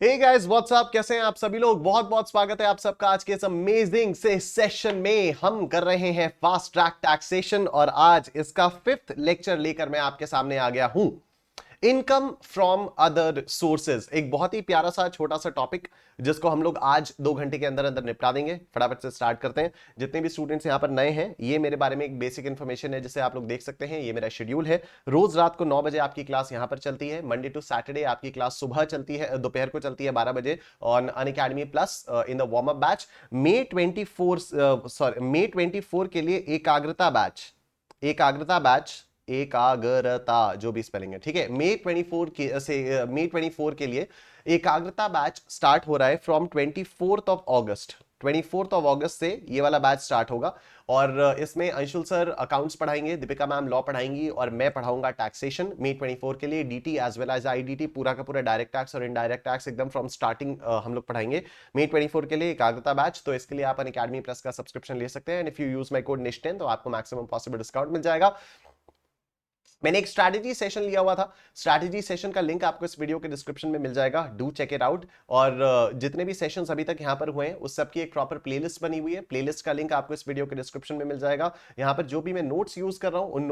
Hey guys what's up, कैसे हैं आप सभी लोग। बहुत बहुत स्वागत है आप सबका आज के इस अमेजिंग से सेशन में। हम कर रहे हैं फास्ट ट्रैक टैक्सेशन और आज इसका 5th लेक्चर लेकर मैं आपके सामने आ गया हूं। इनकम फ्रॉम अदर सोर्सेज, एक बहुत ही प्यारा सा छोटा सा टॉपिक जिसको हम लोग आज 2 घंटे के अंदर अंदर निपटा देंगे। फटाफट से स्टार्ट करते हैं। जितने भी स्टूडेंट्स यहां पर नए हैं, ये मेरे बारे में एक बेसिक इन्फॉर्मेशन है जिसे आप लोग देख सकते हैं। ये मेरा शेड्यूल है। रोज रात को 9 बजे आपकी क्लास यहां पर चलती है। मंडे टू सैटरडे आपकी क्लास सुबह चलती है, दोपहर को चलती है 12 बजे on Unacademy plus in the warm up batch. May 24 के लिए एकाग्रता, जो भी स्पेलिंग है, ठीक है। मे 24 के लिए एकाग्रता बैच स्टार्ट हो रहा है फ्रॉम 24 ऑफ अगस्त से ये वाला बैच स्टार्ट होगा। और इसमें अंशुल सर अकाउंट्स पढ़ाएंगे, दीपिका मैम लॉ पढ़ाएंगी और मैं पढ़ाऊंगा टैक्सेशन। मे 24 के लिए DT as well as IDT, पूरा का पूरा डायरेक्ट टैक्स और इनडायरेक्ट टैक्स एकदम फ्रॉम स्टार्टिंग हम लोग पढ़ाएंगे। मे 24 के लिए एकाग्रता बैच। तो इसके लिए आप अनअकैडमी प्लस का सब्सक्रिप्शन ले सकते हैं and if you use my code निश10 तो आपको मैक्सिमम पॉसिबल डिस्काउंट मिल जाएगा। मैंने एक स्ट्रैटेजी सेशन लिया हुआ था। स्ट्रैटेजी सेशन का लिंक आपको इस वीडियो के डिस्क्रिप्शन में मिल जाएगा। Do check it out. और जितने भी सेशंस अभी तक यहां पर हुए हैं उस सबकी एक प्रॉपर प्लेलिस्ट बनी हुई है। प्लेलिस्ट का लिंक आपको इस वीडियो के डिस्क्रिप्शन में मिल जाएगा। यहां पर जो भी मैं नोट्स यूज कर रहा हूं उन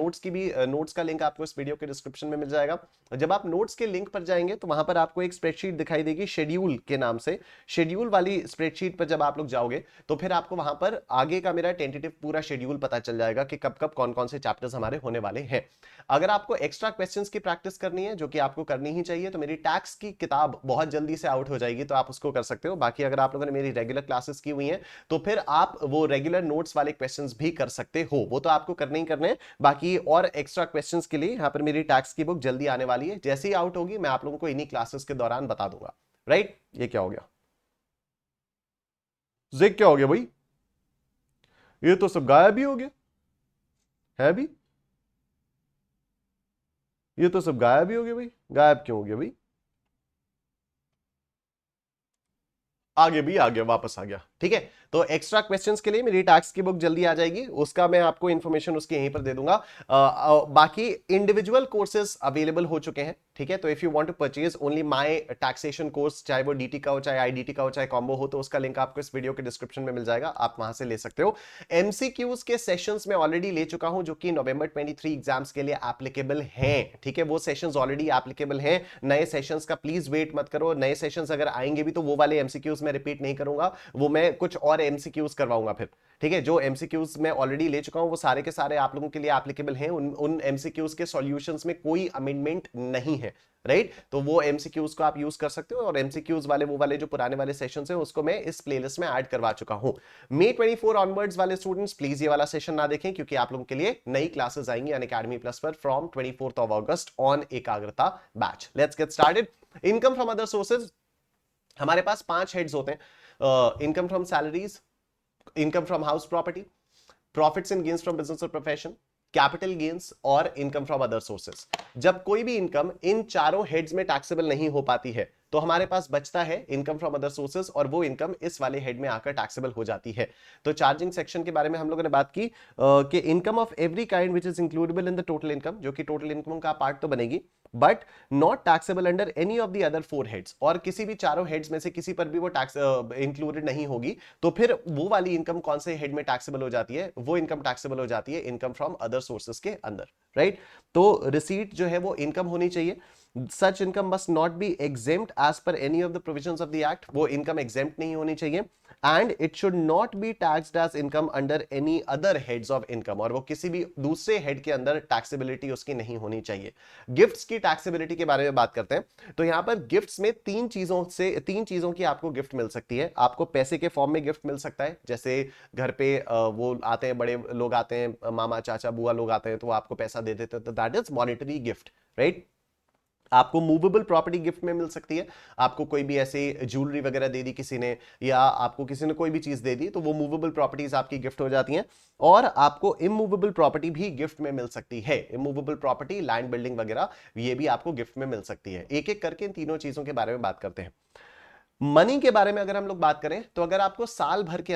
नोट्स का लिंक आपको इस वीडियो के डिस्क्रिप्शन में मिल जाएगा। जब आप नोट्स के लिंक पर जाएंगे तो वहां पर आपको एक स्प्रेडशीट दिखाई देगी शेड्यूल के नाम से। शेड्यूल वाली स्प्रेडशीट पर जब आप लोग जाओगे तो फिर आपको वहां पर आगे का मेरा टेंटेटिव पूरा शेड्यूल पता चल जाएगा कि कब कब कौन कौन से चैप्टर्स हमारे होने वाले हैं। अगर आपको एक्स्ट्रा क्वेश्चंस की प्रैक्टिस करनी है, जो कि आपको करनी ही चाहिए, तो मेरी टैक्स की किताब बहुत जल्दी से आउट हो जाएगी, तो आप उसको कर सकते हो। बाकी अगर आप लोगों ने मेरी रेगुलर क्लासेस की हुई हैं तो फिर आप वो रेगुलर नोट्स वाले क्वेश्चंस भी कर सकते हो। वो तो आपको करने ही करने हैं। बाकी और एक्स्ट्रा क्वेश्चंस के लिए यहाँ पर मेरी टैक्स की बुक जल्दी आने वाली है। जैसे ही आउट होगी मैं आप लोगों को इन्हीं क्लासेस के दौरान बता दूंगा। राइट, ये क्या हो गया? जिक क्या हो गया भाई? ये तो सब गायब ही हो गया है भी। ये तो सब गायब ही हो गया भाई। गायब क्यों हो गया भाई? आगे भी आ गया, वापस आ गया। ठीक है, तो एक्स्ट्रा क्वेश्चंस के लिए मेरी टैक्स की बुक जल्दी आ जाएगी। उसका मैं आपको इंफॉर्मेशन उसके यहीं पर दे दूंगा। बाकी इंडिविजुअल कोर्सेज अवेलेबल हो चुके हैं। ठीक है, तो if you want to purchase only my taxation course, चाहे वो डीटी का हो, चाहे आईडीटी का हो, चाहे कॉम्बो हो, तो उसका लिंक आपको इस वीडियो के डिस्क्रिप्शन में मिल जाएगा। आप वहां से ले सकते हो। एमसीक्यूज के सेशंस में ऑलरेडी ले चुका हूं जो कि नवंबर 23 एग्जाम्स के लिए एप्लीकेबल हैं। ठीक है, वो सेशंस ऑलरेडी एप्लीकेबल हैं। नए सेशंस का प्लीज वेट मत करो। नए सेशंस अगर आएंगे भी तो वो वाले एमसीक्यूज में रिपीट नहीं करूंगा, वो मैं कुछ और एमसीक्यूज करवाऊंगा फिर। ठीक है, जो एमसीक्यूज मैं ऑलरेडी ले चुका हूं वो सारे के सारे आप लोगों के लिए एप्लीकेबल हैं। उन एमसीक्यूज के सॉल्यूशंस में कोई अमेंडमेंट नहीं है। राइट, तो वो एमसीक्यूज को आप यूज कर सकते हो और एमसीक्यूज वाले वो वाले जो पुराने वाले सेशंस हैं उसको मैं इस प्लेलिस्ट में ऐड करवा चुका हूं। मे 24 ऑनवर्ड्स वाले स्टूडेंट्स प्लीज ये वाला सेशन ना देखें, क्योंकि आप लोगों के लिए नई क्लासेस आएंगी अनअकैडमी प्लस पर फ्रॉम 24 ऑफ अगस्त ऑन एकाग्रता batch. Let's get started. Income from other sources, हमारे पास 5 हेड्स होते हैं। Income from salaries, income from house property, profits and gains from business और प्रोफेशन, कैपिटल गेन्स और income from other sources. जब कोई भी income in चारों हेड्स में टैक्सेबल नहीं हो पाती है तो हमारे पास बचता है इनकम फ्रॉम अदर सोर्सेज, और वो इनकम इस वाले हेड में आकर टैक्सेबल हो जाती है। तो चार्जिंग सेक्शन के बारे में हम लोगों ने बात की कि income of every kind which is includable in the total income, जो कि टोटल इनकम का पार्ट तो बनेगी, but not taxable under any of the other 4 heads. और किसी भी चारों हेड्स में से किसी पर भी वो टैक्स इंक्लूडेड नहीं होगी, तो फिर वो वाली इनकम कौन से हेड में टैक्सेबल हो जाती है? वो इनकम टैक्सेबल हो जाती है इनकम फ्रॉम अदर सोर्सेज के अंदर। राइट, तो रिसीट जो है वो इनकम होनी चाहिए। Such income must not be exempt as per any of the provisions of the act. वो इनकम exempt नहीं होनी चाहिए and it should not be taxed as income under any other heads of income, और वो किसी भी दूसरे head के अंदर टैक्सेबिलिटी उसकी नहीं होनी चाहिए। गिफ्ट्स की टैक्सेबिलिटी के बारे में बात करते हैं। तो यहां पर गिफ्ट्स में तीन चीजों की आपको गिफ्ट मिल सकती है। आपको पैसे के फॉर्म में गिफ्ट मिल सकता है, जैसे घर पे वो आते हैं, बड़े लोग आते हैं, मामा चाचा बुआ लोग आते हैं, तो वो आपको पैसा दे देते हैं, तो that is monetary gift. Right, आपको मूवेबल प्रॉपर्टी गिफ्ट में मिल सकती है। आपको कोई भी ऐसे ज्वेलरी वगैरह दे दी किसी ने, या आपको किसी ने कोई भी चीज दे दी, तो वो मूवेबल प्रॉपर्टीज आपकी गिफ्ट हो जाती हैं। और आपको इमूवेबल प्रॉपर्टी भी गिफ्ट में मिल सकती है। इमूवेबल प्रॉपर्टी, लैंड, बिल्डिंग वगैरह, ये भी आपको गिफ्ट में मिल सकती है। एक एक करके इन तीनों चीजों के बारे में बात करते हैं। मनी के बारे में अगर हम लोग बात करें तो अगर आपको साल भर के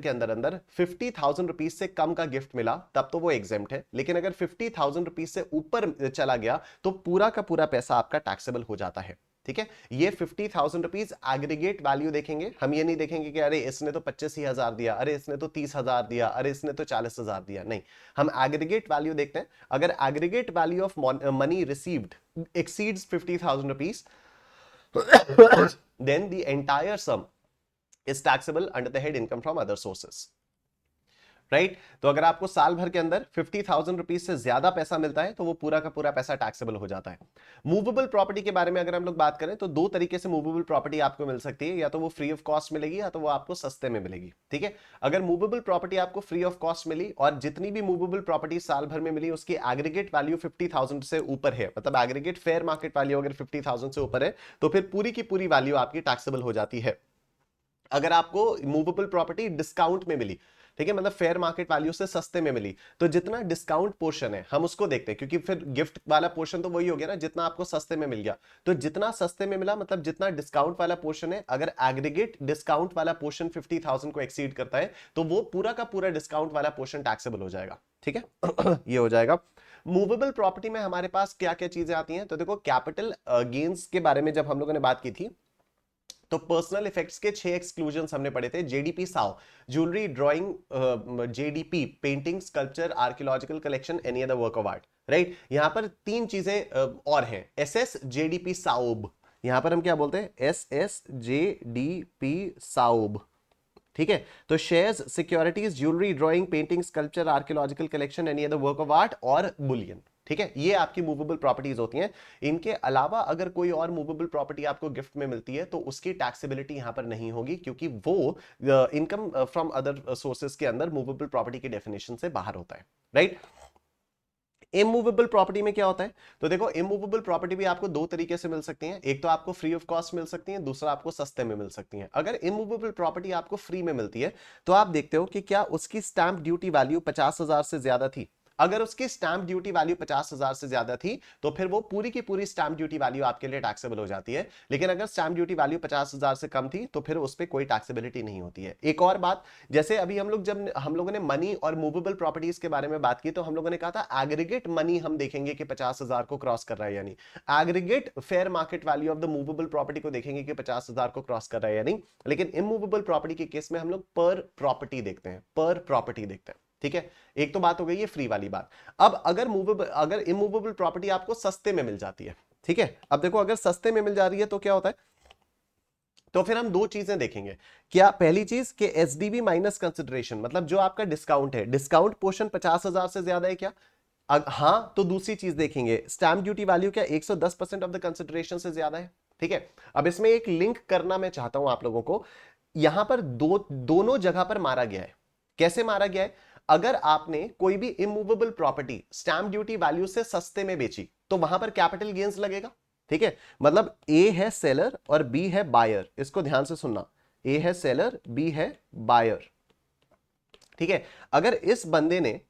अंदर अंदर 50,000 रुपीज से कम का गिफ्ट मिला तब तो वो एग्जेम्प्ट है। लेकिन अगर 50,000 रुपीज से ऊपर चला गया तो पूरा का पूरा पैसा आपका टैक्सेबल हो जाता है। ठीक है, ये 50,000 रुपीज एग्रीगेट वैल्यू देखेंगे, हम ये नहीं देखेंगे कि अरे इसने तो 25,000 दिया, अरे इसने तो 30,000 दिया, अरे इसने तो 40,000 दिया, नहीं, हम एग्रीगेट वैल्यू देखते हैं। अगर aggregate value of money received exceeds 50,000 rupees, then the entire sum is taxable under the head income from other sources. Right तो अगर आपको साल भर के अंदर 50,000 रुपीज से ज्यादा पैसा मिलता है तो वो पूरा का पूरा पैसा टैक्सेबल हो जाता है। मूवेबल प्रॉपर्टी के बारे में अगर हम लोग बात करें तो दो तरीके से मूवेबल प्रॉपर्टी आपको मिल सकती है, या तो वो फ्री ऑफ कॉस्ट मिलेगी या तो वो आपको सस्ते में मिलेगी। ठीक है, अगर मूवेबल प्रॉपर्टी आपको फ्री ऑफ कॉस्ट मिली और जितनी भी मूवेबल प्रॉपर्टी साल भर में मिली उसकी एग्रीगेट वैल्यू 50,000 से ऊपर है, मतलब एग्रीगेट फेयर मार्केट वैल्यू अगर 50,000 से ऊपर है तो फिर पूरी की पूरी वैल्यू आपकी टैक्सेबल हो जाती है। अगर आपको मूवेबल प्रॉपर्टी डिस्काउंट में मिली, ठीक है, मतलब फेयर मार्केट वैल्यू से सस्ते में मिली, तो जितना डिस्काउंट पोर्शन है हम उसको देखते हैं, क्योंकि फिर गिफ्ट वाला पोर्शन तो वही हो गया ना जितना आपको सस्ते में मिल गया, तो जितना सस्ते में मिला मतलब जितना डिस्काउंट वाला पोर्शन है, अगर एग्रीगेट डिस्काउंट वाला पोर्शन 50,000 को एक्सीड करता है तो वो पूरा का पूरा डिस्काउंट वाला पोर्शन टैक्सेबल हो जाएगा। ठीक है ये हो जाएगा। मूवेबल प्रॉपर्टी में हमारे पास क्या क्या चीजें आती हैं, तो देखो कैपिटल गेन्स के बारे में जब हम लोगों ने बात की थी तो पर्सनल इफेक्ट्स के 6 एक्सक्लूजन्स हमने पढ़े थे। JDP Sao, jewellery, drawing, JDP painting, sculpture, archaeological collection, any other work of art. Right, यहां पर तीन चीजें और हैं, एसएस जेडीपी साउब, यहां पर हम क्या बोलते हैं, एसएस जेडीपी साउब। ठीक है, तो shares, securities, jewellery, drawing, painting, sculpture, archaeological collection, any other work of art और बुलियन। ठीक है, ये आपकी मूवेबल प्रॉपर्टीज होती हैं। इनके अलावा अगर कोई और मूवेबल प्रॉपर्टी आपको गिफ्ट में मिलती है तो उसकी टैक्सेबिलिटी यहां पर नहीं होगी, क्योंकि वो इनकम फ्रॉम अदर सोर्सेज के अंदर मूवेबल प्रॉपर्टी की डेफिनेशन से बाहर होता है। राइट, इमूवेबल प्रॉपर्टी में क्या होता है, तो देखो इमूवेबल प्रॉपर्टी भी आपको दो तरीके से मिल सकती है, एक तो आपको फ्री ऑफ कॉस्ट मिल सकती है, दूसरा आपको सस्ते में मिल सकती है। अगर इमूवेबल प्रॉपर्टी आपको फ्री में मिलती है तो आप देखते हो कि क्या उसकी स्टैंप ड्यूटी वैल्यू 50,000 से ज्यादा थी। अगर उसकी स्टैंप ड्यूटी वैल्यू 50,000 से ज्यादा थी तो फिर वो पूरी की पूरी स्टैंप ड्यूटी वैल्यू आपके लिए टैक्सेबल हो जाती है, लेकिन अगर स्टैंप ड्यूटी वैल्यू 50,000 से कम थी तो फिर उस पर कोई टैक्सेबिलिटी नहीं होती है। एक और बात, जैसे अभी जब हम लोगों ने मनी और मूवेबल प्रॉपर्टीज के बारे में बात की तो हम लोगों ने कहा था एग्रीगेट मनी हम देखेंगे कि 50,000 को क्रॉस कर रहा है या नहीं, aggregate fair market value of the movable property को देखेंगे कि 50,000 को क्रॉस कर रहा है या नहीं, लेकिन इमूवेबल प्रॉपर्टी के केस में हम लोग पर प्रॉपर्टी देखते हैं, पर प्रॉपर्टी देखते हैं। ठीक है, एक तो बात हो गई ये फ्री वाली बात। अब अगर इमूवेबल प्रॉपर्टी आपको सस्ते में मिल जाती है, ठीक है, अब देखो अगर सस्ते में मिल जा रही है तो क्या होता है, तो फिर हम दो चीजें देखेंगे। क्या, पहली चीज कि एसडीवी माइनस कंसिडरेशन, मतलब जो आपका डिस्काउंट है, डिस्काउंट पोर्शन 50,000 से ज्यादा है क्या, हाँ, तो दूसरी चीज देखेंगे स्टैंप ड्यूटी वैल्यू क्या 110% ऑफ द कंसिडरेशन से ज्यादा है। ठीक है, अब इसमें एक लिंक करना मैं चाहता हूं आप लोगों को, यहां पर दोनों जगह पर मारा गया है। कैसे मारा गया है, अगर आपने कोई भी immovable property stamp duty value से सस्ते में बेची तो वहां पर कैपिटल गेन्स लगेगा। ठीक है, मतलब ए है सेलर और बी है बायर, इसको ध्यान से सुनना, ए है सेलर, बी है बायर। ठीक है, अगर इस बंदे ने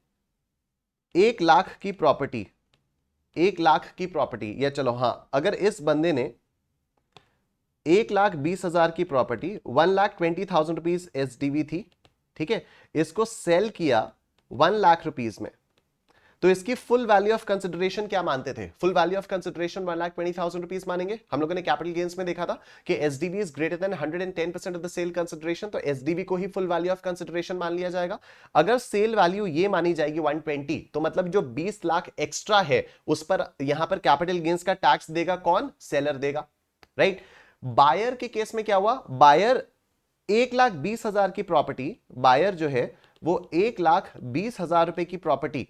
1,00,000 की प्रॉपर्टी, 1,00,000 की प्रॉपर्टी, या चलो हाँ, अगर इस बंदे ने 1,20,000 की प्रॉपर्टी 1,20,000 रुपीज एसडीवी थी, ठीक है, इसको सेल किया 1,00,000 रुपीज में, तो इसकी फुल वैल्यू ऑफ कंसिडरेशन क्या मानते थे, full value of consideration 1,20,000 rupees मानेंगे। हम लोगों ने कैपिटल गेन्स में देखा था कि SDV is greater than 110% of the sale consideration, तो एसडीवी को ही फुल वैल्यू ऑफ कंसिडरेशन मान लिया जाएगा। अगर सेल वैल्यू ये मानी जाएगी 120, तो मतलब जो 20 लाख एक्स्ट्रा है उस पर यहां पर कैपिटल गेन्स का टैक्स देगा कौन, सेलर देगा। राइट, बायर के केस में क्या हुआ, बायर 1,20,000 की प्रॉपर्टी, बायर जो है वो 1,20,000 रुपए की प्रॉपर्टी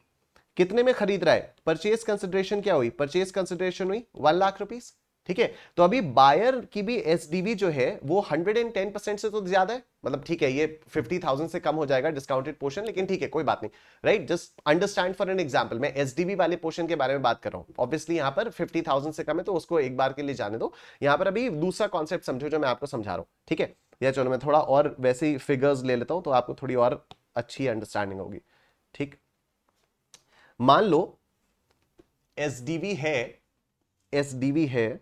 कितने में खरीद रहा है, परचेज कंसिडरेशन क्या हुई, परचेज कंसिडरेशन हुई 1,00,000 रुपीस। ठीक है, तो अभी बायर की भी एसडीवी जो है वो 110% से तो ज्यादा है, मतलब ठीक है ये 50,000 से कम हो जाएगा डिस्काउंटेड पोर्शन, लेकिन ठीक है कोई बात नहीं। Right, just understand for an example, मैं एसडीवी वाले पोर्शन के बारे में बात कर रहा हूं, ऑब्वियसली यहां पर 50,000 से कम है तो उसको एक बार के लिए जाने दो। यहां पर अभी दूसरा कॉन्सेप्ट समझो जो मैं आपको समझा रहा हूं। ठीक है, या चलो मैं थोड़ा और वैसे ही फिगर्स ले लेता हूं तो आपको थोड़ी और अच्छी अंडरस्टैंडिंग होगी। ठीक, मान लो एसडीवी है, एसडीवी है,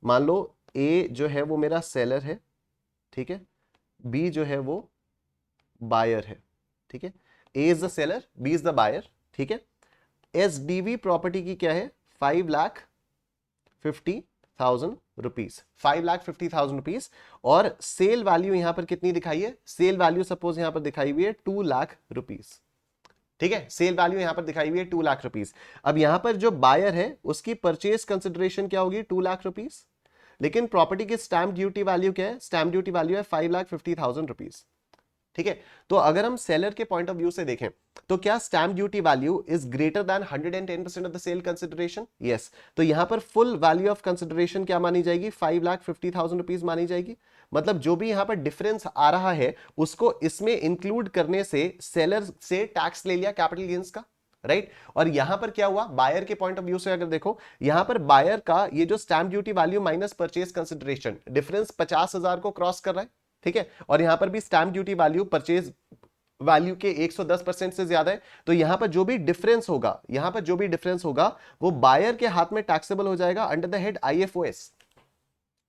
मान लो ए जो है वो मेरा सेलर है, ठीक है, बी जो है वो बायर है। ठीक है, A is the seller, B is the buyer. ठीक है, एसडीवी प्रॉपर्टी की क्या है, 5,50,000 50,000 रुपीज, 5,50,000 रुपीज। और सेल वैल्यू यहां पर कितनी दिखाई है? सेल वैल्यू सपोज यहां पर दिखाई हुई है 2 लाख रुपीज, ठीक है, सेल वैल्यू यहां पर दिखाई हुई है 2 लाख रुपीज। अब यहां पर जो बायर है उसकी परचेज कंसिडरेशन क्या होगी? 2 लाख रुपीज, लेकिन प्रॉपर्टी की स्टैंप ड्यूटी वैल्यू क्या है? स्टैंप ड्यूटी वैल्यू है 5,50,000 रुपीज, ठीक है। तो अगर हम सेलर के पॉइंट ऑफ व्यू से देखें तो क्या stamp duty value is greater than 110% of the sale consideration? Yes. तो यहां पर फुल वैल्यू ऑफ कंसिडरेशन क्या मानी जाएगी? 5,50,000 रुपीज मानी जाएगी। मतलब जो भी यहां पर डिफरेंस आ रहा है उसको इसमें इंक्लूड करने से सेलर से टैक्स ले लिया कैपिटल गेन्स का, राइट और यहां पर क्या हुआ? बायर के पॉइंट ऑफ व्यू से अगर देखो, यहां पर बायर का ये जो stamp duty value minus purchase consideration, difference 50,000 को क्रॉस कर रहा है, ठीक है। और यहां पर भी stamp duty value purchase value के 110% से ज्यादा है। तो यहां पर जो भी डिफरेंस होगा, यहां पर जो भी डिफरेंस होगा वो बायर के हाथ में टैक्सेबल हो जाएगा अंडर द हेड आईएफओएस,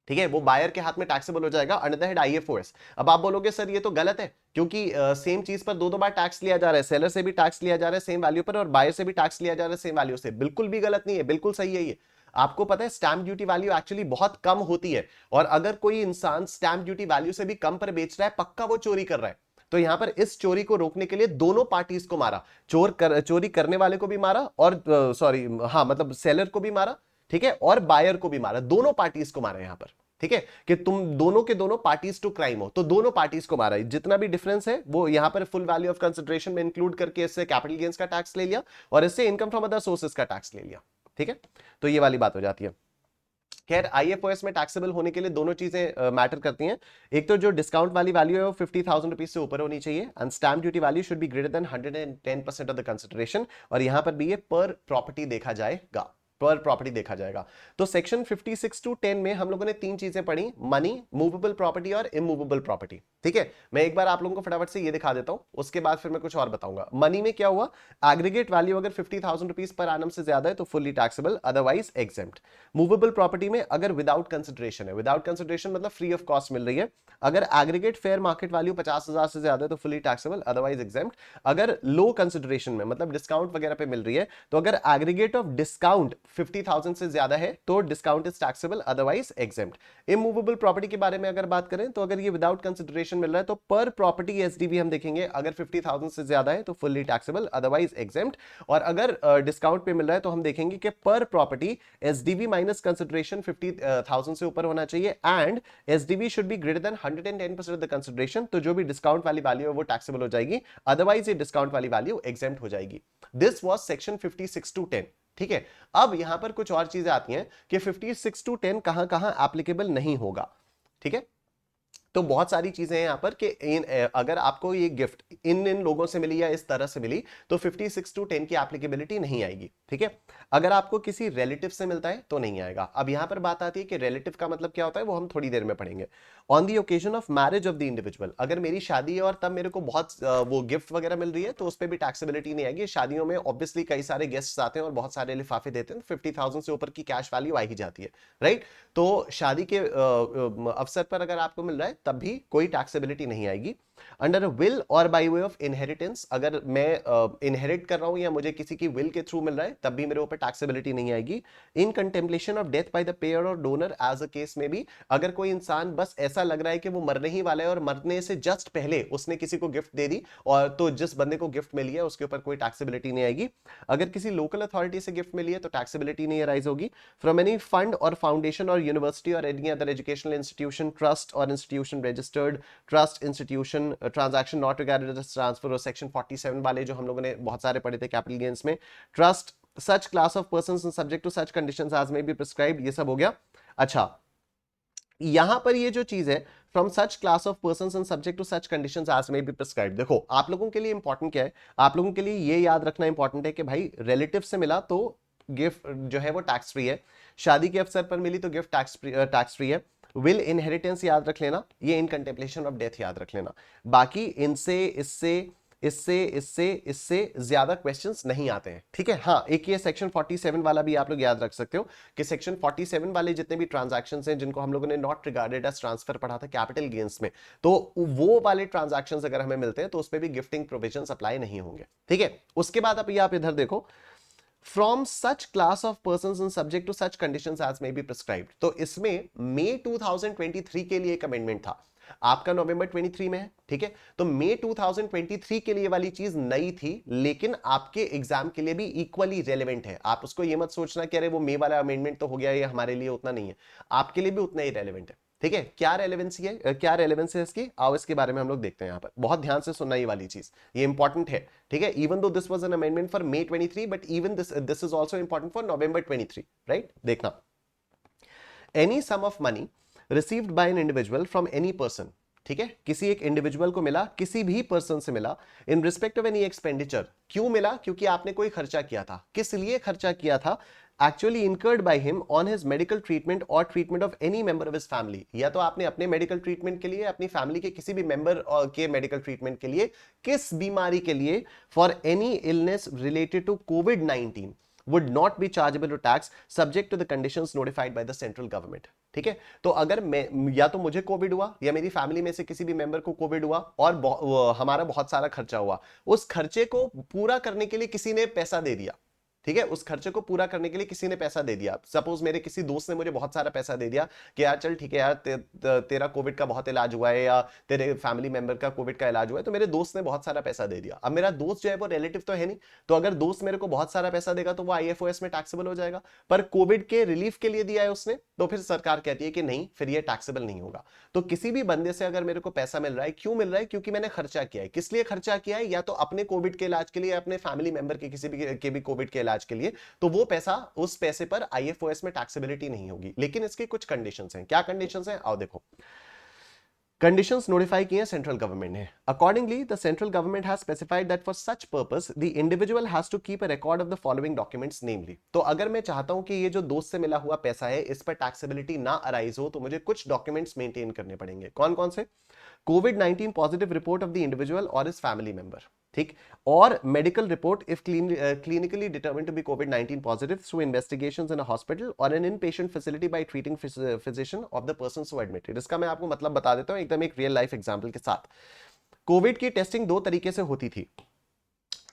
ठीक है। वो बायर के हाथ में टैक्सेबल हो जाएगा अंडर द हेड आईएफओएस। अब आप बोलोगे सर ये तो गलत है, क्योंकि सेम चीज पर दो बार टैक्स लिया जा रहा है, सेलर से भी टैक्स लिया जा रहा है सेम वैल्यू पर और बायर से भी टैक्स लिया जा रहा है सेम वैल्यू से। बिल्कुल भी गलत नहीं है, बिल्कुल सही है ये। आपको पता है स्टैंप ड्यूटी वैल्यू एक्चुअली बहुत कम होती है, और अगर कोई इंसान स्टैंप ड्यूटी वैल्यू से भी कम पर बेच रहा है, पक्का वो चोरी कर रहा है। तो यहां पर इस चोरी को रोकने के लिए दोनों पार्टीज को मारा, चोरी करने वाले को भी मारा, और सॉरी हाँ मतलब सेलर को भी मारा, ठीक है, और बायर को भी मारा, दोनों पार्टीज को मारा यहां पर, ठीक है, कि तुम दोनों के दोनों पार्टीज टू क्राइम हो, तो दोनों पार्टीज को मारा। जितना भी डिफरेंस है वो यहां पर फुल वैल्यू ऑफ कंसिडरेशन में इंक्लूड करके इससे कैपिटल गेन्स का टैक्स ले लिया और इससे इनकम फ्रॉम अदर सोर्सेज का टैक्स ले लिया, ठीक है। तो ये वाली बात हो जाती है। खैर आईएफओएस में टैक्सेबल होने के लिए दोनों चीजें मैटर करती हैं। एक तो जो डिस्काउंट वाली वैल्यू है वो 50,000 रुपीज से ऊपर होनी चाहिए, and stamp duty value should be greater than 110% of the consideration. और यहां पर भी ये पर प्रॉपर्टी देखा जाएगा, पर प्रॉपर्टी देखा जाएगा। तो सेक्शन 56 टू 10 में हम लोगों ने तीन चीजें पढ़ी, मनी, मूवेबल प्रॉपर्टी और इमूवेबल प्रॉपर्टी, ठीक है। मैं एक बार आप लोगों को फटाफट से ये दिखा देता हूं, उसके बाद फिर मैं कुछ और बताऊंगा। मनी में क्या हुआ? एग्रीगेट वैल्यू अगर 50,000 रुपीज पर एनम से ज्यादा है तो fully taxable, otherwise exempt. Movable property में अगर विदाउट कंसिडरेशन है, विदाउट कंसिडरेशन मतलब फ्री ऑफ कॉस्ट मिल रही है, अगर एग्रीगेट फेयर मार्केट वैल्यू 50,000 से ज्यादा है तो फुल्ली टैक्सेबल, अदरवाइज एग्जेम्प्ट। अगर लो कंसिडरेशन में मतलब डिस्काउंट वगैरह पे मिल रही है, तो अगर एग्रीगेट ऑफ डिस्काउंट 50,000 से ज्यादा है तो discount is taxable, otherwise exempt. Immovable property के बारे में अगर बात करें तो अगर ये विदाउट कंसिडरेशन मिल रहा है तो पर प्रॉपर्टी एसडीवी हम देखेंगे, अगर 50,000 से ज्यादा है तो फुल्ली टैक्सेबल, अदरवाइज एग्जेम्प्ट। और अगर डिस्काउंट पे मिल रहा है तो हम देखेंगे कि पर प्रॉपर्टी एसडीवी माइनस कंसिडरेशन 50,000 से ऊपर होना चाहिए, and SDV should be greater than 110% of the consideration. तो जो भी डिस्काउंट वाली वैल्यू है वो टैक्सेबल हो जाएगी, अदरवाइज ये डिस्काउंट वाली वैल्यू एग्जेम्प्ट हो जाएगी। दिस वाज सेक्शन 56 टू 10, ठीक है। अब यहां पर कुछ और चीजें आती हैं कि 56 टू 10 कहां कहां एप्लीकेबल नहीं होगा, ठीक है। तो बहुत सारी चीजें हैं यहां पर कि अगर आपको ये गिफ्ट इन लोगों से मिली या इस तरह से मिली तो 56 टू 10 की एप्लीकेबिलिटी नहीं आएगी, ठीक है। अगर आपको किसी रिलेटिव से मिलता है तो नहीं आएगा। अब यहां पर बात आती है कि रिलेटिव का मतलब क्या होता है, वो हम थोड़ी देर में पढ़ेंगे। On the occasion of marriage of the individual, अगर मेरी शादी है और तब मेरे को बहुत वो गिफ्ट वगैरह मिल रही है तो उस पर भी टैक्सेबिलिटी नहीं आएगी। शादियों में ऑब्वियसली कई सारे गेस्ट्स आते हैं और बहुत सारे लिफाफे देते हैं, 50,000 से ऊपर की कैश वैल्यू आ ही जाती है, राइट। तो शादी के अवसर पर अगर आपको मिल रहा है तब भी कोई टैक्सेबिलिटी नहीं आएगी। अंडर विल और बाय वे ऑफ इनहेरिटेंस, अगर मैं इनहेरिट कर रहा हूं या मुझे किसी की विल के थ्रू मिल रहा है तब भी मेरे ऊपर टैक्सेबिलिटी नहीं आएगी। In contemplation of death by the payer और डोनर एज अ केस में भी, अगर कोई इंसान बस ऐसा लग रहा है कि वो मरने ही वाला है और मरने से जस्ट पहले उसने किसी को गिफ्ट दे दी, और तो जिस बंदे को गिफ्ट मिली है उसके ऊपर कोई टैक्सेबिलिटी नहीं आएगी। अगर किसी लोकल अथॉरिटी से गिफ्ट मिली है तो टैक्सेबिलिटी नहीं अराइज होगी। फ्रॉम एनी फंड और फाउंडेशन और यूनिवर्सिटी और any other educational institution, trust और institution registered trust institution, transaction not regarded as transfer, और सेक्शन 47 वाले जो हम लोगों ने बहुत सारे पढ़े थे कैपिटल गेन्स में, trust such class of persons and subject to such conditions as may be prescribed, ये सब हो गया। अच्छा यहां पर ये जो चीज है from such class of persons and subject to such conditions as may be prescribed, देखो आप लोगों के लिए इंपॉर्टेंट क्या है, आप लोगों के लिए ये याद रखना इंपॉर्टेंट है कि भाई रिलेटिव से मिला तो गिफ्ट जो है वो टैक्स फ्री है, शादी के अवसर पर मिली तो गिफ्ट टैक्स फ्री है। विल इनहेरिटेंस याद रख लेना, ये इन कंटेम्पलेशन ऑफ डेथ याद रख लेना। बाकी इनसे इससे इससे इससे इससे ज्यादा क्वेश्चंस नहीं आते हैं, ठीक है। हाँ एक ये सेक्शन 47 वाला भी आप लोग याद रख सकते हो कि सेक्शन 47 वाले जितने भी ट्रांजैक्शंस हैं जिनको हम लोगों ने नॉट रिगार्डेड एज ट्रांसफर पढ़ा था कैपिटल गेन्स में, तो वो वाले ट्रांजैक्शंस अगर हमें मिलते हैं तो उस पर भी गिफ्टिंग प्रोविजंस अप्लाई नहीं होंगे, ठीक है। उसके बाद आप इधर देखो from such class of persons and subject to such conditions as may be prescribed. तो इसमें मई 2023 के लिए एक अमेंडमेंट था, आपका नवंबर 23 में है, ठीक है। तो मई 2023 के लिए वाली चीज नई थी, लेकिन आपके एग्जाम के लिए भी इक्वली रेलेवेंट है। आप उसको ये मत सोचना कि अरे वो मई वाला अमेंडमेंट तो हो गया, ये हमारे लिए उतना नहीं है, आपके लिए भी उतना ही रेलेवेंट है, ठीक है। क्या रेलेवेंसी है, क्या रेलेवेंस है इसकी, आओ इसके बारे में हम लोग देखते हैं। यहां पर बहुत ध्यान से सुनना ये वाली चीज, ये इंपॉर्टेंट है, ठीक है। Even though this was an amendment for May 23, but even this is also important for November 23, right. देखना, any sum of money received by an individual from any person, ठीक है, किसी एक इंडिविजुअल को मिला, किसी भी पर्सन से मिला, in respect of any expenditure, क्यों मिला, क्योंकि आपने कोई खर्चा किया था, किस लिए खर्चा किया था, actually incurred by him on his medical treatment और treatment of any member of his family, या तो आपने अपने मेडिकल ट्रीटमेंट के लिए, अपनी फैमिली के किसी भी मेंबर के मेडिकल ट्रीटमेंट के लिए, किस बीमारी के लिए, for any illness related to कोविड-19 would not be chargeable to tax subject to the conditions notified by the central government, ठीक है। तो अगर मैं, या तो मुझे कोविड हुआ या मेरी फैमिली में से किसी भी मेंबर को कोविड हुआ और हमारा बहुत सारा खर्चा हुआ, उस खर्चे को पूरा करने के लिए किसी ने पैसा दे दिया, ठीक है, उस खर्चे को पूरा करने के लिए किसी ने पैसा दे दिया। सपोज मेरे किसी दोस्त ने मुझे बहुत सारा पैसा दे दिया कि यार चल ठीक है यार, तेरा कोविड का बहुत इलाज हुआ है, या तेरे फैमिली मेंबर का कोविड का इलाज हुआ है, तो मेरे दोस्त ने बहुत सारा पैसा दे दिया। अब मेरा दोस्त जो है वो रिलेटिव तो है नहीं, तो अगर दोस्त मेरे को बहुत सारा पैसा देगा तो वो आईएफओएस में टैक्सेबल हो जाएगा, पर कोविड के रिलीफ के लिए दिया है उसने, तो फिर सरकार कहती है कि नहीं, फिर ये टैक्सेबल नहीं होगा। तो किसी भी बंदे से अगर मेरे को पैसा मिल रहा है, क्यों मिल रहा है, क्योंकि मैंने खर्चा किया है। किस लिए खर्चा किया है, या तो अपने कोविड के इलाज के लिए, अपने फैमिली मेंबर के किसी भी कोविड के इलाज के लिए, तो वो पैसा, उस पैसे पर आईएफओएस में टैक्सेबिलिटी नहीं होगी। लेकिन इसकी कुछ कंडीशंस हैं। क्या कंडीशंस हैं, आओ देखो। कंडीशंस नोटिफाई किए सेंट्रल गवर्नमेंट ने। Accordingly the central government has specified that for such purpose the individual has to keep a record of the following documents namely. तो अगर मैं चाहता हूं कि ये जो दोस्त से मिला हुआ पैसा है, इस पर टैक्सेबिलिटी ना अराइज हो, तो मुझे कुछ डॉक्यूमेंट्स मेंटेन करने पड़ेंगे। कौन कौन से, COVID positive report of the individual और हिज फैमिली मेंबर, ठीक, और medical report if clinically determined to be COVID positive through investigations in a hospital और an inpatient facility by treating physician of the person who admitted. इसका मैं आपको मतलब बता देता हूं एकदम एक रियल लाइफ एग्जांपल के साथ। कोविड की टेस्टिंग दो तरीके से होती थी,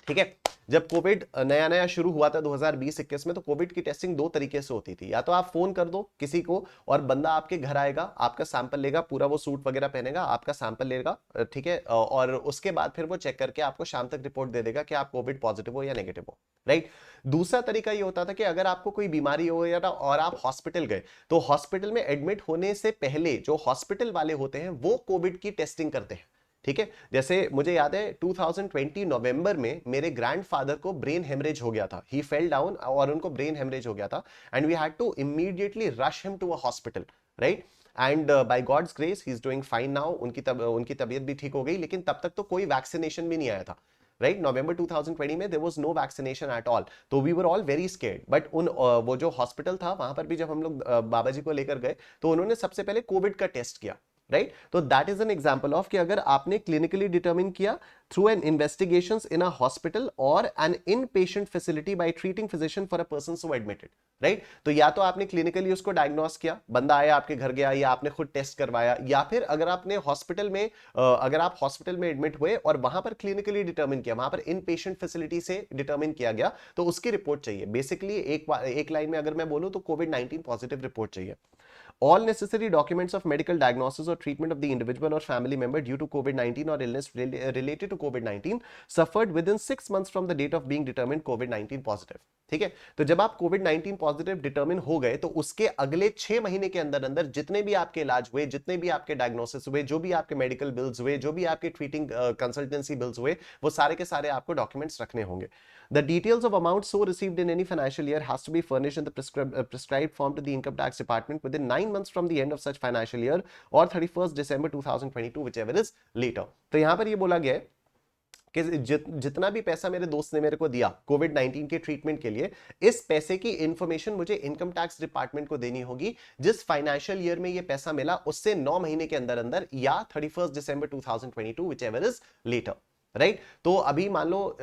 ठीक है। जब कोविड नया नया शुरू हुआ था 2020-21 में, तो कोविड की टेस्टिंग दो तरीके से होती थी। या तो आप फोन कर दो किसी को और बंदा आपके घर आएगा, आपका सैंपल लेगा, पूरा वो सूट वगैरह पहनेगा, आपका सैंपल लेगा, ठीक है, और उसके बाद फिर वो चेक करके आपको शाम तक रिपोर्ट दे देगा कि आप कोविड पॉजिटिव हो या नेगेटिव हो, राइट। दूसरा तरीका ये होता था कि अगर आपको कोई बीमारी हो या और आप हॉस्पिटल गए, तो हॉस्पिटल में एडमिट होने से पहले जो हॉस्पिटल वाले होते हैं वो कोविड की टेस्टिंग करते हैं, ठीक है। जैसे मुझे याद है 2020 नवंबर में मेरे ग्रैंडफादर को ब्रेन हेमरेज हो गया था, ही फेल डाउन और उनको ब्रेन हेमरेज हो गया था, and we had to immediately rush him to a hospital, right. And by God's grace he is doing fine now, उनकी तबीयत भी ठीक हो गई, लेकिन तब तक तो कोई वैक्सीनेशन भी नहीं आया था, राइट। नवंबर 2020 में there was no vaccination at all, तो we were all very scared. But वो जो हॉस्पिटल था वहां पर भी जब हम लोग बाबा जी को लेकर गए, तो उन्होंने सबसे पहले कोविड का टेस्ट किया, राइट। तो that is an example of कि अगर आपने क्लिनिकली डिटरमिन किया through an investigations in a hospital और an in patient facility by treating physician for a person so admitted, right. तो या तो आपने क्लिनिकली उसको डायग्नोस किया, बंदा आया आपके घर गया, या आपने खुद टेस्ट करवाया, या फिर अगर आपने हॉस्पिटल में अगर आप हॉस्पिटल में एडमिट हुए और वहां पर क्लिनिकली डिटरमिन किया, वहां पर इन पेशेंट फैसिलिटी से डिटरमिन किया गया, तो उसकी रिपोर्ट चाहिए। बेसिकली एक लाइन में अगर मैं बोलूं तो कोविड-19 पॉजिटिव रिपोर्ट चाहिए। All necessary documents of medical diagnosis or treatment of the individual or family member due to COVID-19 or illness related to COVID-19 suffered within 6 months from the date of being determined COVID-19 positive, ठीक है। तो जब आप कोविड-19 positive determine हो गए, तो उसके अगले 6 महीने के अंदर अंदर जितने भी आपके इलाज हुए, जितने भी आपके डायग्नोसिस हुए, जो भी आपके मेडिकल बिल्स हुए, जो भी आपके ट्रीटिंग कंसल्टेंसी बिल्स हुए, वो सारे के सारे आपको डॉक्यूमेंट्स रखने होंगे। The details of amounts so received in any financial year has to be furnished in the prescribed form to the income tax department within 9 months from the end of such financial year or 31st December 2022, whichever is later. तो यहां पर ये बोला गया है कि जितना भी पैसा मेरे दोस्त ने मेरे को दिया कोविड-19 के ट्रीटमेंट के लिए, इस पैसे की इंफॉर्मेशन मुझे इनकम टैक्स डिपार्टमेंट को देनी होगी जिस फाइनेंशियल ईयर में ये पैसा मिला उससे 9 महीने के अंदर अंदर, या 31st December 2022, whichever is later, right. तो अभी मान लो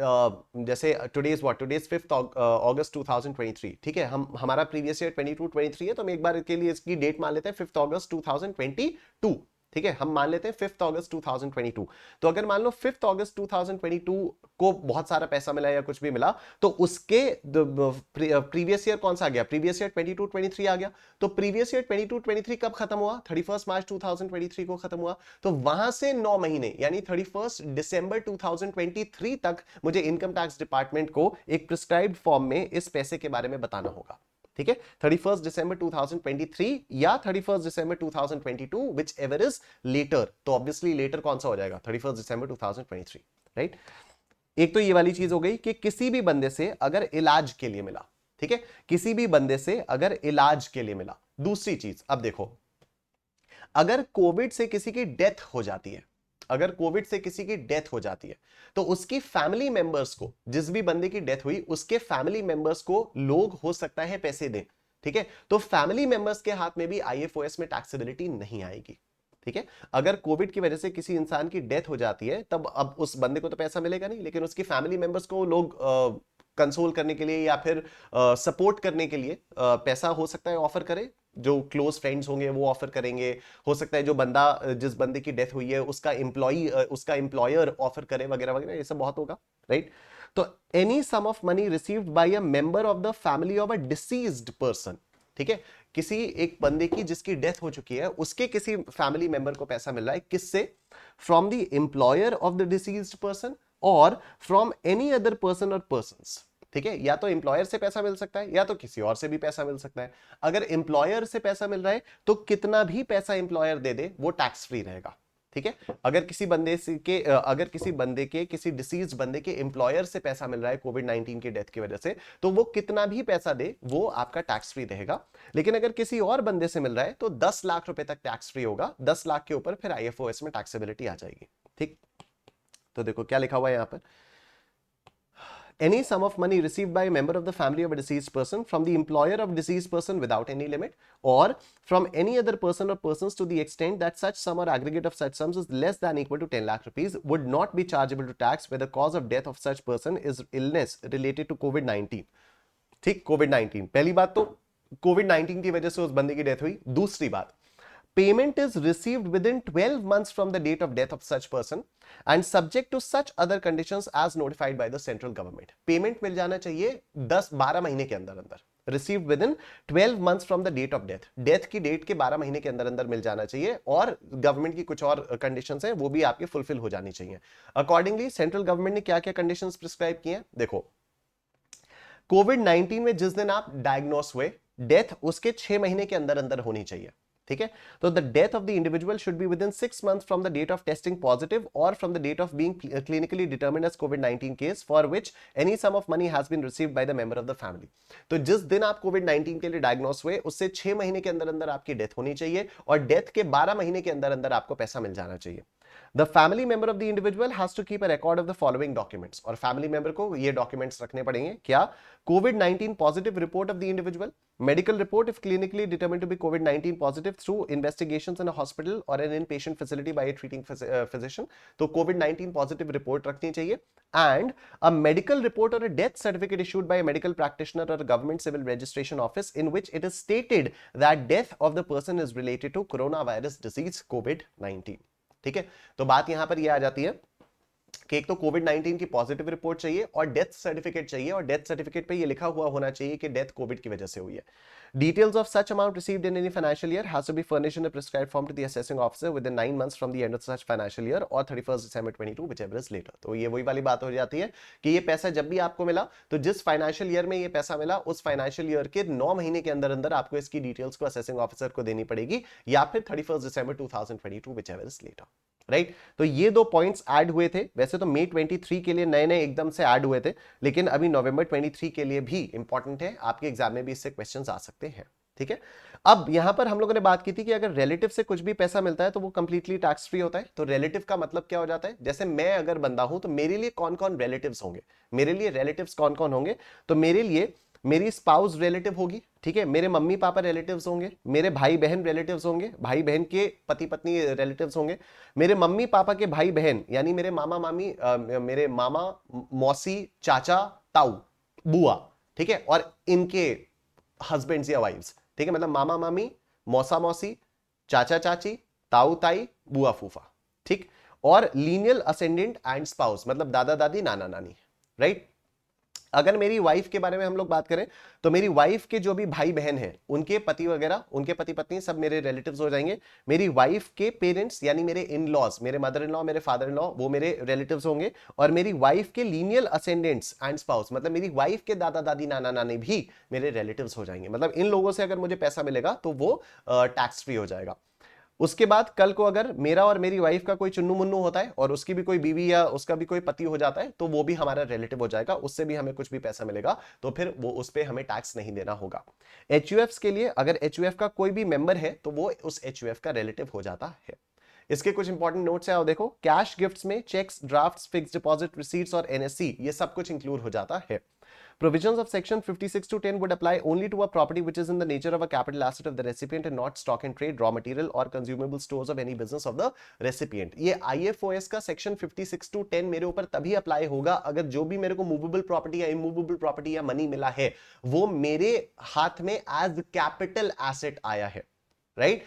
जैसे टुडेज 5th अगस्त 2023, ठीक है। हमारा प्रीवियस ईयर 22-23 है, तो हम एक बार के लिए इसकी डेट मान लेते हैं 5th अगस्त 2022, ठीक है, हम मान लेते हैं 5 अगस्त 2022। तो अगर मान लो 5 अगस्त 2022 को बहुत सारा पैसा मिला या कुछ भी मिला, तो उसके प्रीवियस ईयर कौन सा आ गया, प्रीवियस ईयर 22 23 आ गया। तो प्रीवियस ईयर 22 23 कब खत्म हुआ, 31 मार्च 2023 को खत्म हुआ। तो वहां से 9 महीने यानी 31 दिसंबर 2023 तक मुझे इनकम टैक्स डिपार्टमेंट को एक प्रिस्क्राइब्ड फॉर्म में इस पैसे के बारे में बताना होगा। ठीक है, 31 दिसंबर 2023 या 31 दिसंबर 2022 विच एवर इज लेटर। तो ऑब्वियसली लेटर कौन सा हो जाएगा, 31 दिसंबर 2023, राइट। एक तो ये वाली चीज हो गई कि किसी भी बंदे से अगर इलाज के लिए मिला, ठीक है, किसी भी बंदे से अगर इलाज के लिए मिला। दूसरी चीज, अब देखो, अगर कोविड से किसी की डेथ हो जाती है, अगर कोविड से किसी की डेथ हो जाती है, तो उसकी फैमिली मेंबर्स को, जिस भी बंदे की डेथ हुई उसके फैमिली मेंबर्स को लोग हो सकता है पैसे दें। ठीक है, तो फैमिली मेंबर्स के हाथ में भी आईएफओएस में टैक्सेबिलिटी नहीं आएगी। ठीक है, अगर कोविड की वजह से किसी इंसान की डेथ हो जाती है, तब अब उस बंदे को तो पैसा मिलेगा नहीं, लेकिन उसकी फैमिली मेंबर्स को लोग कंसोल करने के लिए या फिर सपोर्ट करने के लिए पैसा हो सकता है ऑफर करे। जो क्लोज फ्रेंड्स होंगे वो ऑफर करेंगे, हो सकता है जो बंदा, जिस बंदे की डेथ हुई है उसका उसका एम्प्लॉयर ऑफर करे, वगैरह वगैरह, ये सब बहुत होगा, राइट। तो any sum of money received by a member of the family of a deceased person, ठीक है, किसी एक बंदे की जिसकी डेथ हो चुकी है उसके किसी फैमिली मेंबर को पैसा मिल रहा है, किससे, from the employer of the deceased person और फ्रॉम एनी अदर पर्सन और पर्संस। ठीक है, या तो एम्प्लॉयर से पैसा मिल सकता है या तो किसी और से भी पैसा मिल सकता है। अगर एम्प्लॉयर से पैसा मिल रहा है तो कितना भी पैसा एम्प्लॉयर दे दे वो टैक्स फ्री रहेगा। ठीक है, अगर किसी बंदे के किसी डिसीज बंदे के एम्प्लॉयर से पैसा मिल रहा है कोविड 19 की डेथ की वजह से, तो वो कितना भी पैसा दे वो आपका टैक्स फ्री रहेगा। लेकिन अगर किसी और बंदे से मिल रहा है तो 10 लाख रुपए तक टैक्स फ्री होगा, 10 लाख के ऊपर फिर आईएफओएस में टैक्सेबिलिटी आ जाएगी। ठीक, तो देखो क्या लिखा हुआ है यहां पर, any sum of money received by a member of the family of a deceased person from the employer of deceased person without any limit, or from any other person or persons to the extent that such sum or aggregate of such sums is less than equal to 10 lakh rupees would not be chargeable to tax where the cause of death of such person is illness related to COVID-19। ठीक, COVID-19 पहली बात, तो COVID-19 की वजह से उस बंदे की डेथ हुई। दूसरी बात, payment is received within 12 months from the date of death of such person and subject to such other conditions as notified by the central government। Payment मिल जाना चाहिए 10-12 महीने के अंदर अंदर, received within 12 months from the date of death, death की date के 12 महीने के अंदर अंदर मिल जाना चाहिए, और गवर्नमेंट की कुछ और कंडीशंस हैं वो भी आपके फुलफिल हो जानी चाहिए। अकॉर्डिंगली सेंट्रल गवर्नमेंट ने क्या क्या कंडीशंस प्रिस्क्राइब किए हैं, देखो, कोविड 19 में जिस दिन आप डायग्नोस हुए, डेथ उसके 6 महीने के अंदर अंदर होनी चाहिए। ठीक है, तो the death of the individual should be within 6 months from the date of testing positive और from the date of being clinically determined as COVID 19 case for which any sum of money has been received by the member of the family. तो जिस दिन आप Covid 19 के लिए diagnose हुए उससे 6 महीने के अंदर अंदर आपकी डेथ होनी चाहिए, और डेथ के 12 महीने के अंदर अंदर आपको पैसा मिल जाना चाहिए। The family member of the individual has to keep a record of the following documents, और family member को ये documents रखने पड़ेंगे, क्या, COVID-19 positive report of the individual, medical report if clinically determined to be COVID-19 positive through investigations in a hospital or an inpatient facility by a treating physician, तो COVID-19 positive report रखनी चाहिए, and a medical report or a death certificate issued by a medical practitioner or a government civil registration office in which it is stated that death of the person is related to coronavirus disease COVID-19। ठीक है, तो बात यहां पर यह आ जाती है कि एक तो कोविड 19 की पॉजिटिव रिपोर्ट चाहिए और डेथ सर्टिफिकेट चाहिए, और डेथ सर्टिफिकेट पे ये लिखा हुआ होना चाहिए कि डेथ कोविड की वजह से हुई है। Details of such amount received in any financial year has to be furnished in a prescribed form to the assessing officer within 9 months from the end of such financial year or 31st December 22 whichever is later। तो ये वही वाली बात हो जाती है कि ये पैसा जब भी आपको मिला, तो जिस फाइनेंशियल ईयर में ये पैसा मिला उस फाइनेंशियल ईयर के 9 महीने के अंदर अंदर आपको इसकी डिटेल्स को असेसिंग ऑफिसर को देनी पड़ेगी, या फिर 31st December 2022 whichever is later, right. तो ये दो पॉइंट्स ऐड हुए थे, वैसे तो मई 23 के लिए नए नए एकदम से ऐड हुए थे, लेकिन अभी नवंबर 23 के लिए भी इंपॉर्टेंट है, आपके एग्जाम में भी इससे क्वेश्चंस आ सकते हैं। ठीक है, अब यहां पर हम लोगों ने बात की थी कि अगर रिलेटिव से कुछ भी पैसा मिलता है तो वो कंप्लीटली टैक्स फ्री होता है। तो रिलेटिव का मतलब क्या हो जाता है, जैसे मैं अगर बंदा हूं तो मेरे लिए कौन कौन रिलेटिव्स होंगे, मेरे लिए रिलेटिव्स कौन कौन होंगे, तो मेरे लिए मेरी स्पाउस रिलेटिव होगी, ठीक है, मेरे मम्मी पापा रिलेटिव्स होंगे, मेरे भाई बहन रिलेटिव्स होंगे, भाई बहन के पति पत्नी रिलेटिव्स होंगे, मेरे मम्मी पापा के भाई बहन यानी मेरे मामा मामी, मेरे मामा मौसी चाचा ताऊ बुआ, ठीक है, और इनके हस्बैंड्स या वाइफ्स, ठीक है, मतलब मामा मामी, मौसा मौसी, चाचा चाची, ताऊ ताई, बुआ फूफा, ठीक। और लीनियल असेंडेंट एंड स्पाउस मतलब दादा दादी, नाना नानी, राइट। अगर मेरी वाइफ के बारे में हम लोग बात करें तो मेरी वाइफ के जो भी भाई बहन हैं, उनके पति वगैरह, उनके पति पत्नी सब मेरे रिलेटिव्स हो जाएंगे। मेरी वाइफ के पेरेंट्स यानी मेरे इन लॉज, मेरे मदर इन लॉ, मेरे फादर इन लॉ, वो मेरे रिलेटिव्स होंगे। और मेरी वाइफ के लीनियल असेंडेंट्स एंड स्पाउस मतलब मेरी वाइफ के दादा दादी, नाना नानी भी मेरे रिलेटिव्स हो जाएंगे। मतलब इन लोगों से अगर मुझे पैसा मिलेगा तो वो टैक्स फ्री हो जाएगा। उसके बाद कल को अगर मेरा और मेरी वाइफ का कोई चुन्नू मुन्नू होता है और उसकी भी कोई बीवी या उसका भी कोई पति हो जाता है तो वो भी हमारा रिलेटिव हो जाएगा, उससे भी हमें कुछ भी पैसा मिलेगा तो फिर वो उस पर हमें टैक्स नहीं देना होगा। एचयूएफ के लिए अगर एचयूएफ का कोई भी मेंबर है तो वो उस एचयूएफ का रिलेटिव हो जाता है। इसके कुछ इंपॉर्टेंट नोट्स है, आओ देखो। कैश गिफ्ट्स में cheques, drafts, fixed deposit, receipts और एनएससी ये सब कुछ इंक्लूड हो जाता है। Provisions of section 56 to 10 would apply only to a property which is in the nature of a capital asset of the recipient and not stock and trade, raw material or consumable stores of any business of the recipient। ये IFOS का section 56 to 10 मेरे ऊपर तभी apply होगा अगर जो भी मेरे को मूवेबल प्रॉपर्टी या इमूवेबल प्रॉपर्टी या मनी मिला है वो मेरे हाथ में एज कैपिटल एसेट आया है, राइट।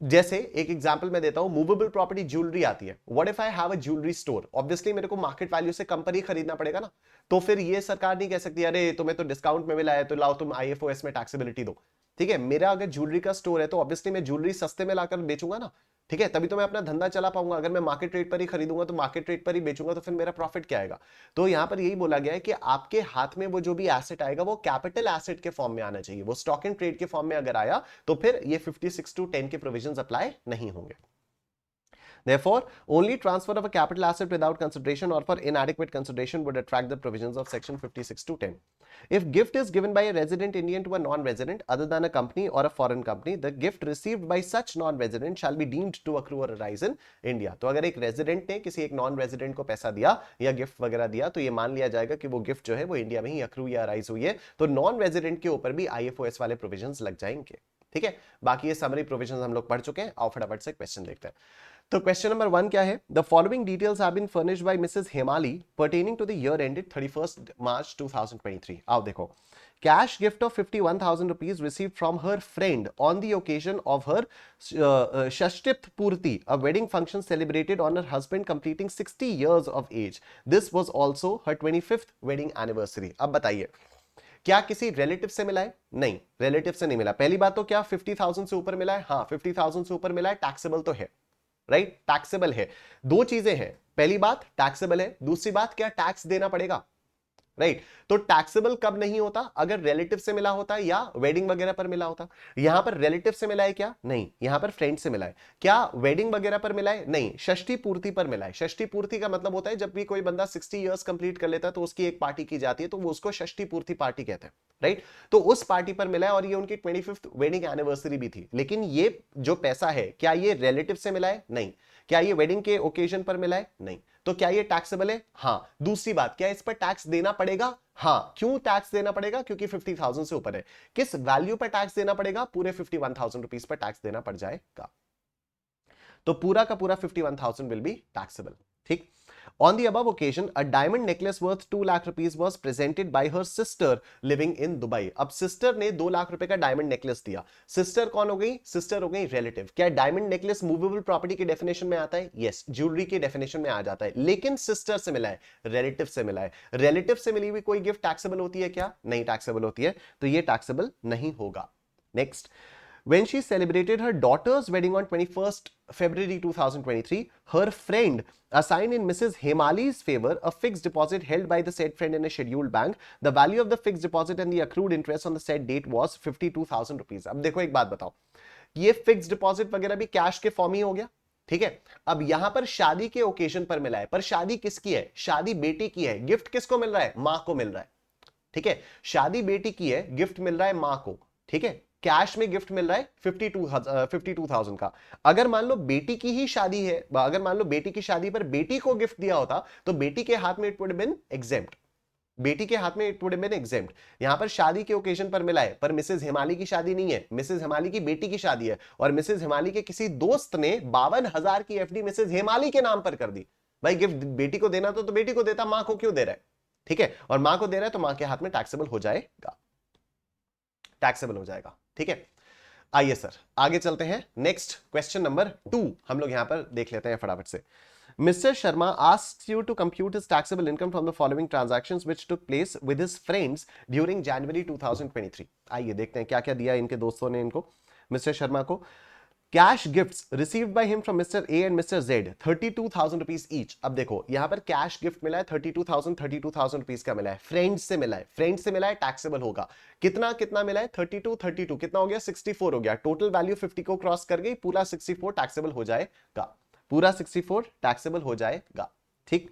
जैसे एक एग्जांपल मैं देता हूं, मूवेबल प्रॉपर्टी ज्वेलरी आती है। What if I have a jewellery store, obviously मेरे को मार्केट वैल्यू से कम पर ही खरीदना पड़ेगा ना। तो फिर ये सरकार नहीं कह सकती अरे तुम्हें तो डिस्काउंट में मिला है तो लाओ तुम आईएफओएस में टैक्सेबिलिटी दो, ठीक है। मेरा अगर ज्वेलरी का स्टोर है तो ऑब्वियसली मैं ज्वेलरी सस्ते में लाकर बेचूंगा ना, ठीक है, तभी तो मैं अपना धंधा चला पाऊंगा। अगर मैं मार्केट रेट पर ही खरीदूंगा तो मार्केट रेट पर ही बेचूंगा तो फिर मेरा प्रॉफिट क्या आएगा। तो यहां पर यही बोला गया है कि आपके हाथ में वो जो भी एसेट आएगा वो कैपिटल एसेट के फॉर्म में आना चाहिए। वो स्टॉक एंड ट्रेड के फॉर्म में अगर आया तो फिर ये 56 to 10 के प्रोविजंस अप्लाई नहीं होंगे। Therefore, only transfer of a capital asset without consideration or for inadequate consideration would attract the provisions of section 56 to 10. If gift is given by a resident Indian to a non-resident other than a company or a foreign company, the gift received by such non-resident shall be deemed to accrue or arise in India. तो अगर एक resident ने किसी एक non resident को पैसा दिया या गिफ्ट वगैरह दिया तो ये मान लिया जाएगा कि वो गिफ्ट जो है वो इंडिया में ही अक्रू या अराइज हुई है। तो नॉन रेजिडेंट के ऊपर भी आईएफओएस वाले प्रोविजंस लग जाएंगे, ठीक है। बाकी ये समरी प्रोविजंस हम लोग पढ़ चुके हैं। आओ फटाफट से क्वेश्चन देखते हैं। तो क्वेश्चन नंबर 1 क्या है? The following details have been furnished by Mrs Hemali pertaining to the year ended 31st March 2023। आओ देखो। Cash gift of 51,000 rupees received from her friend on the occasion of her षष्ठीप्त पूर्ति, a wedding function celebrated on her husband completing 60 years of age. This was also her 25th wedding anniversary। अब बताइए क्या किसी relative से मिला है? नहीं, रिलेटिव से नहीं मिला। पहली बात तो क्या 50,000 से ऊपर मिला है? हाँ, 50,000 से ऊपर मिला है, टैक्सेबल तो है, राइट, टैक्सेबल है। दो चीजें हैं, पहली बात टैक्सेबल है, दूसरी बात क्या टैक्स देना पड़ेगा, राइट। तो टैक्सेबल कब नहीं होता? अगर रिलेटिव से मिला होता है या वेडिंग वगैरह पर मिला होता। यहां पर रिलेटिव से मिला है क्या? नहीं, यहां पर फ्रेंड से मिला है। क्या वेडिंग वगैरह पर मिला है? नहीं, षष्ठी पूर्ति पर मिला है। षष्ठी पूर्ति का मतलब होता है जब भी कोई बंदा 60 years कंप्लीट कर लेता है तो उसकी एक पार्टी की जाती है, तो वो उसको षष्ठी पूर्ति पार्टी कहते हैं, राइट। तो उस पार्टी पर मिला है और ये उनकी 25th वेडिंग एनिवर्सरी भी थी। लेकिन ये जो पैसा है क्या ये रिलेटिव से मिला है? नहीं। क्या ये वेडिंग के ओकेजन पर मिला है? नहीं। तो क्या ये टैक्सेबल है? हाँ। दूसरी बात, क्या इस पर टैक्स देना पड़ेगा? हाँ। क्यों टैक्स देना पड़ेगा? क्योंकि 50,000 से ऊपर है। किस वैल्यू पर टैक्स देना पड़ेगा? पूरे 51,000 रुपीज पर टैक्स देना पड़ जाएगा। तो पूरा का पूरा 51,000 विल बी टैक्सेबल, ठीक। On the above occasion, a diamond necklace worth 2 lakh rupees was presented by her sister living in Dubai। अब सिस्टर ने 2 लाख रुपए का डायमंड नेकलेस दिया। सिस्टर कौन हो गई? सिस्टर हो गई रिलेटिव। क्या डायमंड नेकलेस मूवेबल प्रॉपर्टी की डेफिनेशन में आता है? यस, ज्वेलरी की डेफिनेशन में आ जाता है। लेकिन सिस्टर से मिला है, रिलेटिव से मिला है। रिलेटिव से मिली हुई कोई गिफ्ट टैक्सेबल होती है क्या? नहीं टैक्सेबल होती है, तो ये टैक्सेबल नहीं होगा। Next, when she celebrated her daughter's wedding on 21st February 2023, her friend assigned in Mrs. Hemali's favor a fixed deposit held by the said friend in a scheduled bank. The value of the fixed deposit and the accrued interest on the said date was 52,000 rupees। अब देखो एक बात बताओ, ये fixed deposit वगैरह भी cash के form ही हो गया, ठीक है। अब यहां पर शादी के ओकेजन पर मिला है, पर शादी किसकी है? शादी बेटी की है। गिफ्ट किसको मिल रहा है? मां को मिल रहा है, ठीक है। शादी बेटी की है, गिफ्ट मिल रहा है मां को, ठीक है। कैश में गिफ्ट मिल रहा है 52,000 का। अगर मान लो बेटी की ही शादी है, अगर मान लो बेटी की शादी पर बेटी को गिफ्ट दिया होता तो बेटी के हाथ में इट वुड बीन एग्जेम्प्ट, बेटी के हाथ में इट वुड बीन एग्जेम्प्ट। यहां पर शादी के ओकेजन पर मिला है, पर मिसेज हिमाली की शादी नहीं है, मिसेज हिमाली की बेटी की शादी है। और मिसेज हिमाली के किसी दोस्त ने 52,000 की एफडी मिसेज हिमाली के नाम पर कर दी। भाई गिफ्ट बेटी को देना तो बेटी को देता, मां को क्यों दे रहा है, ठीक है। और मां को दे रहा है तो मां के हाथ में टैक्सेबल हो जाएगा, टैक्सेबल हो जाएगा, ठीक है। आइए सर आगे चलते हैं, नेक्स्ट क्वेश्चन नंबर 2 हम लोग यहां पर देख लेते हैं फटाफट से। Mister Sharma asks you to compute his taxable income from the following transactions which took place with his friends during January 2023। आइए देखते हैं क्या क्या दिया इनके दोस्तों ने इनको, मिस्टर शर्मा को। Cash gifts received by him from mister A and mister Z 32,000 rupees each. अब देखो यहां पर कैश गिफ्ट मिला है 32,000 रुपीज का मिला है, फ्रेंड्स से मिला है, फ्रेंड्स से मिला है, टैक्सेबल होगा। कितना कितना मिला है 32 कितना हो गया 64 हो गया, टोटल वैल्यू 50 को क्रॉस कर गई, पूरा 64 टैक्सेबल हो जाएगा, पूरा 64 टैक्सेबल हो जाएगा। ठीक,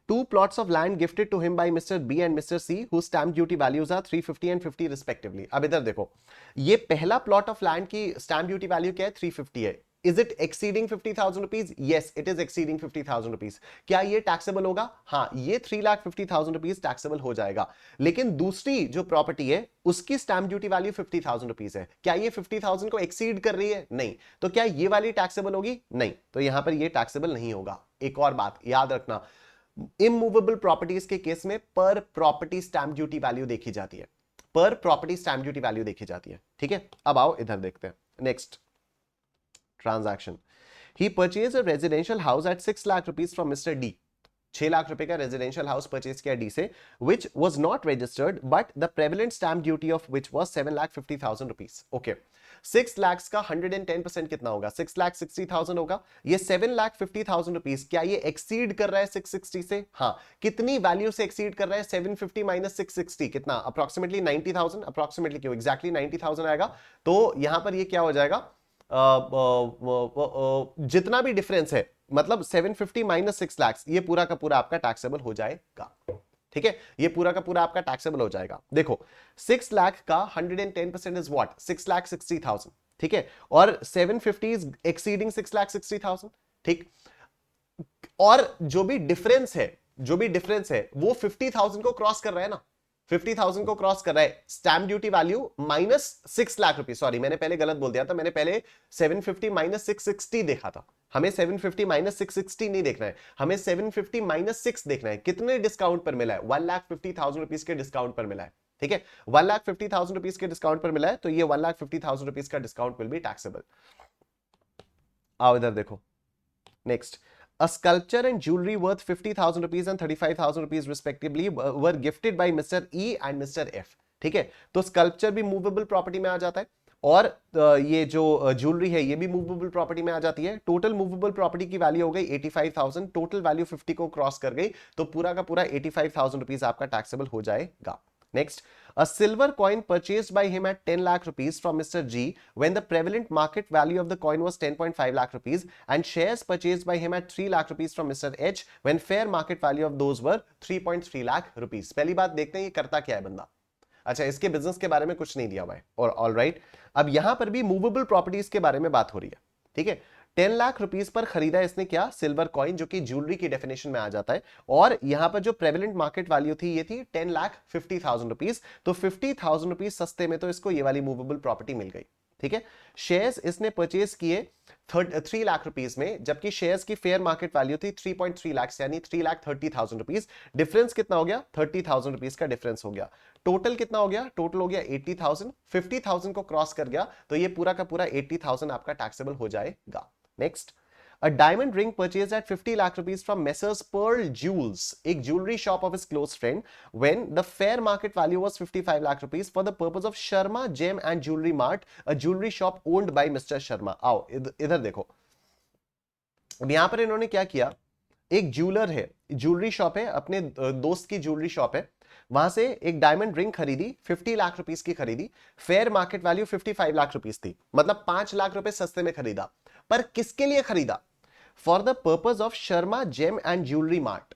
two plots of land gifted to him by Mr. B and Mr. C whose stamp duty values are 350 and 50 respectively। अब इधर देखो, ये पहला प्लॉट ऑफ लैंड की स्टैम्प ड्यूटी वैल्यू क्या है 350 है। Is it exceeding 50,000 rupees? Yes it is exceeding 50,000 rupees. क्या ये टैक्सेबल होगा? हाँ, ये 3,50,000 रुपीज टैक्सेबल हो जाएगा। लेकिन दूसरी जो प्रॉपर्टी है उसकी स्टैम्प ड्यूटी वैल्यू 50,000 रुपीज है, क्या ये 50,000 को एक्सीड कर रही है? नहीं। तो क्या ये वाली टैक्सेबल होगी? नहीं। तो यहां पर ये टैक्सेबल नहीं होगा। एक और बात याद रखना, इमूवेबल प्रॉपर्टीज के केस में पर प्रॉपर्टी स्टैम्प ड्यूटी वैल्यू देखी जाती है, पर प्रॉपर्टी स्टैम्प ड्यूटी वैल्यू देखी जाती है। ठीक है, अब आओ इधर देखते हैं next transaction. He purchase a residential house at 6 lakh rupees from mister D. 6 lakh रुपए का रेजिडेंशियल हाउस परचेज किया डी से, which was not registered but the prevalent stamp duty of which was 7,50,000 rupees. Okay, 6 lakh का 110% कितना होगा? 6,60,000 होगा। ये 7,50,000 रुपीज क्या ये एक्सीड कर रहा है 660 से? हाँ। कितनी वैल्यू से एक्सीड कर रहा है? 750 माइनस 660 कितना? अप्रोक्सीमेटली 90,000। अप्रोक्सीमेटली क्यों, एग्जैक्टली 90,000 आएगा। तो यहां पर ये क्या हो जाएगा, जितना भी डिफरेंस है मतलब 750 माइनस 6 लाख, ये पूरा का पूरा आपका टैक्सेबल हो जाएगा। ठीक है, ये पूरा का पूरा आपका टैक्सेबल हो जाएगा। देखो 6 लाख का 110% इज व्हाट? 6,60,000। ठीक है, और 750 इज एक्सीडिंग 6,60,000। ठीक, और जो भी डिफरेंस है, जो भी डिफरेंस है वो 50,000 को क्रॉस कर रहा है ना, 50,000 को क्रॉस कर रहा है। Stamp duty value minus 6 lakh rupees, sorry मैंने पहले गलत बोल दिया था, मैंने पहले 750 माइनस 660 देखा था। हमें 750 माइनस 660 नहीं देखना है, हमें 750 माइनस 6 देखना है। कितने डिस्काउंट पर मिला है? 1,50,000 रुपीज के डिस्काउंट पर मिला है। ठीक है, 1,50,000 रुपीज के डिस्काउंट पर मिला है, तो ये 1,50,000 रुपीज का डिस्काउंट विल बी टैक्सेबल। आओ इधर देखो next. A sculpture and jewelry worth 50,000 rupees and 35,000 rupees respectively were gifted by Mr. E and Mr. F। ठीक है, तो स्कल्पचर भी मूवेबल प्रॉपर्टी में आ जाता है और ये जो ज्वेलरी है ये भी मूवेबल प्रॉपर्टी में आ जाती है। टोटल मूवेबल प्रॉपर्टी की वैल्यू हो गई 85,000, टोटल वैल्यू 50 को क्रॉस कर गई, तो पूरा का पूरा 85,000 रुपीज आपका टैक्सेबल हो जाएगा। Next, a silver coin purchased by him at 10 lakh rupees from Mr. G when the prevalent market value of the coin was 10.5 lakh rupees, and shares purchased by him at 3 lakh rupees from Mr. H when fair market value of those were 3.3 lakh rupees। पहली बात देखते हैं ये करता क्या है बंदा। अच्छा, इसके बिजनेस के बारे में कुछ नहीं दिया हुआ है, और ऑलराइट, अब यहां पर भी मूवेबल प्रॉपर्टीज के बारे में बात हो रही है। ठीक है, 10 लाख रुपीस पर खरीदा इसने क्या? सिल्वर कॉइन, जो कि ज्वेलरी की डेफिनेशन में आ जाता है। और यहां पर जो प्रेवलेंट मार्केट वैल्यू थी ये थी 10,50,000 रुपीस, तो 50,000 रुपीस सस्ते में तो इसको ये वाली मूवेबल प्रॉपर्टी मिल गई। ठीक है, शेयर्स इसने परचेज किए 3 लाख रुपीस में, जबकि शेयर्स की फेयर मार्केट वैल्यू थी 3.3 लाख, यानी 3,30,000 रुपीस। डिफरेंस कितना हो गया? 30,000 रुपीस का डिफरेंस हो गया। टोटल कितना हो गया? टोटल हो गया 80,000। 50,000 को क्रॉस कर गया, तो ये पूरा का पूरा 80,000 आपका टैक्सेबल हो जाएगा। Next, a diamond ring purchased at 50 lakh rupees from Messrs Pearl Jewels, एक jewelry shop of his close friend, when the fair market value was 55 lakh rupees for the purpose of Sharma Gem and Jewelry Mart, a jewelry shop owned by Mr. Sharma। आओ इधर देखो, अब यहां पर इन्होंने क्या किया, एक ज्वेलर है, ज्वेलरी शॉप है, अपने दोस्त की ज्वेलरी शॉप है, वहां से एक डायमंड रिंग खरीदी, 50 लाख रुपीस की खरीदी, fair market value 55 lakh rupees थी, मतलब 5 लाख रुपए सस्ते में खरीदा। पर किसके लिए खरीदा? For the purpose of Sharma gem and jewellery mart.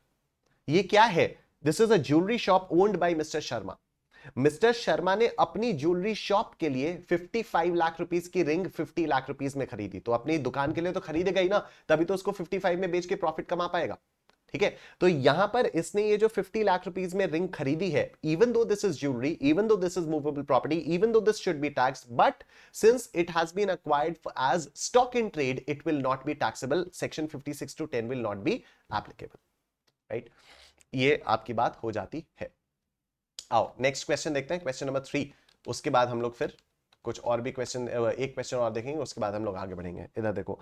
ये क्या है? This is a jewellery shop owned by mister Sharma. Mister Sharma ने अपनी ज्वेलरी शॉप के लिए 55 लाख रुपीस की रिंग 50 लाख रुपीस में खरीदी, तो अपनी दुकान के लिए तो खरीदेगा ही ना, तभी तो उसको 55 में बेच के प्रॉफिट कमा पाएगा। ठीक है, तो यहां पर इसने ये जो 50 लाख रुपीस में रिंग खरीदी है, even though this is jewellery, even though this is movable property, even though this should be taxed, but since it has been acquired as stock in trade, it will not be taxable. Section 56 to 10 will not be applicable. Right, ये आपकी बात हो जाती है। आओ next question देखते हैं, question number 3, उसके बाद हम लोग फिर कुछ और भी क्वेश्चन, एक क्वेश्चन और देखेंगे, उसके बाद हम लोग आगे बढ़ेंगे। इधर देखो,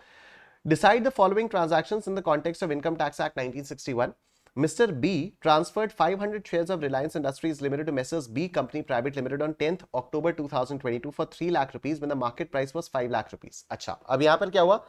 decide the following transactions in the context of income tax act 1961। Mr. B transferred 500 shares of Reliance Industries Limited to Messrs. B Company Private Limited on 10th October 2022 for 3 lakh rupees when the market price was 5 lakh rupees। अच्छा, अब यहां पर क्या हुआ,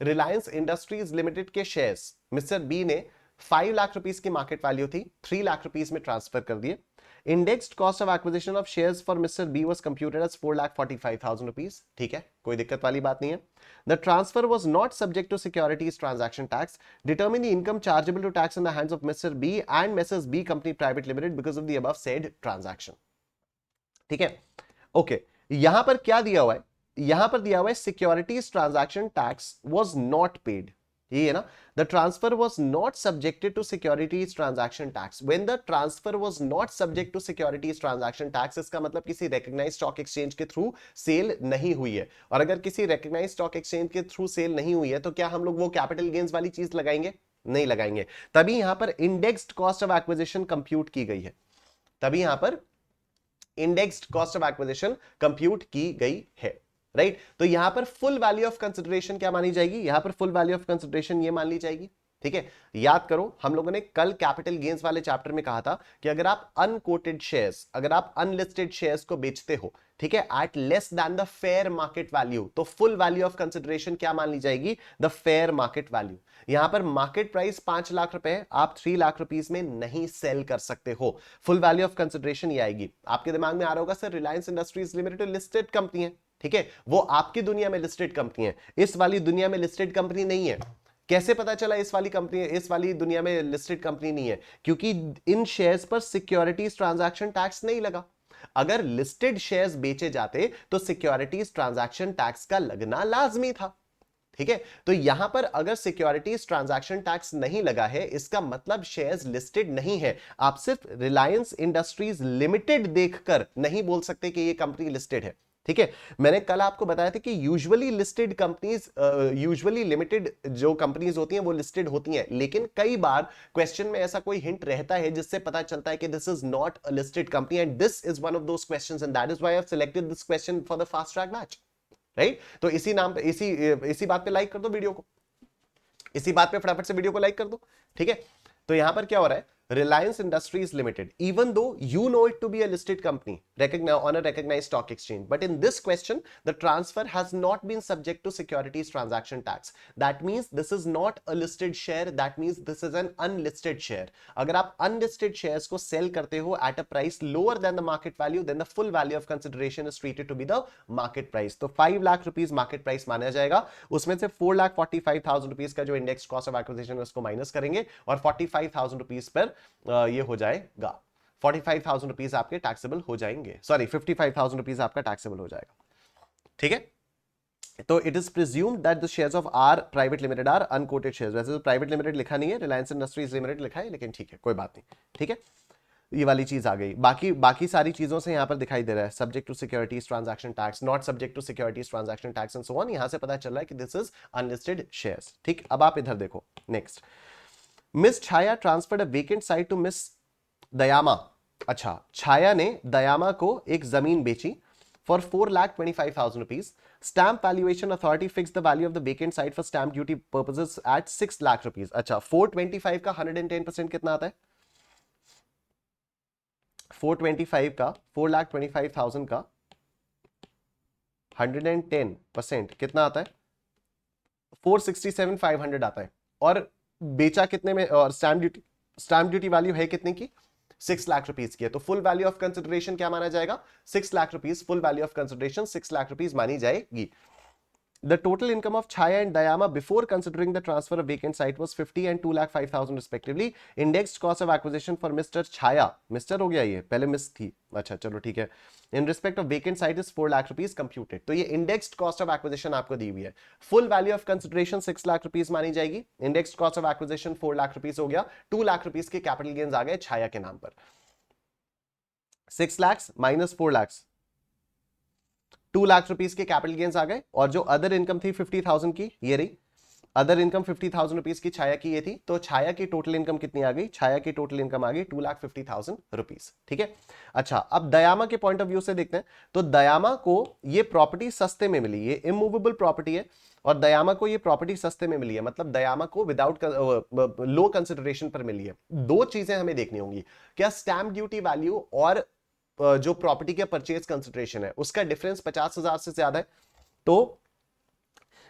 Reliance Industries Limited के shares mister B ने 5 lakh rupees की market value थी, 3 लाख रुपीस में ट्रांसफर कर दिए। Indexed cost of acquisition of shares for mister B was computed as 4,45,000 rupees. ठीक है, कोई दिक्कत वाली बात नहीं है। The transfer was not subject to securities transaction tax. Determine the income chargeable to tax in the hands of mister B and Mrs B company private limited because of the above said transaction. ठीक है, okay, यहां पर क्या दिया हुआ है, यहां पर दिया हुआ है securities transaction tax was not paid, ये है ना। The transfer was not subjected to securities transaction tax. When the transfer was not subject to securities transaction tax, इसका मतलब किसी रिकॉग्नाइज्ड स्टॉक एक्सचेंज के थ्रू सेल नहीं हुई है। और अगर किसी रिकॉग्नाइज्ड स्टॉक एक्सचेंज के थ्रू सेल नहीं हुई है तो क्या हम लोग वो कैपिटल गेन्स वाली चीज लगाएंगे? नहीं लगाएंगे। तभी यहां पर indexed cost of acquisition compute की गई है, तभी यहां पर indexed cost of acquisition compute की गई है, राइट। तो यहां पर फुल वैल्यू ऑफ कंसिडरेशन क्या मानी जाएगी, यहां पर फुल वैल्यू ऑफ कंसिडरेशन ये मान ली जाएगी। ठीक है, याद करो हम लोगों ने कल कैपिटल गेन्स वाले चैप्टर में कहा था कि अगर आप अनकोटेड शेयर्स, अगर आप अनलिस्टेड शेयर्स को बेचते हो, ठीक है, at less than the fair market value, तो फुल वैल्यू ऑफ कंसिडरेशन क्या मान ली जाएगी, द फेयर मार्केट वैल्यू। यहां पर मार्केट प्राइस 5 लाख रुपए, आप 3 लाख रुपीस में नहीं सेल कर सकते हो, फुल वैल्यू ऑफ कंसिडरेशन ये आएगी। आपके दिमाग में आ रहा होगा sir Reliance Industries limited listed company है, ठीक है, वो आपकी दुनिया में लिस्टेड कंपनी है, इस वाली दुनिया में लिस्टेड कंपनी नहीं है। कैसे पता चला इस वाली कंपनी, इस वाली दुनिया में लिस्टेड कंपनी नहीं है? क्योंकि इन शेयर्स पर सिक्योरिटीज ट्रांजैक्शन टैक्स नहीं लगा। अगर लिस्टेड शेयर्स बेचे जाते तो सिक्योरिटीज ट्रांजैक्शन टैक्स का लगना लाजमी था। ठीक है, तो यहां पर अगर सिक्योरिटीज ट्रांजैक्शन टैक्स नहीं लगा है, इसका मतलब शेयर्स लिस्टेड नहीं है। आप सिर्फ रिलायंस इंडस्ट्रीज लिमिटेड देखकर नहीं बोल सकते कि ये कंपनी लिस्टेड है। ठीक है, मैंने कल आपको बताया था कि usually listed companies, usually limited जो कंपनीज होती हैं वो लिस्टेड होती हैं, लेकिन कई बार क्वेश्चन में ऐसा कोई हिंट रहता है जिससे पता चलता है कि this is not a listed company, and this is one of those questions, and that is why I have selected this question for the fast track match, right. तो इसी नाम पे, इसी बात पे लाइक कर दो वीडियो को, इसी बात पे फटाफट से वीडियो को लाइक कर दो। ठीक है, तो यहां पर क्या हो रहा है, Reliance Industries Limited, even though you know it to be a listed company, on a recognized stock exchange, but in this question, the transfer has not been subject to securities transaction tax. That means this is not a listed share. That means this is an unlisted share. अगर आप unlisted shares को sell करते हो at a price lower than the market value, then the full value of consideration is treated to be the market price. तो 5 lakh rupees market price माना जाएगा, उसमें से 4,45,000 रुपीस का जो इंडेक्स कॉस्ट ऑफ एक्विजिशन है उसको माइनस करेंगे, और 45,000 रुपीस पर ये हो जाएगा, 45,000 रुपीस आपके टैक्सेबल हो जाएंगे, सॉरी 55,000 रुपीस आपका टैक्सेबल हो जाएगा। ठीक है, तो it is presumed that the shares of R private limited are unquoted shares. वैसे तो प्राइवेट लिमिटेड लिखा नहीं है, रिलायंस इंडस्ट्रीज लिमिटेड लिखा है, लेकिन ठीक है, कोई बात नहीं। ठीक है, ये वाली चीज आ गई। बाकी सारी चीजों से यहां पर दिखाई दे रहा है subject to securities transaction tax, not subject to securities transaction tax and so on. यहां से पता चल रहा है कि दिस इज अनलिस्टेड शेयर्स। ठीक, अब आप इधर देखो next, Miss Chhaya transferred a vacant site to Miss Dayama. अच्छा, छाया ने दयामा को एक जमीन बेची for 4,25,000 rupees. Stamp valuation authority fix the value of the vacant site for stamp duty purposes at 6 lakh rupees. अच्छा, 425 का 110% कितना आता है? 425 का 4,25,000 का 110% कितना आता है? 467,500 आता है। और बेचा कितने में, और स्टैम्प ड्यूटी वैल्यू है कितने की? 6 लाख रुपीस की है। तो फुल वैल्यू ऑफ कंसिडरेशन क्या माना जाएगा? 6 lakh rupees. Full value of consideration 6 lakh rupees मानी जाएगी। The total income of Chaya and Dayama before considering the transfer of vacant site was 50 and 2,05,000 respectively. Indexed cost of acquisition for Mr. Chaya, Mr. हो गया, ये पहले miss थी, अच्छा चलो ठीक है, in respect of vacant site is 4 lakh rupees computed. तो ये indexed cost of acquisition आपको दी हुई है। Full value of consideration 6 lakh rupees मानी जाएगी, indexed cost of acquisition 4 lakh rupees हो गया, 2 लाख रुपीस के कैपिटल गेन्स आ गए छाया के नाम पर। 6 लाख माइनस 4 लाख, 2 लाख रुपीस के कैपिटल गेन्स आ गए, और जो अदर इनकम थी 50,000 की, ये रही। अदर इनकम 50,000 रुपीज की छाया की ये थी, तो छाया की टोटल इनकम कितनी आ गई, छाया की टोटल इनकम आ गई 2,50,000 रुपीज। ठीक है, अच्छा अब दयामा के पॉइंट ऑफ व्यू से देखते हैं। तो दयामा को ये प्रॉपर्टी सस्ते में मिली, ये इमूवेबल प्रॉपर्टी है और दयामा को ये प्रॉपर्टी सस्ते में मिली है, मतलब दयामा को विदाउट लो कंसिडरेशन पर मिली है। दो चीजें हमें देखनी होंगी, क्या स्टैंप ड्यूटी वैल्यू और जो प्रॉपर्टी के परचेज कंसिडरेशन है उसका डिफरेंस 50,000 से ज्यादा है, तो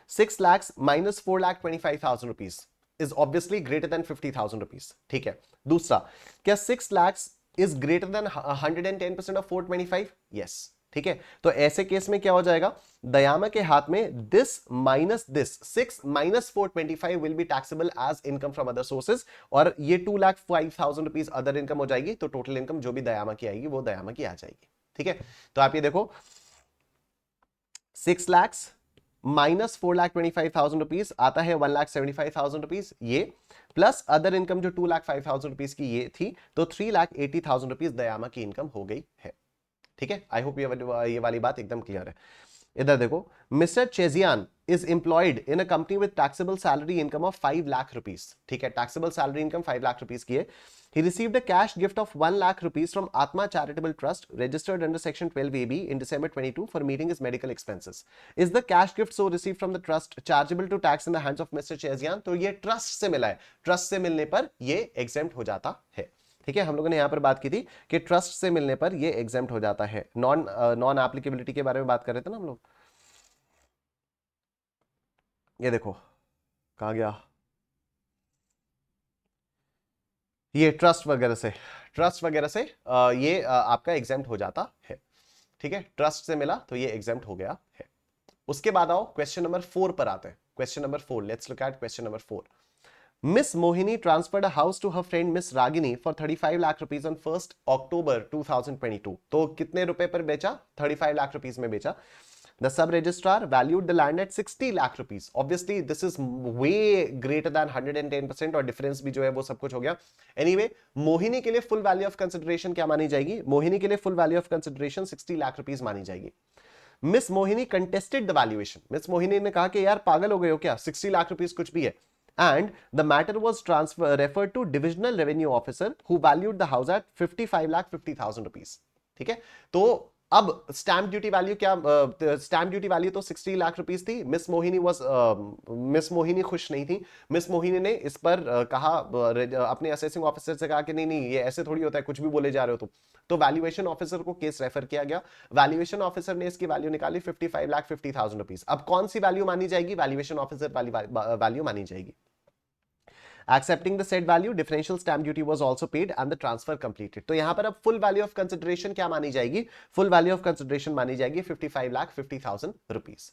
6 lakhs minus 4,25,000 rupees is obviously greater than 50,000 rupees। ठीक है, दूसरा, क्या 6 lakhs is greater than 110% of 425? yes। ठीक है, तो ऐसे केस में क्या हो जाएगा, दयामा के हाथ में this minus this 6 minus 425 will be taxable as income from other sources, और ये 2,05,000 रुपीज अदर इनकम हो जाएगी, तो टोटल इनकम जो भी दयामा की आएगी वो दयामा की आ जाएगी। ठीक है, तो आप ये देखो 6 lakhs माइनस 4,25,000 रुपीज आता है 1,75,000 रुपीज, ये प्लस अदर इनकम जो 2,05,000 रुपीज की ये थी, तो 3,80,000 रुपीज दयामा की इनकम हो गई है। ठीक है, आई होप ये वाली बात एकदम क्लियर है। इधर देखो, Mr Chezhian is employed in a company with taxable salary income of 5 lakh rupees. ठीक है, taxable salary income 5 lakh rupees की है। He received a cash gift of 1 lakh rupees from Atma Charitable Trust, registered under Section 12AB in December 22 for meeting his medical expenses. Is the cash gift so received from the trust chargeable to tax in the hands of Mr. Chezian? तो ये trust से मिला है, trust से मिलने पर ये exempt हो जाता है। ठीक है, हम लोगों ने यहां पर बात की थी कि ट्रस्ट से मिलने पर ये एग्जेम्प्ट हो जाता है। नॉन एप्लीकेबिलिटी के बारे में बात कर रहे थे ना हम लोग। ये देखो कहां गया, ये ट्रस्ट वगैरह से, ट्रस्ट वगैरह से ये आपका एग्जेम्प्ट हो जाता है। ठीक है, ट्रस्ट से मिला तो ये एग्जेम्प्ट हो गया है। उसके बाद आओ क्वेश्चन नंबर 4 पर आते हैं। Question number 4, let's look at question number 4। Miss Mohini transferred a house to her friend Miss Ragini for 35 lakh rupees on 1st October 2022। तो कितने रुपए पर बेचा, 35 लाख रुपीस में बेचा। The sub-registrar valued the land at 60 lakh rupees। Obviously, this is way greater than 110% और difference भी जो है वो सब कुछ हो गया। Anyway, मोहिनी के लिए full value of consideration क्या मानी जाएगी, मोहिनी के लिए full value of consideration 60 lakh rupees मानी जाएगी। Miss Mohini contested the valuation, miss Mohini ने कहा कि यार पागल हो गए हो क्या, 60 लाख रुपीस कुछ भी है। And the matter was referred to divisional revenue officer who valued the house at 55,50,000 rupees। ठीक है, तो अब स्टैंप ड्यूटी वैल्यू क्या, स्टैंप ड्यूटी वैल्यू तो 60 लाख रुपीस थी। मिस मोहिनी खुश नहीं थी। मिस मोहिनी ने इस पर कहा, अपने असेसिंग ऑफिसर से कहा कि नहीं नहीं ये ऐसे थोड़ी होता है, कुछ भी बोले जा रहे हो तुम। तो वैल्यूएशन ऑफिसर को केस रेफर किया गया, वैल्यूएशन ऑफिसर ने इसकी वैल्यू निकाली 55,50,000 रुपीस। अब कौन सी वैल्यू मानी जाएगी, वैल्यूएशन ऑफिसर वाली वैल्यू मानी जाएगी। Accepting the said value, differential stamp duty was also paid and the transfer completed। तो यहां पर अब full value of consideration क्या मानी जाएगी, full value of consideration मानी जाएगी 55,50,000 rupees।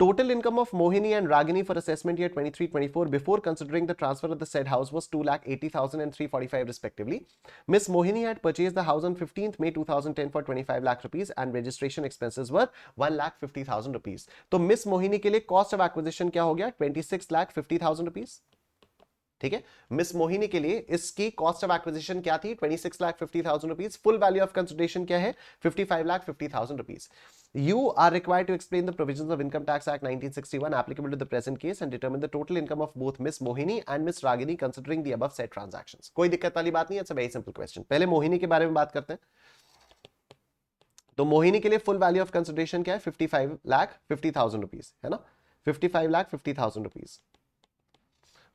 Total income of Mohini and Ragini for assessment year 23-24 before considering the transfer of the said house was 2,80,000 and 345 respectively। Miss Mohini had purchased the house on 15th May 2010 for 25 lakh rupees and registration expenses were 1,50,000 rupees। तो Miss Mohini के लिए cost of acquisition क्या हो गया, 26,50,000 rupees। ठीक है, miss Mohini के लिए इसकी कॉस्ट ऑफ एक्विजिशन क्या थी, 26,50,000 rupees. Full value of consideration क्या है, 55,50,000 rupees. You are required to explain the provisions of Income Tax Act 1961 applicable to the present case and determine the total income of both Miss Mohini and Miss Ragini considering the above said transactions। कोई दिक्कत वाली बात नहीं है, it's a very simple question. पहले मोहिनी के बारे में बात करते हैं। तो मोहिनी के लिए फुल वैल्यू ऑफ कंसिडरेशन क्या है, 55,50,000 रुपीज है ना, 55,50,000 रुपीज।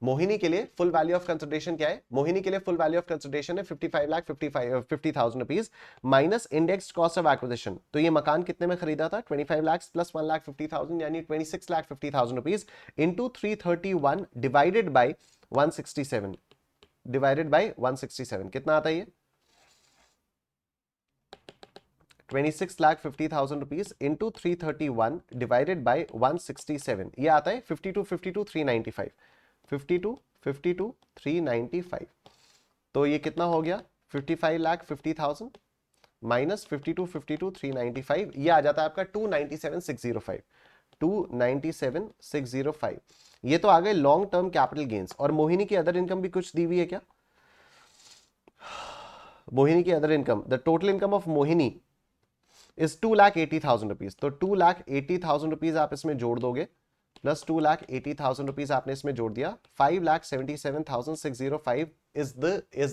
मोहिनी के लिए फुल वैल्यू ऑफ कंसिडरेशन क्या है, मोहिनी के लिए फुल वैल्यू ऑफ कंसिडरेशन है 55,50,000 rupees minus indexed cost of acquisition. तो ये मकान कितने में खरीदा था, 25 लाख प्लस 1,50,000 यानी 26,50,000 rupees into 331 divided by 167, divided by 167 कितना आता है ये, 26,50,000 रुपीज इंटू 331 डिवाइडेड बाई 167, ये आता है 52,52,395, 52,52,395। तो ये कितना हो गया, 55,50,000 माइनस 52,52,395, ये आ जाता है आपका 297,605, 297,605। ये तो आ गए लॉन्ग टर्म कैपिटल गेन्स। और मोहिनी की अदर इनकम भी कुछ दी हुई है क्या, मोहिनी की other income, the total income of Mohini is 2,80,000 rupees. तो 2,80,000 रुपीज आप इसमें जोड़ दोगे प्लस 2,80,000 रुपीज आपने इसमें जोड़ दिया, 5,77,605 is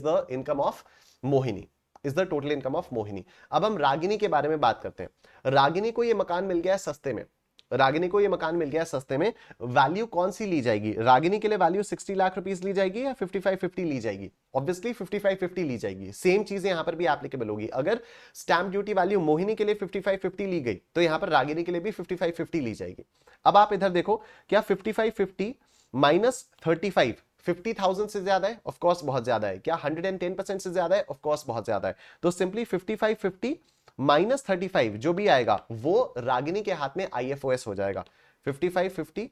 the income of Mohini, is the total income of Mohini. अब हम रागिनी के बारे में बात करते हैं। रागिनी को ये मकान मिल गया है सस्ते में, रागिनी को ये मकान मिल गया है सस्ते में, वैल्यू कौन सी ली जाएगी? रागिनी के लिए वैल्यू 60 लाख रुपीस ली जाएगी या 5550 ली जाएगी? ऑब्वियसली 5550 ली जाएगी। सेम चीजें यहां पर भी एप्लीकेबल होगी। अगर स्टैंप ड्यूटी वैल्यू मोहिनी के लिए 5550 ली गई तो यहां पर रागिनी के लिए भी 5550 ली जाएगी। अब आप इधर देखो, क्या 5550 माइनस 35 50,000 से ज्यादा है? ऑफ कोर्स बहुत ज्यादा है। क्या 110% से ज्यादा है? ऑफ कोर्स बहुत ज्यादा है। तो सिंपली 5550 माइनस 35 जो भी आएगा वो रागिनी के हाथ में IFOS हो जाएगा। 5550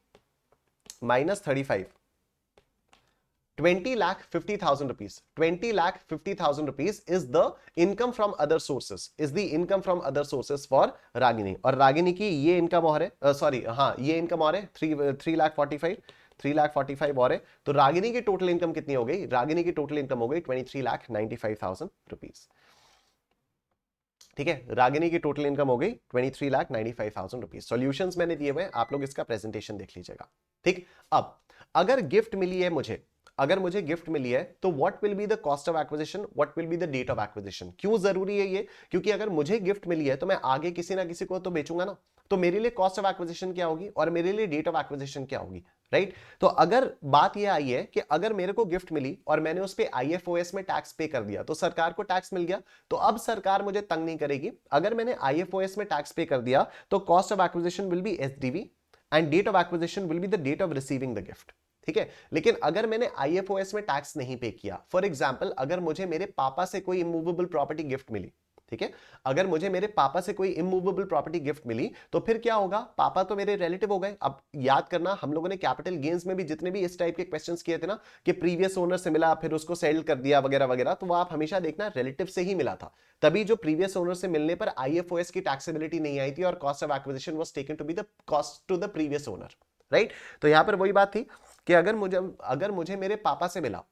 minus 35, 20,50,000 rupees, 20,50,000 rupees is the income from other sources, is the income from other sources for Ragini. और रागिनी की ये इनकम और है, सॉरी हाँ ये इनकम और है 3,45,000 और है। तो रागिनी की टोटल इनकम कितनी हो गई? रागिनी की टोटल इनकम हो गई 23,95,000 रुपीज। ठीक है, रागिनी की टोटल इनकम हो गई 23,95,000 रुपीज। सॉल्यूशंस मैंने दिए हुए, आप लोग इसका प्रेजेंटेशन देख लीजिएगा। ठीक, अब अगर गिफ्ट मिली है मुझे, अगर मुझे गिफ्ट मिली है तो what will be the cost of acquisition, what will be the date of acquisition? क्यों जरूरी है ये? क्योंकि अगर मुझे गिफ्ट मिली है तो मैं आगे किसी ना किसी को तो बेचूंगा ना, तो मेरे लिए कॉस्ट ऑफ एक्विजिशन क्या होगी और मेरे लिए डेट ऑफ एक्विजिशन क्या होगी, राइट? तो अगर बात यह आई है कि अगर मेरे को गिफ्ट मिली और मैंने उस पर IFOS में टैक्स पे कर दिया तो सरकार को टैक्स मिल गया, तो अब सरकार मुझे तंग नहीं करेगी। अगर मैंने IFOS में टैक्स पे कर दिया तो cost of acquisition will be SDV and date of acquisition will be the date of receiving the gift. ठीक है, लेकिन अगर मैंने IFOS में टैक्स नहीं पे किया, फॉर एग्जाम्पल अगर मुझे मेरे पापा से कोई इमूवेबल प्रॉपर्टी गिफ्ट मिली, ठीक है, अगर मुझे मेरे पापा से कोई इमूवेबल प्रॉपर्टी गिफ्ट मिली तो फिर क्या होगा? पापा तो मेरे रिलेटिव हो गए। अब याद करना, हम लोगों ने कैपिटल गेन्स में भी जितने भी इस टाइप के क्वेश्चंस किए थे ना कि प्रीवियस ओनर से मिला फिर उसको सेल कर दिया वगैरह वगैरह, तो वो आप हमेशा देखना रिलेटिव से ही मिला था, तभी जो प्रीवियस ओनर से मिलने पर IFOS की टैक्सेबिलिटी नहीं आई थी और cost of acquisition was taken to be the cost to the previous owner, right? तो यहां पर वही बात थी कि अगर मुझे मेरे पापा से मिला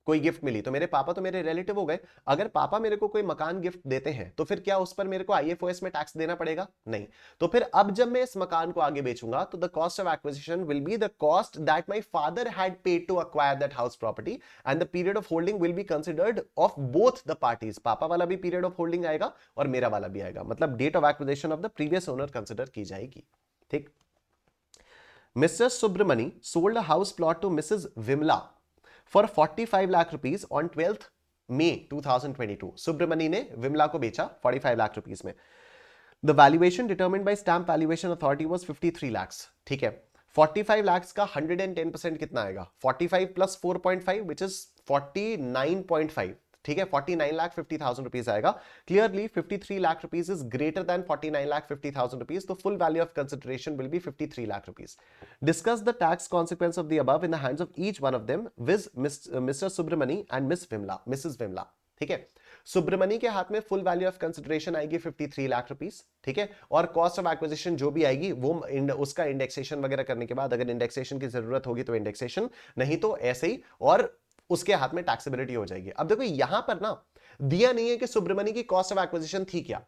कोई गिफ्ट मिली तो मेरे पापा तो मेरे रिलेटिव हो गए। अगर पापा मेरे को कोई मकान गिफ्ट देते हैं तो फिर क्या उस पर मेरे को IFOS में टैक्स देना पड़ेगा? नहीं। तो फिर अब जब मैं इस मकान को आगे बेचूंगा तो the cost of acquisition will be the cost that my father had paid to acquire that house property and the period of holding will be considered of both the parties. पापा वाला भी पीरियड ऑफ होल्डिंग आएगा और मेरा वाला भी आएगा, मतलब date of acquisition of the previous owner consider की जाएगी। ठीक, Mr. Subramani sold a house plot to Mrs. Vimla for 45 lakh rupees on 12th May 2022. Subramani ने विमला को बेचा 45 लाख रुपीस में। The valuation determined by Stamp Valuation Authority was 53 lakhs. ठीक है, 45 lakhs का 110% कितना आएगा? 45 plus 4.5 which is 49.5. ठीक है, 49,50,000 रुपीज आएगा। Clearly 53 lakh rupees is greater than 49,50,000 rupees, तो full value of consideration will be 53 lakh rupees. Discuss the tax consequence of the above in the hands of each one of them with Mr Subramani and Mrs Vimala. ठीक है, सुब्रमणी के हाथ में full value of consideration आएगी 53 lakh rupees, ठीक है, और cost of acquisition जो भी आएगी वो उसका इंडेक्सेशन वगैरह करने के बाद, अगर इंडेक्सेशन की जरूरत होगी तो इंडेक्सेशन, नहीं तो ऐसे ही, और उसके हाथ में टैक्सेबिलिटी हो जाएगी। अब देखो यहां पर ना दिया नहीं है कि सुब्रमणी की कॉस्ट ऑफ एक्विजिशन थी क्या,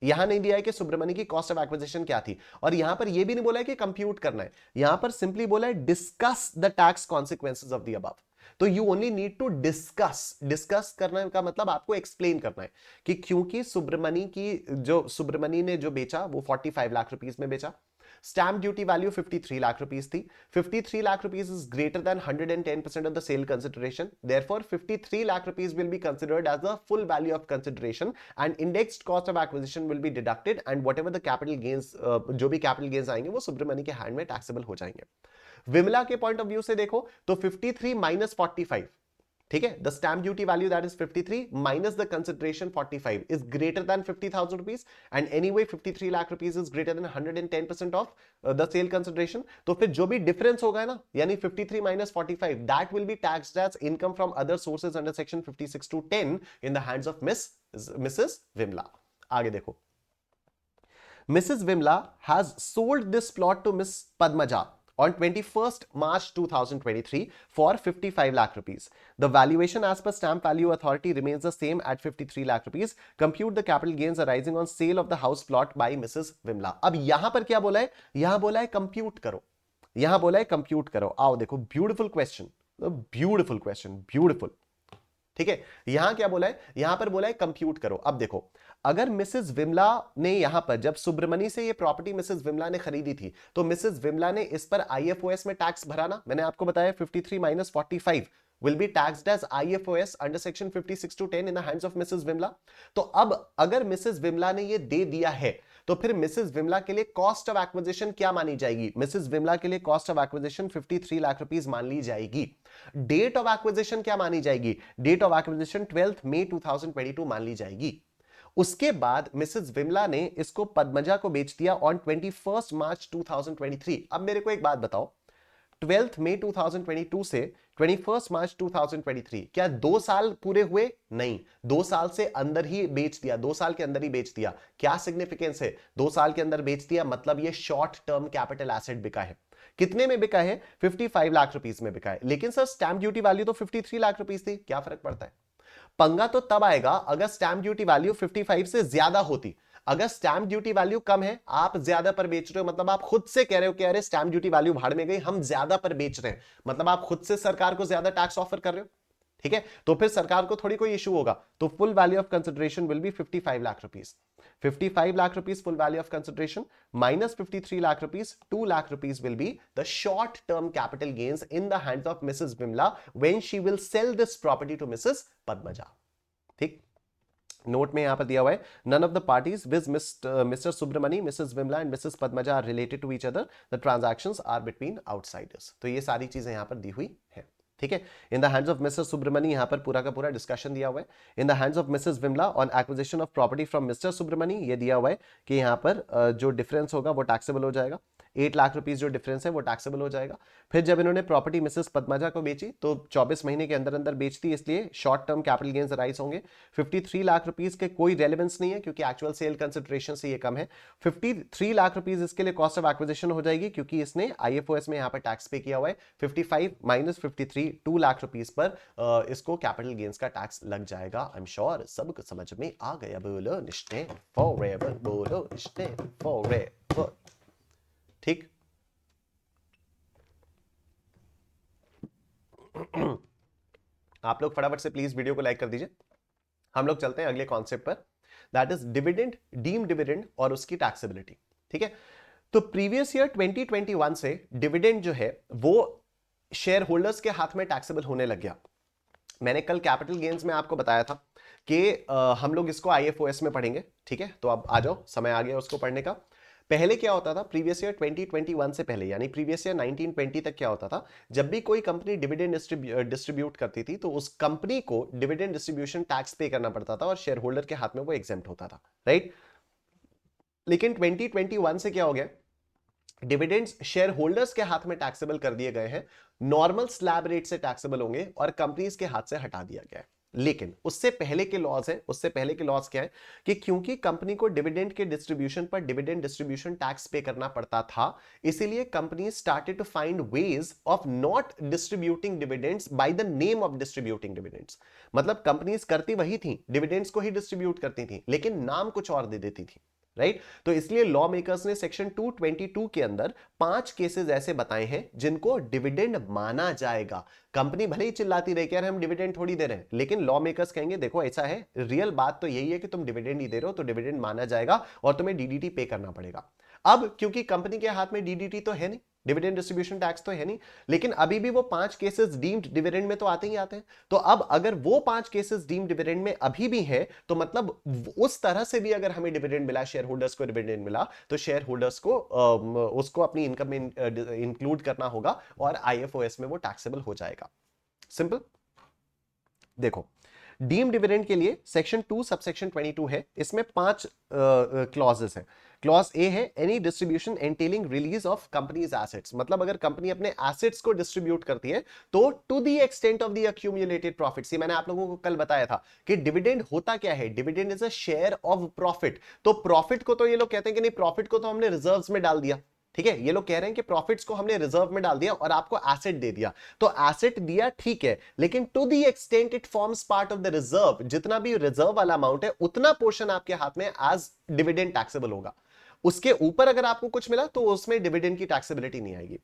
यहां नहीं दिया है कि सुब्रमणी की कॉस्ट ऑफ एक्विजिशन क्या थी, और यहां पर यह भी नहीं बोला है कि कंप्यूट करना है, यहां पर सिंपली बोला है discuss the tax consequences of the above. तो you only need to discuss करने का मतलब आपको एक्सप्लेन करना है कि क्योंकि सुब्रमणी ने जो बेचा वो 45 लाख रुपीस में बेचा, stamp duty value 53 lakh rupees थी, 53 lakh rupees is greater than 110% of the sale consideration, therefore 53 lakh rupees will be considered as the full value of consideration and indexed cost of acquisition will be deducted and whatever the capital gains जो भी capital gains आएंगे वो सुब्रमणी के hand में taxable हो जाएंगे। विमला के point of view से देखो तो 53 minus 45, ठीक है, the stamp duty value that is 53 minus the consideration 45 is greater than 50,000 rupees and anyway 53 lakh rupees is greater than 110% of the sale consideration. तो फिर जो भी डिफरेंस होगा ना, यानी 53 minus 45, that will be taxed as income from other sources under section 56(2)(10) in the hands of missus Vimala. आगे देखो, Mrs. Vimla has sold this plot to Miss Padmaja on 21st March 2023 for 55 lakh rupees. The valuation as per Stamp Value Authority remains the same at 53 lakh rupees. Compute the capital gains arising on sale of the house plot by Mrs. Vimla. अब यहां पर क्या बोला है? यहां बोला है compute करो, यहां बोला है कंप्यूट करो। आओ देखो, beautiful question, beautiful question, beautiful. ठीक है, यहां क्या बोला है, यहां पर बोला है कंप्यूट करो। अब देखो, अगर मिसेस विमला ने यहां पर जब सुब्रमणी से ये प्रॉपर्टी मिसेस विमला ने खरीदी थी, तो मिसेस विमला ने इस पर आईएफओएस में टैक्स भरा ना। मैंने आपको बताया 53 minus 45 will be taxed as IFOS under section 56 to 10 in the hands of Mrs. Vimala. तो अब अगर मिसेस विमला ने ये दे दिया है, तो फिर मिसेस विमला के लिए कॉस्ट ऑफ एक्विजिशन क्या मानी जाएगी? मिसेस विमला के लिए cost of acquisition 53 lakh rupees मान ली जाएगी। डेट ऑफ एक्विजिशन क्या मानी जाएगी? डेट ऑफ एक्विजिशन 12 मई 2022 मान ली जाएगी। उसके बाद मिसेस विमला ने इसको पद्मजा को बेच दिया ऑन 21 मार्च 2023। अब मेरे को एक बात बताओ, 12 मई 2022 से 21 मार्च 2023, क्या 2 साल पूरे हुए? नहीं, 2 साल से अंदर ही बेच दिया, 2 साल के अंदर ही बेच दिया। क्या सिग्निफिकेंस है? 2 साल के अंदर बेच दिया मतलब ये शॉर्ट टर्म कैपिटल एसेट बिका है। कितने में बिका है? 55 लाख रुपीस में बिका है। लेकिन सर स्टैंप ड्यूटी वैल्यू तो 53 लाख रुपीस थी, क्या फर्क पड़ता है? पंगा तो तब आएगा अगर स्टैंप ड्यूटी वैल्यू 55 से ज्यादा होती। अगर स्टैंप ड्यूटी वैल्यू कम है, आप ज्यादा पर बेच रहे हो, मतलब आप खुद से कह रहे हो कि अरे स्टैंप ड्यूटी वैल्यू भाड़ में गई, हम ज्यादा पर बेच रहे हैं, मतलब आप खुद से सरकार को ज्यादा टैक्स ऑफर कर रहे हो। ठीक है, तो फिर सरकार को थोड़ी कोई इशू होगा। तो full value of consideration will B 55 lakh rupees. 55 lakh rupees full value of consideration minus 53 lakh rupees, 2 lakh rupees will be the short term capital gains in the hands of Mrs. Vimla when she will sell this property to Mrs. Padmaja। ठीक, note में यहां पर दिया हुआ है, none of the parties with Mr. Subramani, Mrs. Vimla and Mrs. Padmaja are related to each other, the transactions are between outsiders। तो ये सारी चीजें यहां पर दी हुई है। ठीक है, in the hands of mister Subramani, यहां पर पूरा का पूरा डिस्कशन दिया हुआ है। In the hands of missus Vimala on acquisition of property from mister Subramani, ये दिया हुआ है कि यहां पर जो डिफरेंस होगा वो टैक्सेबल हो जाएगा। 8 लाख रुपीस जो डिफरेंस है वो टैक्सेबल हो जाएगा। फिर जब इन्होंने प्रॉपर्टी मिसेस पद्मजा को बेची तो 24 महीने के अंदर अंदर बेचती, इसलिए short term capital gains rise होंगे। 53 लाख रुपीस के कोई रेलेवेंस नहीं है क्योंकि एक्चुअल सेल कंसिडरेशन से ये कम है। 53 लाख रुपीस इसके लिए कॉस्ट ऑफ एक्विजिशन हो जाएगी क्योंकि इसने आईएफओएस में यहां पर टैक्स पे किया हुआ है। 55 माइनस 53, 2 लाख रुपीस पर इसको कैपिटल गेन्स का टैक्स लग जाएगा। आई एम श्योर सबको समझ में आ गया। बोलो निश्चय फॉरएवर, बोलो निश्चय फॉरएवर। ठीक, आप लोग फटाफट से प्लीज वीडियो को लाइक कर दीजिए। हम लोग चलते हैं अगले कॉन्सेप्ट पर, that is dividend, deem dividend और उसकी टैक्सेबिलिटी। ठीक है, तो प्रीवियस ईयर 2021 से डिविडेंड जो है वो शेयर होल्डर्स के हाथ में टैक्सेबल होने लग गया। मैंने कल कैपिटल गेन्स में आपको बताया था कि हम लोग इसको आईएफओएस में पढ़ेंगे। ठीक है, तो अब आ जाओ, समय आ गया उसको पढ़ने का। पहले क्या होता था, प्रीवियस ईयर 2021 से पहले यानी प्रीवियस ईयर 1920 तक क्या होता था, जब भी कोई कंपनी डिविडेंड डिस्ट्रीब्यूट करती थी तो उस कंपनी को डिविडेंड डिस्ट्रीब्यूशन टैक्स पे करना पड़ता था और शेयर होल्डर के हाथ में वो एग्जेम्प्ट होता था, राइट। लेकिन 2021 से क्या हो गया, डिविडेंड्स शेयर होल्डर्स के हाथ में टैक्सेबल कर दिए गए हैं, नॉर्मल स्लैब रेट से टैक्सेबल होंगे और कंपनीज के हाथ से हटा दिया गया है। लेकिन उससे पहले के लॉज है, उससे पहले के लॉज क्या है कि क्योंकि कंपनी को डिविडेंड के डिस्ट्रीब्यूशन पर डिविडेंड डिस्ट्रीब्यूशन टैक्स पे करना पड़ता था, इसीलिए company started to find ways of not distributing dividends by the name of distributing dividends. मतलब कंपनीज करती वही थी, डिविडेंड्स को ही डिस्ट्रीब्यूट करती थी, लेकिन नाम कुछ और दे देती थी, राइट। तो इसलिए लॉ मेकर्स ने सेक्शन 222 के अंदर 5 केसेस ऐसे बताए हैं जिनको डिविडेंड माना जाएगा। कंपनी भले ही चिल्लाती रहे कि यार हम डिविडेंड थोड़ी दे रहे हैं, लेकिन लॉ मेकर्स कहेंगे देखो ऐसा है, रियल बात तो यही है कि तुम डिविडेंड नहीं दे रहे हो तो डिविडेंड माना जाएगा और तुम्हें डीडीटी पे करना पड़ेगा। अब क्योंकि कंपनी के हाथ में डीडीटी तो है नहीं, डिविडेंड डिस्ट्रीब्यूशन टैक्स तो है नहीं, लेकिन अभी भी वो 5 केसेस डीम्ड डिविडेंड में तो आते ही आते हैं। तो अब अगर वो 5 केसेस डीम्ड डिविडेंड में अभी भी है तो मतलब उस तरह से भी अगर हमें डिविडेंड मिला, शेयर होल्डर्स को डिविडेंड मिला, तो शेयर होल्डर्स को उसको अपनी इनकम में इंक्लूड करना होगा और आईएफओएस में वो टैक्सेबल हो जाएगा। सिंपल। देखो, डीम डिविडेंड के लिए सेक्शन 2 सबसेक्शन 22 है, इसमें 5 क्लॉजेस हैं। क्लॉज ए है any distribution entailing release of company's assets, मतलब अगर कंपनी अपने एसेट्स को डिस्ट्रीब्यूट करती है तो to the extent of the accumulated profits. ये मैंने आप लोगों को कल बताया था कि डिविडेंड होता क्या है, dividend is a share of profit. तो प्रॉफिट को तो ये लोग कहते हैं कि नहीं, प्रॉफिट को तो हमने रिजर्व्स में डाल दिया, ठीक है। ये लोग कह रहे हैं कि प्रॉफिट्स को हमने रिजर्व में डाल दिया और आपको एसेट दे दिया। तो एसेट दिया ठीक है, लेकिन to the extent it forms part of the reserve, जितना भी रिजर्व वाला अमाउंट है उतना पोर्शन आपके हाथ में एज डिविडेंड टैक्सेबल होगा। उसके ऊपर अगर आपको कुछ मिला तो उसमें डिविडेंड की टैक्सेबिलिटी नहीं आएगी।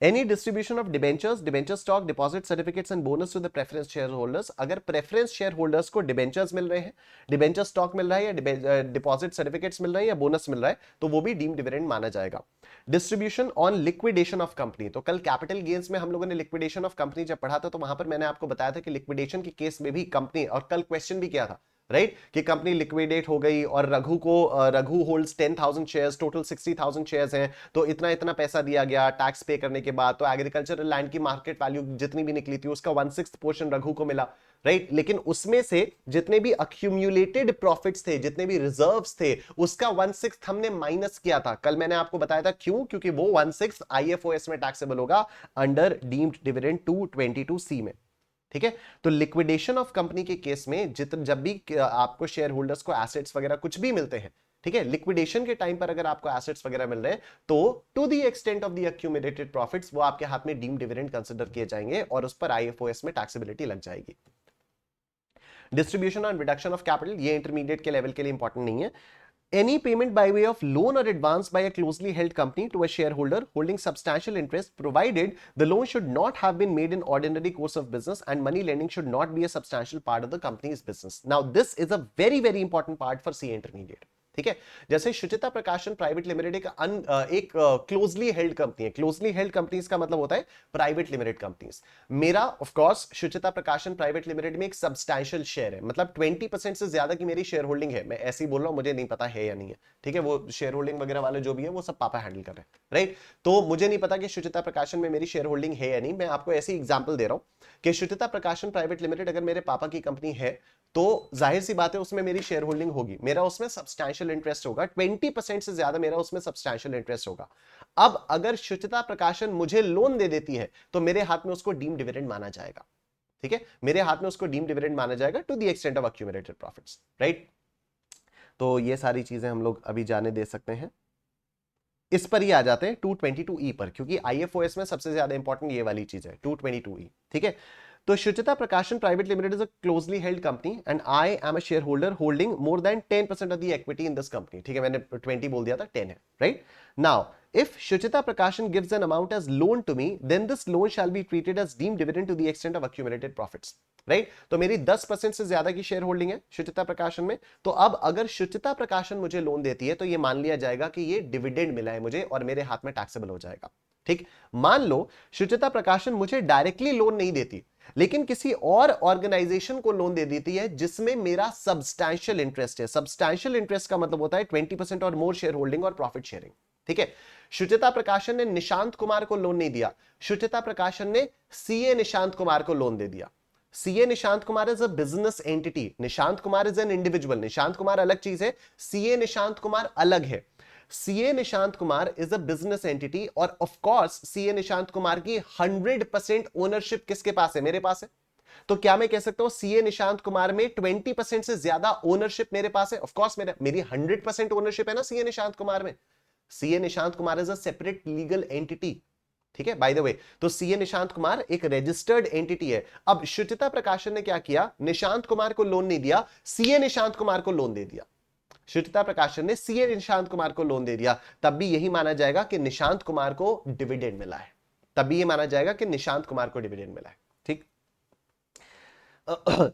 Any distribution of debentures, debenture stock, deposit certificates and bonus to the preference shareholders. अगर प्रेफरेंस शेयर होल्डर्स को डिबेंचर्स मिल रहे हैं, डिबेंचर स्टॉक मिल रहा है या डिपॉजिट सर्टिफिकेट्स मिल रहे हैं या बोनस मिल रहा है, तो वो भी डीम्ड डिविडेंड माना जाएगा। Distribution on liquidation of company, तो कल कैपिटल गेन्स में हम लोगों ने लिक्विडेशन ऑफ कंपनी जब पढ़ा था, तो वहां पर मैंने आपको बताया था कि लिक्विडेशन के केस में भी कंपनी, और कल क्वेश्चन भी किया था राइट, कि कंपनी लिक्विडेट हो गई और Raghu holds 10,000 shares, total 60,000 shares हैं, तो इतना इतना पैसा दिया गया टैक्स पे करने के बाद, तो एग्रीकल्चरल लैंड की मार्केट वैल्यू जितनी भी निकली थी उसका 1/6 पोर्शन रघु को मिला राइट। लेकिन उसमें से जितने भी अक्यूमुलेटेड प्रॉफिट्स थे, जितने भी रिजर्व्स थे, उसका 1/6 हमने माइनस किया था। कल मैंने आपको बताया था क्यों, क्योंकि वो 1/6 आईएफओएस में टैक्सेबल होगा अंडर डीम्ड डिविडेंड 222C में। ठीक है, तो लिक्विडेशन ऑफ कंपनी के केस में जब भी आपको शेयर होल्डर्स को एसेट्स वगैरह कुछ भी मिलते हैं, ठीक है, लिक्विडेशन के टाइम पर अगर आपको एसेट्स वगैरह मिल रहे हैं, तो to the extent of the accumulated profits वो आपके हाथ में डीम्ड डिविडेंड कंसीडर किए जाएंगे और उस पर आईएफओएस में टैक्सेबिलिटी लग जाएगी। Distribution on reduction of capital, ये इंटरमीडिएट के लेवल के लिए इंपॉर्टेंट नहीं है। Any payment by way of loan or advance by a closely held company to a shareholder holding substantial interest, provided the loan should not have been made in ordinary course of business and money lending should not be a substantial part of the company's business. Now, this is a very, very important part for CA intermediate. ठीक है, जैसे शुचिता प्रकाशन private limited एक closely held company है। Closely held companies का मतलब होता है प्राइवेट लिमिटेड कंपनीज। मेरा ऑफ कोर्स शुचिता प्रकाशन प्राइवेट लिमिटेड में एक सब्सटैंशियल शेयर है, मतलब 20% से ज्यादा की मेरी शेयर होल्डिंग है। मैं ऐसे ही बोल रहा हूं, मुझे नहीं पता है या नहीं है, ठीक है, वो शेयर होल्डिंग वगैरह वाले जो भी है वो सब पापा हैंडल कर रहे हैं राइट। तो मुझे नहीं पता कि शुचिता प्रकाशन में मेरी शेयर होल्डिंग है या नहीं। मैं आपको ऐसी एग्जाम्पल दे रहा हूं कि शुचिता प्रकाशन प्राइवेट लिमिटेड अगर मेरे पापा की कंपनी है, तो जाहिर सी बात है उसमें मेरी शेयर होल्डिंग होगी, मेरा उसमें सब्सटैंशियल इंटरेस्ट होगा, 20% से ज्यादा मेरा उसमें सब्सटैंशियल इंटरेस्ट होगा। अब अगर शुचिता प्रकाशन मुझे लोन दे देती है, तो मेरे हाथ में उसको डीम्ड डिविडेंड माना जाएगा। ठीक है, मेरे हाथ में उसको डीम्ड डिविडेंड माना जाएगा to the extent of accumulated profits right. तो ये सारी चीजें हम लोग अभी जाने दे सकते हैं। इस पर ही आ जाते हैं 222E पर, क्योंकि आईएफओएस में सबसे ज्यादा इंपॉर्टेंट ये वाली चीज है 222E। ठीक है, तो शुचिता प्रकाशन private limited is a closely held company and I am a share holder holding more than 10% of the equity in this company. ठीक है, मैंने 20 बोल दिया था, 10 है right. Now if Shuchita Prakashan gives an amount as loan to me, then this loan shall be treated as deemed dividend to the extent of accumulated profits. Right, तो मेरी 10% से ज्यादा की शेयर होल्डिंग है शुचिता प्रकाशन में। तो अब अगर शुचिता प्रकाशन मुझे लोन देती है, तो ये मान लिया जाएगा कि ये डिविडेंड मिला है मुझे और मेरे हाथ में टैक्सेबल हो जाएगा। ठीक, मान लो शुचिता प्रकाशन मुझे डायरेक्टली लोन नहीं देती, लेकिन किसी और ऑर्गेनाइजेशन को लोन दे देती है जिसमें मेरा सब्सटैंशियल इंटरेस्ट है। सब्सटैंशियल इंटरेस्ट का मतलब होता है 20% और मोर शेयर होल्डिंग और प्रॉफिट शेयरिंग। ठीक है, शुचिता प्रकाशन ने निशांत कुमार को लोन नहीं दिया, शुचिता प्रकाशन ने सीए निशांत कुमार को लोन दे दिया। CA Nishant Kumar is a business entity, Nishant Kumar is an individual. Nishant Kumar अलग चीज है, सीए निशांत कुमार अलग है। CA Nishant Kumar is a business entity और of course CA Nishant Kumar की 100% ओनरशिप किसके पास है? मेरे पास है। तो क्या मैं कह सकता हूं सीए निशांत कुमार में 20% से ज्यादा ओनरशिप मेरे पास है? ऑफ कोर्स मेरी 100% ओनरशिप है ना सीए निशांत कुमार में। CA Nishant Kumar is a separate legal entity. ठीक है, बाय द वे, तो सीए निशांत कुमार एक रजिस्टर्ड एंटिटी है। अब शुचिता प्रकाशन ने क्या किया? निशांत कुमार को लोन नहीं दिया, सीए निशांत कुमार को लोन दे दिया। शुचिता प्रकाशन ने सीए निशांत कुमार को लोन दे दिया, तब भी यही माना जाएगा कि निशांत कुमार को डिविडेंड मिला है। तब भी ये माना जाएगा कि निशांत कुमार को डिविडेंड मिला है। ठीक,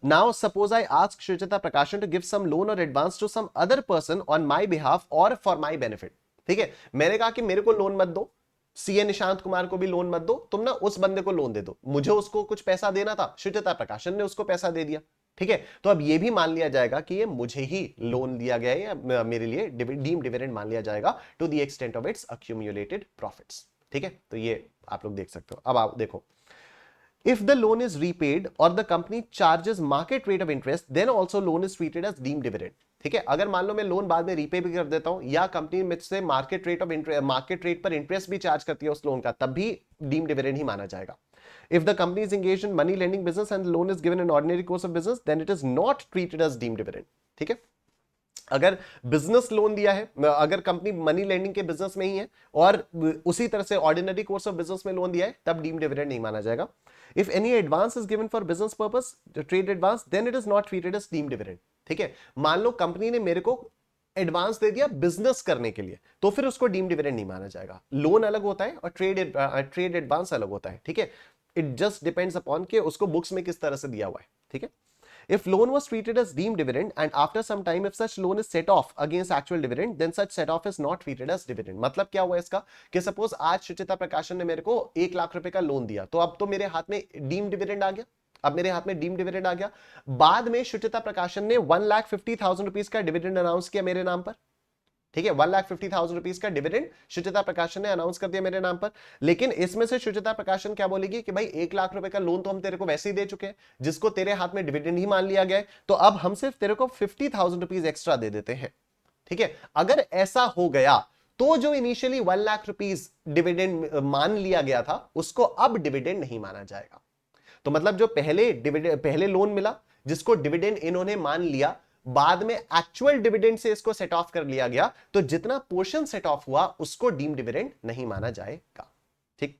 now suppose I ask Shuchita Prakashan to give some loan or advance to some other person on my behalf or for my benefit. ठीक है, मैंने कहा कि मेरे को लोन मत दो, सीए निशांत कुमार को भी लोन मत दो, तुम ना उस बंदे को लोन दे दो, मुझे उसको कुछ पैसा देना था, शुचिता प्रकाशन ने उसको पैसा दे दिया। ठीक है, तो अब ये भी मान लिया जाएगा कि ये मुझे ही लोन दिया गया है या मेरे लिए डीम डिविडेंड मान लिया जाएगा to the extent of its accumulated profits. ठीक है, तो ये आप लोग देख सकते हो। अब आप देखो, if the loan is repaid or the company charges market rate of interest, then also loan is treated as deemed dividend. ठीक है, अगर मान लो मैं लोन बाद में रीपे भी कर देता हूं या कंपनी मुझसे मार्केट रेट पर इंटरेस्ट भी चार्ज करती है उस लोन का, तब भी डीम डिविडेंड ही माना जाएगा। If the company is engaged in money lending business and the loan is given in ordinary course of business, then it is not treated as deemed dividend. ठीक है, अगर बिजनेस लोन दिया है, अगर company money lending के business में ही है और उसी तरह से ऑर्डिनरी कोर्स ऑफ बिजनेस में लोन दिया है, तब डीम डिविडेंड नहीं माना जाएगा। If any advance is given for business purpose, trade advance, then it is not treated as deem dividend. ठीक है, मान लो कंपनी ने मेरे को एडवांस दे दिया बिजनेस करने के लिए, तो फिर उसको डीम डिविडेंड नहीं माना जाएगा। लोन अलग होता है और ट्रेड एडवांस अलग होता है, ठीक है। इट जस्ट डिपेंड्स अपॉन कि उसको बुक्स में किस तरह से दिया हुआ है, ठीक है। If loan was treated as deemed dividend and after some time if such loan is set off against actual dividend then such set off is not treated as dividend। मतलब क्या हुआ इसका कि सपोज आज सुचिता प्रकाशन ने मेरे को 1 लाख रुपए का लोन दिया, तो अब तो मेरे हाथ में डीम डिविडेंड आ गया, अब मेरे हाथ में डीम डिविडेंड आ गया। बाद में सुचिता प्रकाशन ने 1,50,000 रुपीज का डिविडेंड अनाउंस किया मेरे नाम पर, ठीक है। 1,50,000 रुपीज का डिविडेंड सुचिता प्रकाशन ने अनाउंस कर दिया मेरे नाम पर। लेकिन इसमें से सुचिता प्रकाशन क्या बोलेगी कि भाई 1 लाख रुपए का लोन तो हम तेरे को वैसे ही दे चुके हैं, जिसको तेरे हाथ में डिविडेंड ही मान लिया गया है, तो अब हम सिर्फ तेरे को 50,000 रुपीज एक्स्ट्रा दे देते हैं, ठीक है। अगर ऐसा हो गया तो जो इनिशियली 1 लाख रुपीज डिविडेंड मान लिया गया था उसको अब डिविडेंड नहीं माना जाएगा। तो मतलब जो पहले लोन मिला जिसको डिविडेंड इन्होंने मान लिया, बाद में एक्चुअल डिविडेंड से इसको सेट ऑफ कर लिया गया, तो जितना पोर्शन सेट ऑफ हुआ उसको डीम डिविडेंड नहीं माना जाएगा, ठीक।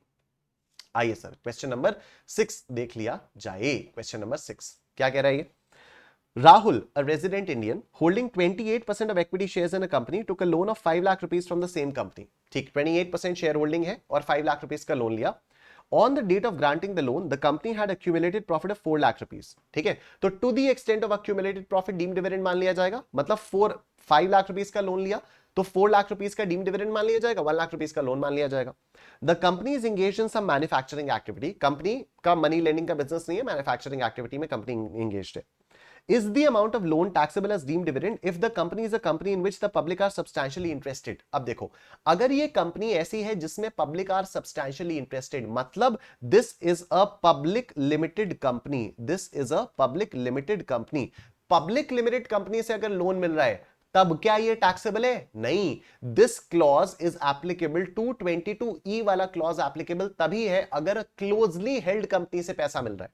आइए सर क्वेश्चन नंबर 6 देख लिया जाए। क्वेश्चन नंबर 6 क्या कह रहा है ये? Rahul, a resident Indian, holding 28% of equity shares in a company, took a loan of 5 lakh rupees from the same company। ठीक, 28% शेयर होल्डिंग है और 5 लाख रुपीस का लोन लिया। On the date of granting the loan, the company had accumulated profit of 4 lakh rupees। ठीक है, तो to the extent of accumulated profit deemed dividend मान लिया जाएगा। मतलब 5 लाख रुपीस का लोन लिया तो 4 लाख रुपीस का डीम डिविडेंड मान लिया जाएगा, 1 लाख रुपीस का लोन मान लिया जाएगा। The company is engaged in some manufacturing activity. Company का मनी लेंडिंग का बिजनेस नहीं है, मैन्युफैक्चरिंग एक्टिविटी में कंपनी एंगेज्ड है। Is the amount of loan taxable as deemed dividend if the company is a company in which the public are substantially interested? अब देखो, अगर ये कंपनी ऐसी है जिसमें पब्लिक आर सब्सटैंशियली इंटरेस्टेड, मतलब this is a public limited company, this is a public limited company. Public limited company से अगर लोन मिल रहा है तब क्या ये टैक्सेबल है? नहीं। This clause is applicable to 22E वाला क्लॉज एप्लीकेबल तभी है अगर क्लोजली हेल्ड कंपनी से पैसा मिल रहा है,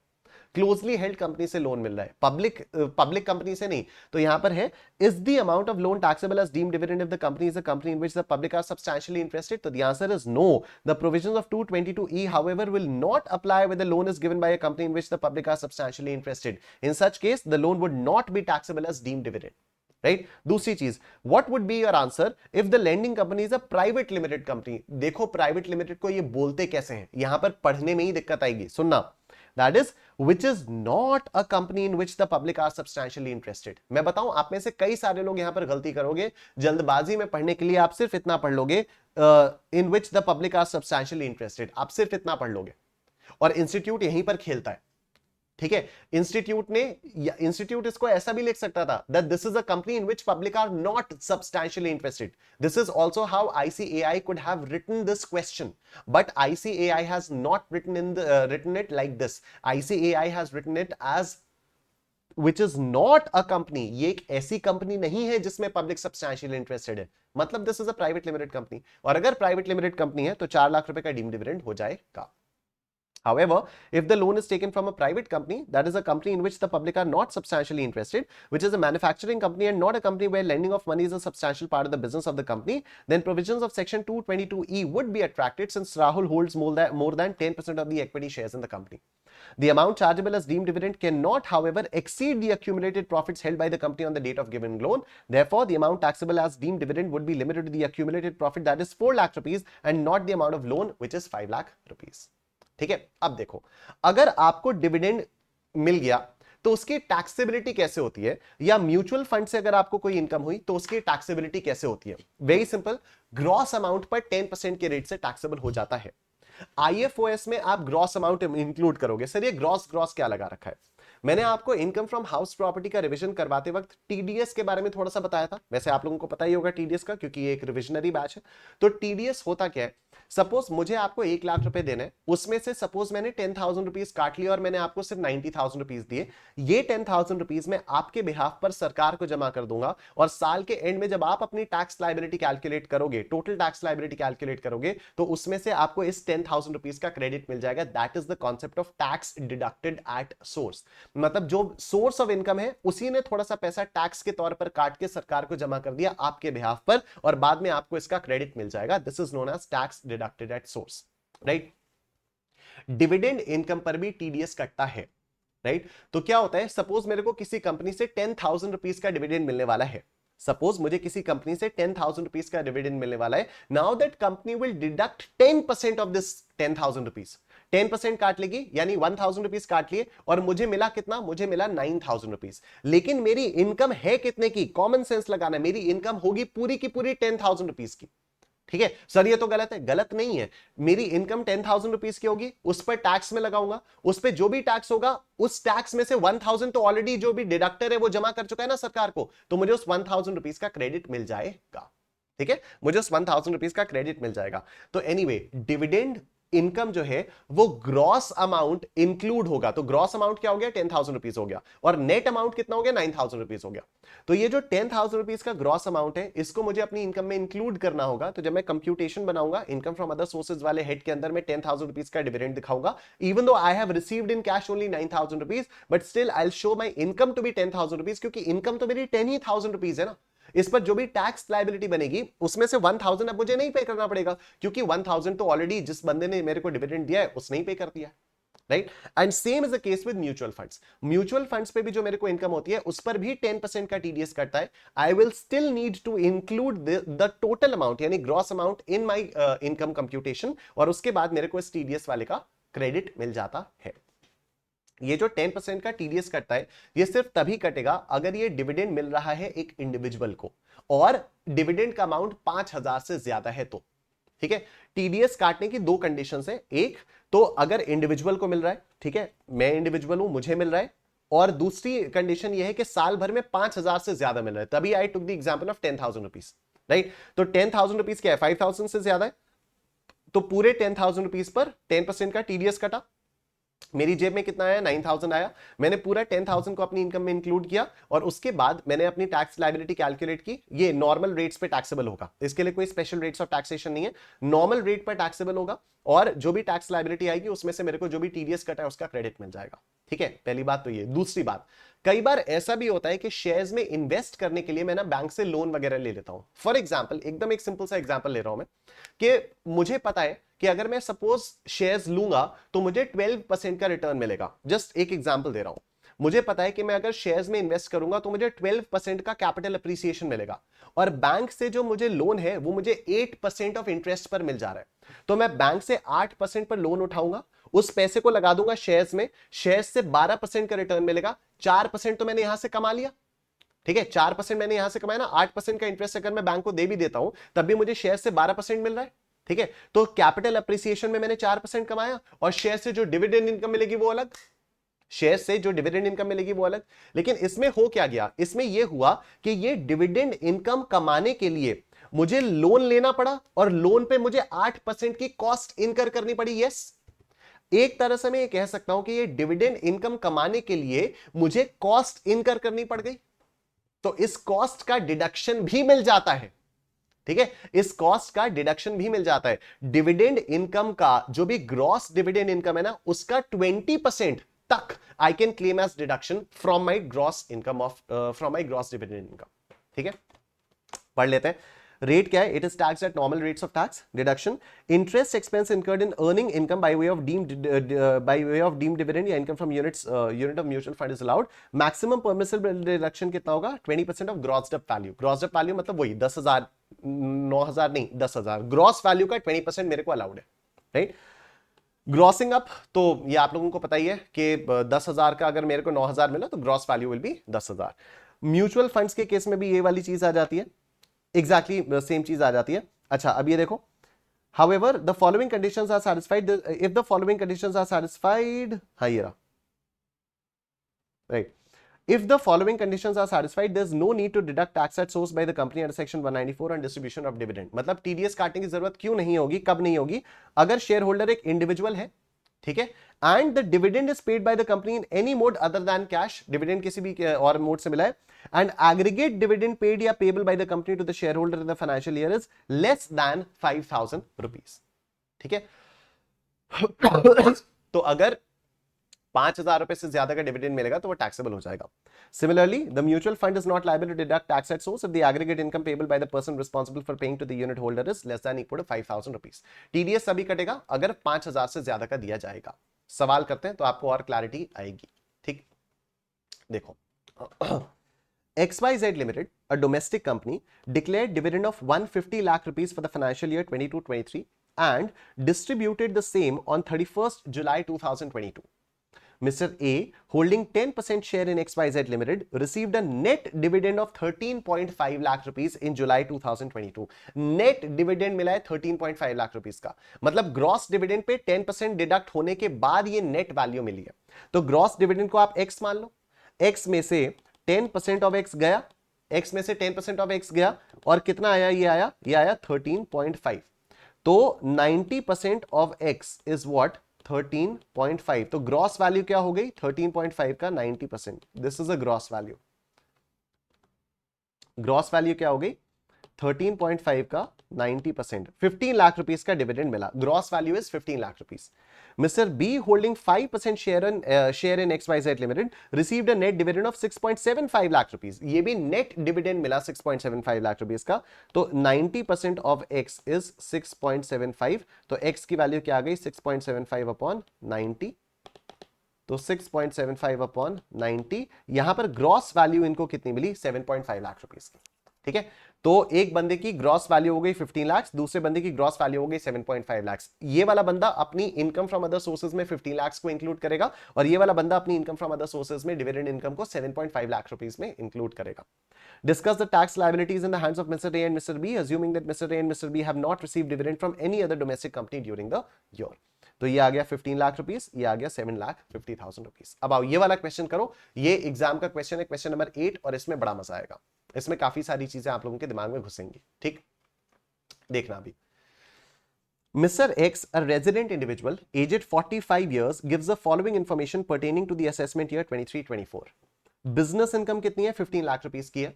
क्लोजली हेल्ड कंपनी से लोन मिल रहा है, पब्लिक कंपनी से नहीं। तो यहां पर है is the amount of loan taxable as deemed dividend if the company is a company in which the public are substantially interested. तो the answer is no. The provisions of 222E however will not apply when the loan is given by a company in which the public are substantially interested। in such case the loan would not be taxable as deemed dividend, right. दूसरी चीज, what would be your answer if the lending company is a private limited company. देखो private limited को ये बोलते कैसे हैं, यहां पर पढ़ने में ही दिक्कत आएगी, सुनना। That is, which is not a company in which the public are substantially interested। मैं बताऊं आप में से कई सारे लोग यहां पर गलती करोगे, जल्दबाजी में पढ़ने के लिए आप सिर्फ इतना पढ़ लोगे in which the public are substantially interested, आप सिर्फ इतना पढ़ लोगे और इंस्टीट्यूट यहीं पर खेलता है, ठीक है। इंस्टीट्यूट इसको ऐसा भी लिख सकता था that this is a company in which public are not substantially interested। This is also how ICAI could have written this question, but ICAI has not written it like this। ICAI has written it as which is not a company। ये एक ऐसी company नहीं है जिसमें public substantially interested है, मतलब this is a private limited company. और अगर प्राइवेट लिमिटेड कंपनी है तो 4 लाख रुपए का डीम डिविडेंड हो जाएगा। However, if the loan is taken from a private company, that is a company in which the public are not substantially interested, which is a manufacturing company and not a company where lending of money is a substantial part of the business of the company, then provisions of section 222E would be attracted since Rahul holds more than 10% of the equity shares in the company। The amount chargeable as deemed dividend cannot, however, exceed the accumulated profits held by the company on the date of given loan। Therefore, the amount taxable as deemed dividend would be limited to the accumulated profit, that is 4 lakh rupees, and not the amount of loan, which is 5 lakh rupees। ठीक है, अब देखो, अगर आपको dividend मिल गया तो उसकी taxability कैसे होती है, या म्यूचुअल फंड से अगर आपको कोई इनकम हुई तो उसकी टैक्सेबिलिटी कैसे होती है? वेरी सिंपल, ग्रॉस अमाउंट पर 10% के रेट से टैक्सेबल हो जाता है। IFOS में आप ग्रॉस अमाउंट इंक्लूड करोगे। सर ये ग्रॉस क्या लगा रखा है? मैंने आपको इनकम फ्रॉम हाउस प्रॉपर्टी का रिवीजन करवाते वक्त टीडीएस के बारे में थोड़ा सा बताया था, वैसे आप लोगों को पता ही होगा टीडीएस का, क्योंकि ये एक रिविजनरी बैच है। तो टीडीएस होता क्या है? सपोज मुझे आपको 1 लाख रुपए देने, उसमें से सपोज मैंने 10,000 रुपीज काट लिया और मैंने आपको सिर्फ 90,000 रुपीज दिए। ये 10,000 रुपीज मैं आपके बिहाफ पर सरकार को जमा कर दूंगा और साल के एंड में जब आप अपनी टैक्स लायबिलिटी कैलकुलेट करोगे, टोटल टैक्स लायबिलिटी कैलकुलेट करोगे, तो उसमें से आपको इस 10,000 रुपीज का क्रेडिट मिल जाएगा। That is the concept of tax deducted at source. मतलब जो सोर्स ऑफ इनकम है उसी ने थोड़ा सा पैसा टैक्स के तौर पर काट के सरकार को जमा कर दिया आपके बिहाफ पर, और बाद में आपको इसका क्रेडिट मिल जाएगा। This is known as tax deducted at source, right. Dividend income पर भी टीडीएस कटता है, राइट। तो क्या होता है, सपोज मेरे को किसी कंपनी से 10,000 रुपीज का डिविडेंड मिलने वाला है, सपोज मुझे किसी कंपनी से 10,000 रुपीज का डिविडेंड मिलने वाला है, now that company will deduct 10% of this 10,000 rupees, 10% काट लेगी, यानी 1,000 रुपीज काट लिए, और मुझे मिला कितना, मुझे मिला 9,000 रुपीज। लेकिन मेरी इनकम है कितने की, कॉमन सेंस लगाना, मेरी इनकम होगी पूरी की पूरी 10,000 रुपीज की। ठीक है सर, ये तो गलत है, गलत नहीं है। मेरी इनकम 10,000 रुपीज की होगी, उस पर टैक्स में लगाऊंगा, उस पर जो भी टैक्स होगा उस टैक्स में से 1,000 तो ऑलरेडी जो भी डिडक्टर है वो जमा कर चुका है ना सरकार को, तो मुझे उस 1,000 रुपीज का क्रेडिट मिल जाएगा। ठीक है, मुझे उस 1,000 रुपीज का क्रेडिट मिल जाएगा। तो एनीवे डिविडेंड इनकम जो है वो ग्रॉस अमाउंट इंक्लूड होगा। तो ग्रॉस अमाउंट क्या हो गया, 10,000 रुपीज हो गया, और नेट अमाउंट कितना हो गया, 9,000 रुपीज हो गया। तो ये जो 10,000 रुपीज का ग्रॉस अमाउंट है, इसको मुझे अपनी इनकम में इंक्लूड करना होगा। तो जब मैं कंप्यूटेशन बनाऊंगा इनकम फ्रॉम अदर सोर्सेज वाले हेड के अंदर, मैं 10,000 रुपीज का डिविडेंड दिखाऊंगा, even though I have received in cash only 9,000 rupees, but still I will show my income to be 10,000 rupees, क्योंकि इनकम तो मेरी 10,000 रुपीज है ना। इस पर जो भी टैक्स लायबिलिटी बनेगी उसमें से 1,000 अब मुझे नहीं पे करना पड़ेगा, क्योंकि 1,000 तो ऑलरेडी जिस बंदे ने मेरे को डिविडेंड दिया है उसने ही पे कर दिया, right. And same is the case with mutual funds. Mutual funds पे भी जो मेरे को इनकम होती है उस पर भी 10% का टीडीएस कटता है। I will still need to include the total amount, यानी gross amount in my income computation, और उसके बाद मेरे को इस टीडीएस वाले का क्रेडिट मिल जाता है। ये जो 10% का टीडीएस कटता है, ये सिर्फ तभी कटेगा अगर ये डिविडेंड मिल रहा है एक इंडिविजुअल को, और डिविडेंड का अमाउंट 5,000 से ज्यादा है तो। ठीक है, टीडीएस काटने की दो कंडीशंस है, एक तो अगर इंडिविजुअल को मिल रहा है, ठीक है, मैं इंडिविजुअल हूं मुझे मिल रहा है, और दूसरी कंडीशन ये है कि साल भर में 5,000 से ज्यादा मिल रहा है, तभी I took the example of 10,000 rupees, right. तो 10,000 रुपीज क्या है, 5,000 से ज्यादा है, तो पूरे 10,000 रुपीज पर 10% का टीडीएस कटा, मेरी जेब में कितना आया, 9,000 आया, मैंने पूरा 10,000 को अपनी इनकम में इंक्लूड किया, और उसके बाद मैंने अपनी टैक्स लायबिलिटी कैलकुलेट की। ये नॉर्मल रेट्स पे टैक्सेबल होगा, इसके लिए कोई स्पेशल रेट्स ऑफ टैक्सेशन नहीं है, नॉर्मल रेट पर टैक्सेबल होगा, और जो भी टैक्स लायबिलिटी आएगी उसमें से मेरे को जो भी टीडीएस कटा है उसका क्रेडिट मिल जाएगा। ठीक है, पहली बात तो ये। दूसरी बात, कई बार ऐसा भी होता है कि शेयर्स में इन्वेस्ट करने के लिए मैं ना बैंक से लोन वगैरह ले लेता हूं। फॉर एग्जाम्पल, एकदम एक सिंपल सा एग्जाम्पल ले रहा हूं मैं, कि मुझे पता है कि अगर मैं सपोज शेयर्स लूंगा तो मुझे 12% का रिटर्न मिलेगा। जस्ट एक एग्जांपल दे रहा हूं, मुझे पता है कि मैं अगर शेयर्स में इन्वेस्ट करूंगा तो मुझे 12% का कैपिटल अप्रिसिएशन मिलेगा, और बैंक से जो मुझे लोन है वो मुझे 8% ऑफ इंटरेस्ट पर मिल जा रहा है। तो मैं बैंक से 8% पर लोन उठाऊंगा, उस पैसे को लगा दूंगा शेयर्स में, शेयर्स से 12% का रिटर्न मिलेगा, 4% तो मैंने यहां से कमा लिया। ठीक है, 4% मैंने यहां से कमाया ना, 8% का इंटरेस्ट अगर मैं बैंक को दे भी देता हूं तब भी मुझे शेयर से 12% मिल रहा है। ठीक है, तो कैपिटल अप्रिसिएशन में मैंने 4% कमाया, और शेयर से जो डिविडेंड इनकम मिलेगी वो अलग, शेयर से जो डिविडेंड इनकम मिलेगी वो अलग। लेकिन इसमें हो क्या गया, इसमें यह हुआ कि ये डिविडेंड इनकम कमाने के लिए मुझे लोन लेना पड़ा, और लोन पे मुझे 8% की कॉस्ट इनकर करनी पड़ी। यस, एक तरह से मैं ये कह सकता हूं कि ये डिविडेंड इनकम कमाने के लिए मुझे कॉस्ट इनकर करनी पड़ गई, तो इस कॉस्ट का डिडक्शन भी मिल जाता है। ठीक है, इस कॉस्ट का डिडक्शन भी मिल जाता है। डिविडेंड इनकम का जो भी ग्रॉस डिविडेंड इनकम है ना, उसका 20% तक I can claim as deduction from my gross income of from my gross dividend income. ठीक है, पढ़ लेते हैं। रेट क्या है, it is tax at normal rates of tax. Deduction, interest expense incurred in earning income by way of deemed dividend या income from unit of mutual fund is allowed. Maximum permissible deduction कितना होगा, 20% of gross up value. Gross up value मतलब वही 10,000, 9,000 नहीं, 10,000 gross value का 20% मेरे को allowed है, राइट। ग्रॉसिंग अप, तो ये आप लोगों को पता ही है कि 10,000 का अगर मेरे को 9,000 मिला तो gross value will be 10,000। Mutual funds के केस में भी ये वाली चीज आ जाती है, एग्जैक्टली सेम चीज आ जाती है। अच्छा, अब ये देखो, however the following conditions are satisfied, if the following conditions are satisfied, हाँ ये रहा, right, if the following conditions are satisfied there is no need to deduct tax at source by the company under section 194 on distribution of dividend। मतलब TDS काटने की जरूरत क्यों नहीं होगी, कब नहीं होगी, अगर शेयर होल्डर एक इंडिविजुअल है, ठीक है, and the dividend is paid by the company in any mode other than cash, dividend किसी भी और मोड से मिला है, एंड एग्रीगेट डिविडेंड पेड या payable by the company to the shareholder in the financial year is less than 5,000 rupees. ठीक है, तो अगर 5,000 रुपए से ज्यादा का डिविडेंड मिलेगा तो वो टैक्सेबल हो जाएगा। Similarly the mutual fund is not liable to deduct tax at source if the aggregate income payable by the person responsible for paying to the unit holder is less than equal to 5,000 rupees. TDS तभी कटेगा अगर 5,000 से ज्यादा का दिया जाएगा। सवाल करते हैं तो आपको और क्लैरिटी आएगी। ठीक, देखो XYZ Limited, a domestic company, declared dividend of 150 lakh rupees for the financial year 22-23 and distributed the same on 31st July 2022. Mr. A, holding 10% share in XYZ Limited, received a net dividend of 13.5 lakh rupees in July 2022. Net dividend मिला है 13.5 lakh rupees का, मतलब gross dividend pay 10% deduct होने के बाद ये net value मिली है। तो ग्रॉस डिविडेंड को आप x मान लो, x में से 10% ऑफ x गया, x में से 10% ऑफ x गया और कितना आया, ये आया 13.5। तो 90% ऑफ x इज व्हाट, 13.5। तो ग्रॉस वैल्यू क्या हो गई, 13.5 का 90%। This is a gross value. Gross value क्या हो गई, 13.5 का 90%। 15 लाख रुपीस का डिविडेंड मिला, gross value is 15 lakh rupees. Mister B, holding 5% share in XYZ limited, received a net dividend of 6.75 lakh rupees. ये भी नेट डिविडेंड मिला 6.75 लाख रुपीस का। तो 90% ऑफ x इज 6.75। तो x की वैल्यू क्या आ गई, 6.75 अपॉन 90। तो 6.75 अपॉन 90, यहां पर ग्रॉस वैल्यू इनको कितनी मिली, 7.5 लाख रुपीस की। ठीक है, तो एक बंदे की ग्रॉस वैल्यू हो गई 15 लाख, दूसरे बंदे की ग्रॉस वैल्यू हो गई 7.5 लाख। ये वाला बंदा अपनी इनकम फ्रॉम अदर सोर्सेज में 15 लाख को इंक्लूड करेगा और ये वाला बंदा अपनी इनकम फ्रॉम अदर सोर्सेज में डिविडेंड इनकम को 7.5 लाख रुपीस में इंक्लूड करेगा। Discuss the tax liabilities in the hands of Mr. A and Mr. B, assuming that Mr. A and Mr. B have not received dividend from any other domestic company during the year. तो ये आ गया 15 lakh rupees, ये आ गया 7,50,000 rupees. अब आओ ये वाला question करो, ये एग्जाम का क्वेश्चन है, क्वेश्चन नंबर 8, और इसमें बड़ा मजा आएगा। इसमें काफी सारी चीजें आप लोगों के दिमाग में घुसेंगी। ठीक, देखना अभी। Mr. X, a resident individual, aged 45 years, gives the following information pertaining to the assessment year 23-24. Business income कितनी है, 15 लाख रुपीस की है।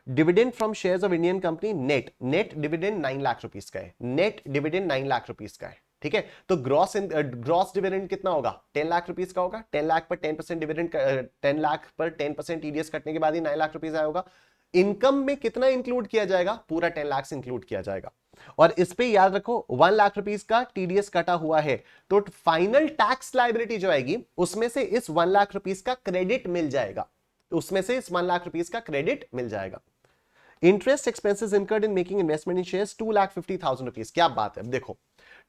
Dividend from shares of Indian company, net dividend 9 lakh rupees का है। नेट डिविडेंड 9 लाख रुपीस का है। ठीक है, तो ग्रॉस डिविडेंड कितना होगा, 10 लाख रुपीस का होगा। 10 लाख पर 10% डिविडेंड, 10 लाख पर 10% टीडीएस कटने के बाद ही 9 लाख रुपीस आया होगा। इनकम में कितना इंक्लूड किया जाएगा, पूरा 10 लाख इंक्लूड किया जाएगा। और इस पे याद रखो 1 लाख रुपीस का टीडीएस कटा हुआ है, तो फाइनल टैक्स लायबिलिटी जो आएगी उसमें से इस 1 लाख रुपीस का क्रेडिट मिल जाएगा, उसमें से इस 1 लाख रुपीस का क्रेडिट मिल जाएगा। Interest expenses incurred in making investment in shares 2,50,000 rupees. क्या बात है, देखो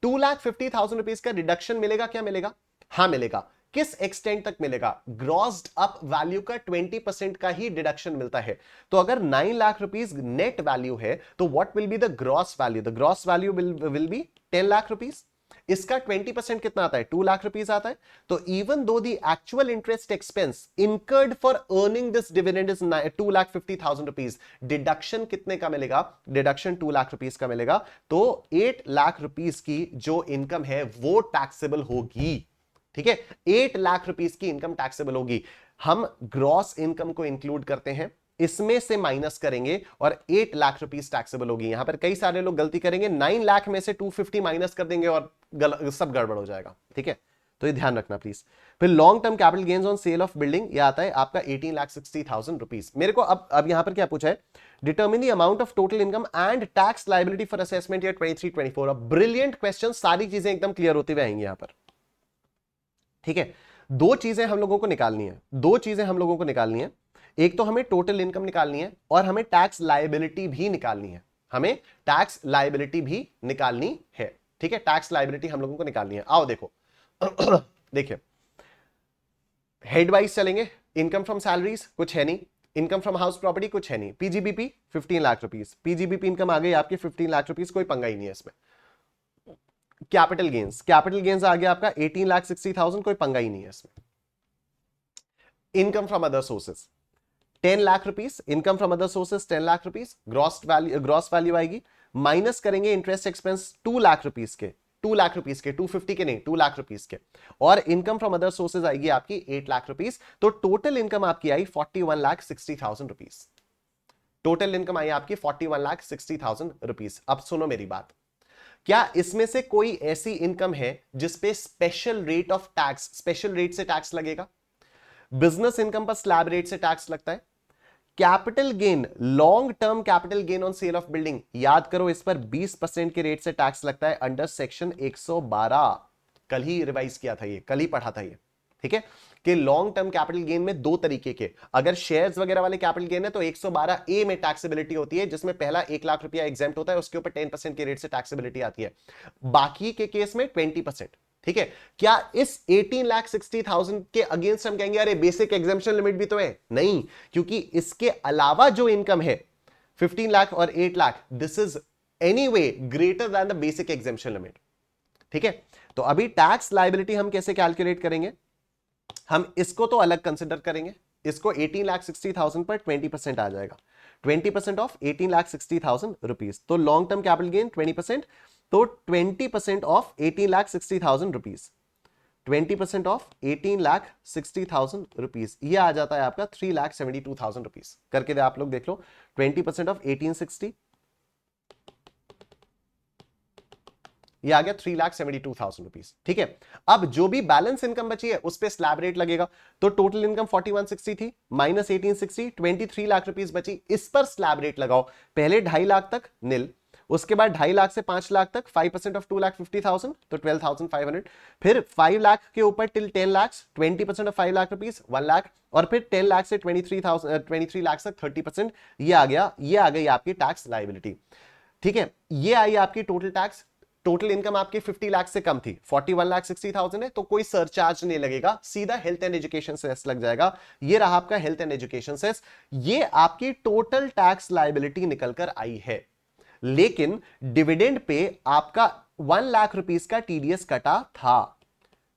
2,50,000 रुपीस का रिडक्शन मिलेगा, क्या मिलेगा, हाँ मिलेगा। किस एक्सटेंट तक मिलेगा, ग्रॉस्ड अप वैल्यू का 20% का ही डिडक्शन मिलता है। तो अगर 9 लाख रुपीस नेट वैल्यू है तो what will be the gross value, the gross value will be 10 lakh rupees. इसका 20% कितना आता है, 2 लाख रुपीस आता है। तो even though the actual interest expense incurred for earning this dividend is 2,50,000 rupees, deduction कितने का मिलेगा, डिडक्शन 2 लाख रुपीस का मिलेगा। तो 8 लाख रुपीस की जो इनकम है वो टैक्सेबल होगी। ठीक है, 8 लाख रुपीस की इनकम टैक्सेबल होगी। हम ग्रॉस इनकम को इंक्लूड करते हैं, इसमें से माइनस करेंगे और 8 लाख रुपीस टैक्सेबल होगी। यहां पर कई सारे लोग गलती करेंगे, 9 लाख में से 250 माइनस कर देंगे और सब गड़बड़ हो जाएगा। ठीक है, तो ये ध्यान रखना प्लीज। फिर long term capital gains on sale of building, ये आता है आपका 18,60,000 रुपीस। मेरे को अब यहां पर क्या पूछा है, determine the amount of total income and tax liability for assessment year 23-24। Brilliant question, सारी चीजें एकदम क्लियर होते हुए आएंगे यहां पर। ठीक है, दो चीजें हम लोगों को निकालनी है, एक तो हमें टोटल इनकम निकालनी है और हमें टैक्स लायबिलिटी भी निकालनी है, ठीक है, टैक्स लायबिलिटी हम लोगों को निकालनी है। आओ देखो देखिए, हेड वाइज चलेंगे। इनकम फ्रॉम सैलरीज कुछ है नहीं, इनकम फ्रॉम हाउस प्रॉपर्टी कुछ है नहीं, PGBP 15 lakh rupees, PGBP income आ गई आपकी 15 लाख रुपीस, कोई पंगा ही नहीं है इसमें। कैपिटल गेन्स आ गया आपका 18,60,000, कोई पंगा ही नहीं है इसमें। Income from other sources 10 lakh rupees, income from other sources 10 lakh rupees, gross value आएगी। माइनस करेंगे इंटरेस्ट एक्सपेंस 2 लाख रुपीस के, 250 के नहीं, 2 लाख रुपीस के, और इनकम फ्रॉम अदर सोर्सेज आएगी आपकी 8 लाख रुपीस। तो टोटल इनकम आपकी आई 41,60,000 रुपीस। टोटल इनकम आई आपकी 41,60,000 रुपीस। अब सुनो मेरी बात, क्या इसमें से कोई ऐसी इनकम है जिसपे स्पेशल रेट से टैक्स लगेगा? बिजनेस इनकम पर स्लैब रेट से टैक्स लगता है। Capital gain, long term capital gain on sale of building, याद करो इस पर 20% के रेट से टैक्स लगता है अंडर सेक्शन 112। कल ही रिवाइज किया था ये, कल ही पढ़ा था ये। ठीक है, कि लॉन्ग टर्म कैपिटल गेन में दो तरीके के, अगर शेयर्स वगैरह वाले कैपिटल गेन है तो 112 ए में टैक्सेबिलिटी होती है, जिसमें पहला 1 लाख रुपया एग्जेम्प्ट होता है, उसके ऊपर 10% के रेट से टैक्सेबिलिटी आती है, बाकी के केस में 20%। ठीक है, क्या इस 18,60,000 के अगेंस्ट हम कहेंगे अरे बेसिक एग्जेम्पशन लिमिट भी तो है? नहीं, क्योंकि इसके अलावा जो इनकम है 15 लाख और 8 lakh, this is anyway greater than the basic exemption limit. ठीक है, तो अभी टैक्स लायबिलिटी हम कैसे कैलकुलेट करेंगे? हम इसको तो अलग कंसिडर करेंगे, इसको 18,60,000 पर 20% आ जाएगा, 20% ऑफ 18,60,000 रुपीज, तो लॉन्ग टर्म कैपिटल गेन 20%, तो 20% ऑफ 18,60,000 रुपीज, 20% ऑफ 18,60,000 रुपीज, ये आ जाता है आपका 3,72,000 रुपीज। करके दे आप लोग देख लो, 20% ऑफ 1860, ये आ गया 3,72,000 रुपीज। ठीक है, अब जो भी बैलेंस इनकम बची है उस पे स्लैब रेट लगेगा, तो टोटल इनकम 4160 थी, माइनस 1860, 23 लाख रुपीज बची, इस पर स्लैब रेट लगाओ। पहले 2.5 लाख तक निल, उसके बाद 2.5 लाख से 5 लाख तक 5% ऑफ 2,50,000 तो 12,500, फिर 5 लाख के ऊपर till 10 lakh 20% of 5 lakh rupees 1 lakh, और फिर 10 लाख से 23 लाख तक 30%, ये आ गई आपकी टैक्स लायबिलिटी। ठीक है, ये आई आपकी टोटल टैक्स। टोटल इनकम आपकी 50 लाख से कम थी, 41,60,000 है, तो कोई सरचार्ज नहीं लगेगा, सीधा हेल्थ एंड एजुकेशन सेस लग जाएगा। ये रहा आपका हेल्थ एंड एजुकेशन सेस, ये आपकी टोटल टैक्स लायबिलिटी निकल कर आई है। लेकिन डिविडेंड पे आपका 1 लाख रुपीस का टीडीएस कटा था,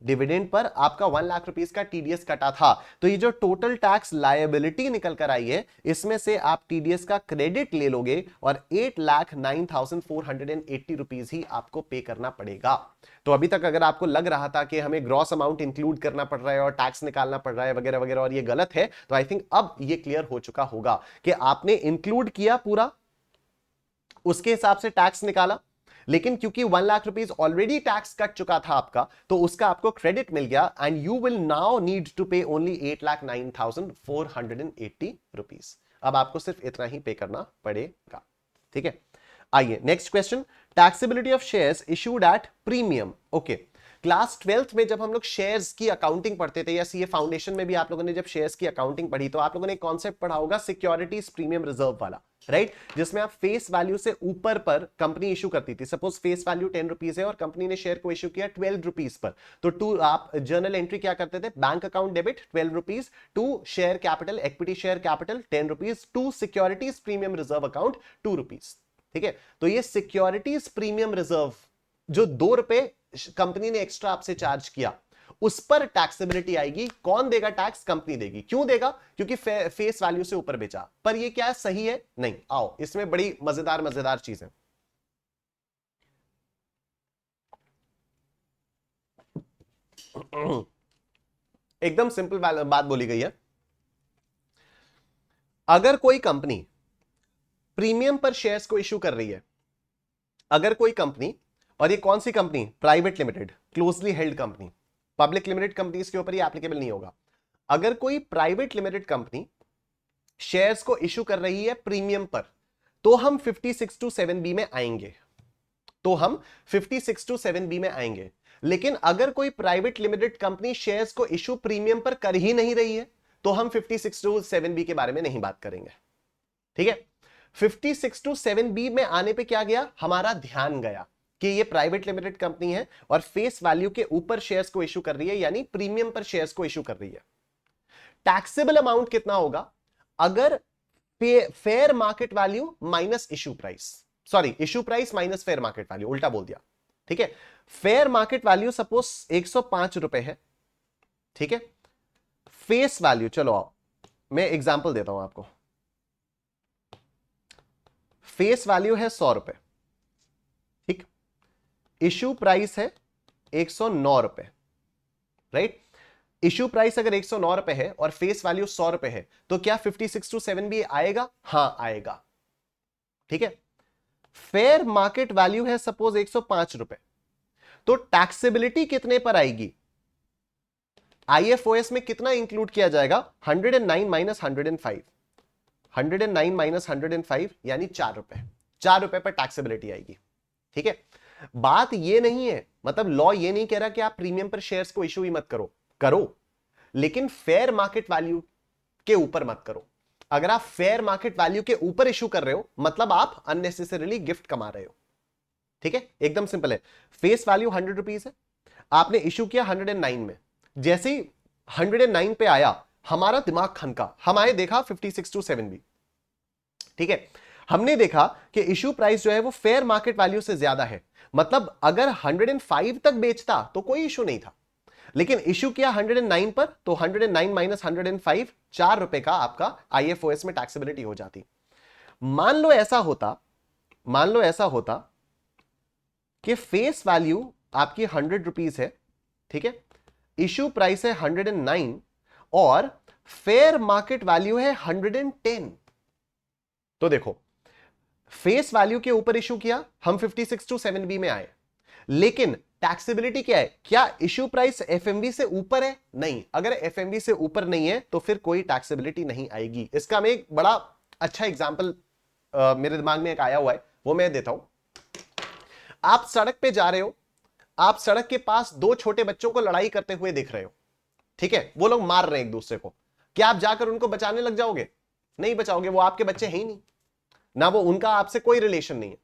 डिविडेंड पर आपका 1 लाख रुपीस का टीडीएस कटा था, तो ये जो टोटल टैक्स लायबिलिटी निकल कर आई है, इसमें से आप टीडीएस का क्रेडिट ले लोगे और 8,09,480 रुपीस ही आपको पे करना पड़ेगा। तो अभी तक अगर आपको लग रहा था कि हमें ग्रॉस अमाउंट इंक्लूड करना पड़ रहा है और टैक्स निकालना पड़ रहा है वगैरह वगैरह और ये गलत है, तो आई थिंक अब ये क्लियर हो चुका होगा कि आपने इंक्लूड किया पूरा, उसके हिसाब से टैक्स निकाला, लेकिन क्योंकि 1 lakh rupees already tax cut चुका था आपका, तो उसका आपको क्रेडिट मिल गया and you will now need to pay only 8,09,480 rupees. अब आपको सिर्फ इतना ही पे करना पड़ेगा। ठीक है, आइए next question, taxability of shares issued at premium. Okay, class 12th में जब हम लोग शेयर्स की अकाउंटिंग पढ़ते थे, या सीए फाउंडेशन में भी आप लोगों ने जब शेयर्स की अकाउंटिंग पढ़ी, तो आप लोगों ने एक कॉन्सेप्ट पढ़ा होगा सिक्योरिटीज प्रीमियम रिजर्व वाला, राइट, जिसमें आप फेस वैल्यू से ऊपर पर कंपनी इशू करती थी। सपोज फेस वैल्यू 10 रुपीस है और कंपनी ने शेयर को इशू किया 12 रुपीस पर, तो आप जर्नल एंट्री क्या करते थे, bank account debit 12 rupees, to share capital equity share capital 10 rupees, to securities premium reserve account 2 rupees. ठीक है, तो ये सिक्योरिटीज प्रीमियम रिजर्व जो 2 रुपए कंपनी ने एक्स्ट्रा आपसे चार्ज किया, उस पर टैक्सेबिलिटी आएगी। कौन देगा टैक्स? कंपनी देगी। क्यों देगा? क्योंकि फेस वैल्यू से ऊपर बेचा। पर ये क्या सही है? नहीं। आओ, इसमें बड़ी मजेदार चीज है। एकदम सिंपल बात बोली गई है। अगर कोई कंपनी प्रीमियम पर शेयर्स को इश्यू कर रही है, अगर कोई कंपनी, और ये कौन सी company? Private limited, closely held company, public limited companies के ऊपर ये एप्लीकेबल नहीं होगा। अगर कोई प्राइवेट लिमिटेड कंपनी शेयर्स को इश्यू कर रही है प्रीमियम पर, तो हम 56(2)(7)(b) में आएंगे, तो हम 56(2)(7)(b) में आएंगे। लेकिन अगर कोई प्राइवेट लिमिटेड कंपनी शेयर्स को इश्यू प्रीमियम पर कर ही नहीं रही है, तो हम 56(2)(7)(b) के बारे में नहीं बात करेंगे। ठीक है, 56(2)(7)(b) में आने पे क्या गया? हमारा ध्यान गया कि ये प्राइवेट लिमिटेड कंपनी है और फेस वैल्यू के ऊपर शेयर्स को इश्यू कर रही है, यानी प्रीमियम पर शेयर्स को इश्यू कर रही है। टैक्सेबल अमाउंट कितना होगा? अगर fair market value minus issue price, sorry, issue price minus fair market value, उल्टा बोल दिया। ठीक है, फेयर मार्केट वैल्यू सपोज 105 रुपए है। ठीक है, फेस वैल्यू, चलो आओ मैं एग्जांपल देता हूं आपको। फेस वैल्यू है 100 रुपए, ठीक, इश्यू प्राइस है 109 रुपए, राइट। इश्यू प्राइस अगर 109 रुपए है और फेस वैल्यू 100 रुपए है, तो क्या 56(2)(7)(b) आएगा? हां आएगा। ठीक है, फेयर मार्केट वैल्यू है सपोज 105 रुपए, तो टैक्सेबिलिटी कितने पर आएगी? आईएफओएस में कितना इंक्लूड किया जाएगा? 109 माइनस 105, 109 माइनस 105 यानी 4 रुपए, 4 रुपए पर टैक्सेबिलिटी आएगी। ठीक है, बात ये नहीं है, मतलब लॉ ये नहीं कह रहा कि आप प्रीमियम पर शेयर्स को इशू ही मत करो, करो, लेकिन फेयर मार्केट वैल्यू के ऊपर मत करो। अगर आप फेयर मार्केट वैल्यू के ऊपर इशू कर रहे हो मतलब आप अननेसेसरीली गिफ्ट कमा रहे हो। ठीक है, एकदम सिंपल है। फेस वैल्यू 100 रुपीज है, आपने इशू किया 109 में, जैसे ही 109 पे आया हमारा दिमाग खनका, हम आए देखा 56 to 7 भी। ठीक है, हमने देखा कि इशू प्राइस जो है वो फेयर मार्केट वैल्यू से ज्यादा है, मतलब अगर 105 तक बेचता तो कोई इशू नहीं था, लेकिन इशू किया 109 पर, तो 109 माइनस 105, 4 रुपए का आपका आईएफओएस में टैक्सेबिलिटी हो जाती। मान लो ऐसा होता कि फेस वैल्यू आपकी 100 रुपीज है, ठीक है, इशू प्राइस है 109 और फेयर मार्केट वैल्यू है 110। तो देखो, फेस वैल्यू के ऊपर इशू किया, हम 56 to 7B में आए, लेकिन टैक्सेबिलिटी क्या है? क्या इशू प्राइस एफएमवी से ऊपर है? नहीं। अगर एफएमवी से ऊपर नहीं है तो फिर कोई टैक्सेबिलिटी नहीं आएगी। इसका मैं एक बड़ा अच्छा एग्जांपल मेरे दिमाग में एक आया हुआ है, वो मैं देता हूं। आप सड़क पे जा रहे हो, आप सड़क के पास दो छोटे बच्चों को लड़ाई करते हुए देख रहे हो, ठीक है, वो लोग मार रहे हैं एक दूसरे को, क्या आप जाकर उनको बचाने लग जाओगे? नहीं बचाओगे, वो आपके बच्चे हैं ही नहीं ना, वो उनका आपसे कोई रिलेशन नहीं है।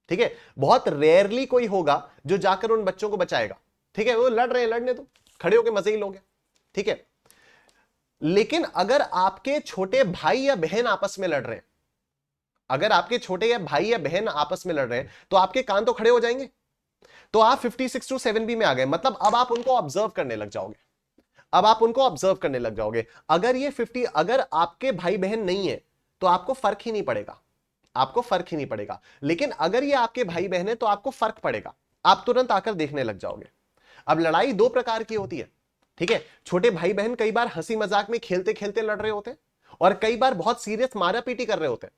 ठीक है, बहुत रेयरली कोई होगा जो जाकर उन बच्चों को बचाएगा। ठीक है, वो लड़ रहे हैं, लड़ने दो, खड़े होकर मजे ही लोगे। ठीक है, लेकिन अगर आपके छोटे भाई या बहन आपस में लड़ रहे हैं, अगर आपके छोटे या भाई या बहन आपस में लड़ रहे हैं तो आपके कान तो खड़े हो जाएंगे। तो आप 56 to 7B में आ गए, मतलब अब आप उनको ऑब्जर्व करने लग जाओगे, अब आप उनको ऑब्जर्व करने लग जाओगे। अगर ये 50, अगर आपके भाई बहन नहीं है तो आपको फर्क ही नहीं पड़ेगा, आपको फर्क ही नहीं पड़ेगा, लेकिन अगर ये आपके भाई बहन है तो आपको फर्क पड़ेगा, आप तुरंत आकर देखने लग जाओगे। अब लड़ाई दो प्रकार की होती है। ठीक है, छोटे भाई बहन कई बार हंसी मजाक में खेलते खेलते लड़ रहे होते हैं और कई बार बहुत सीरियस मारा पीटी कर रहे होते हैं।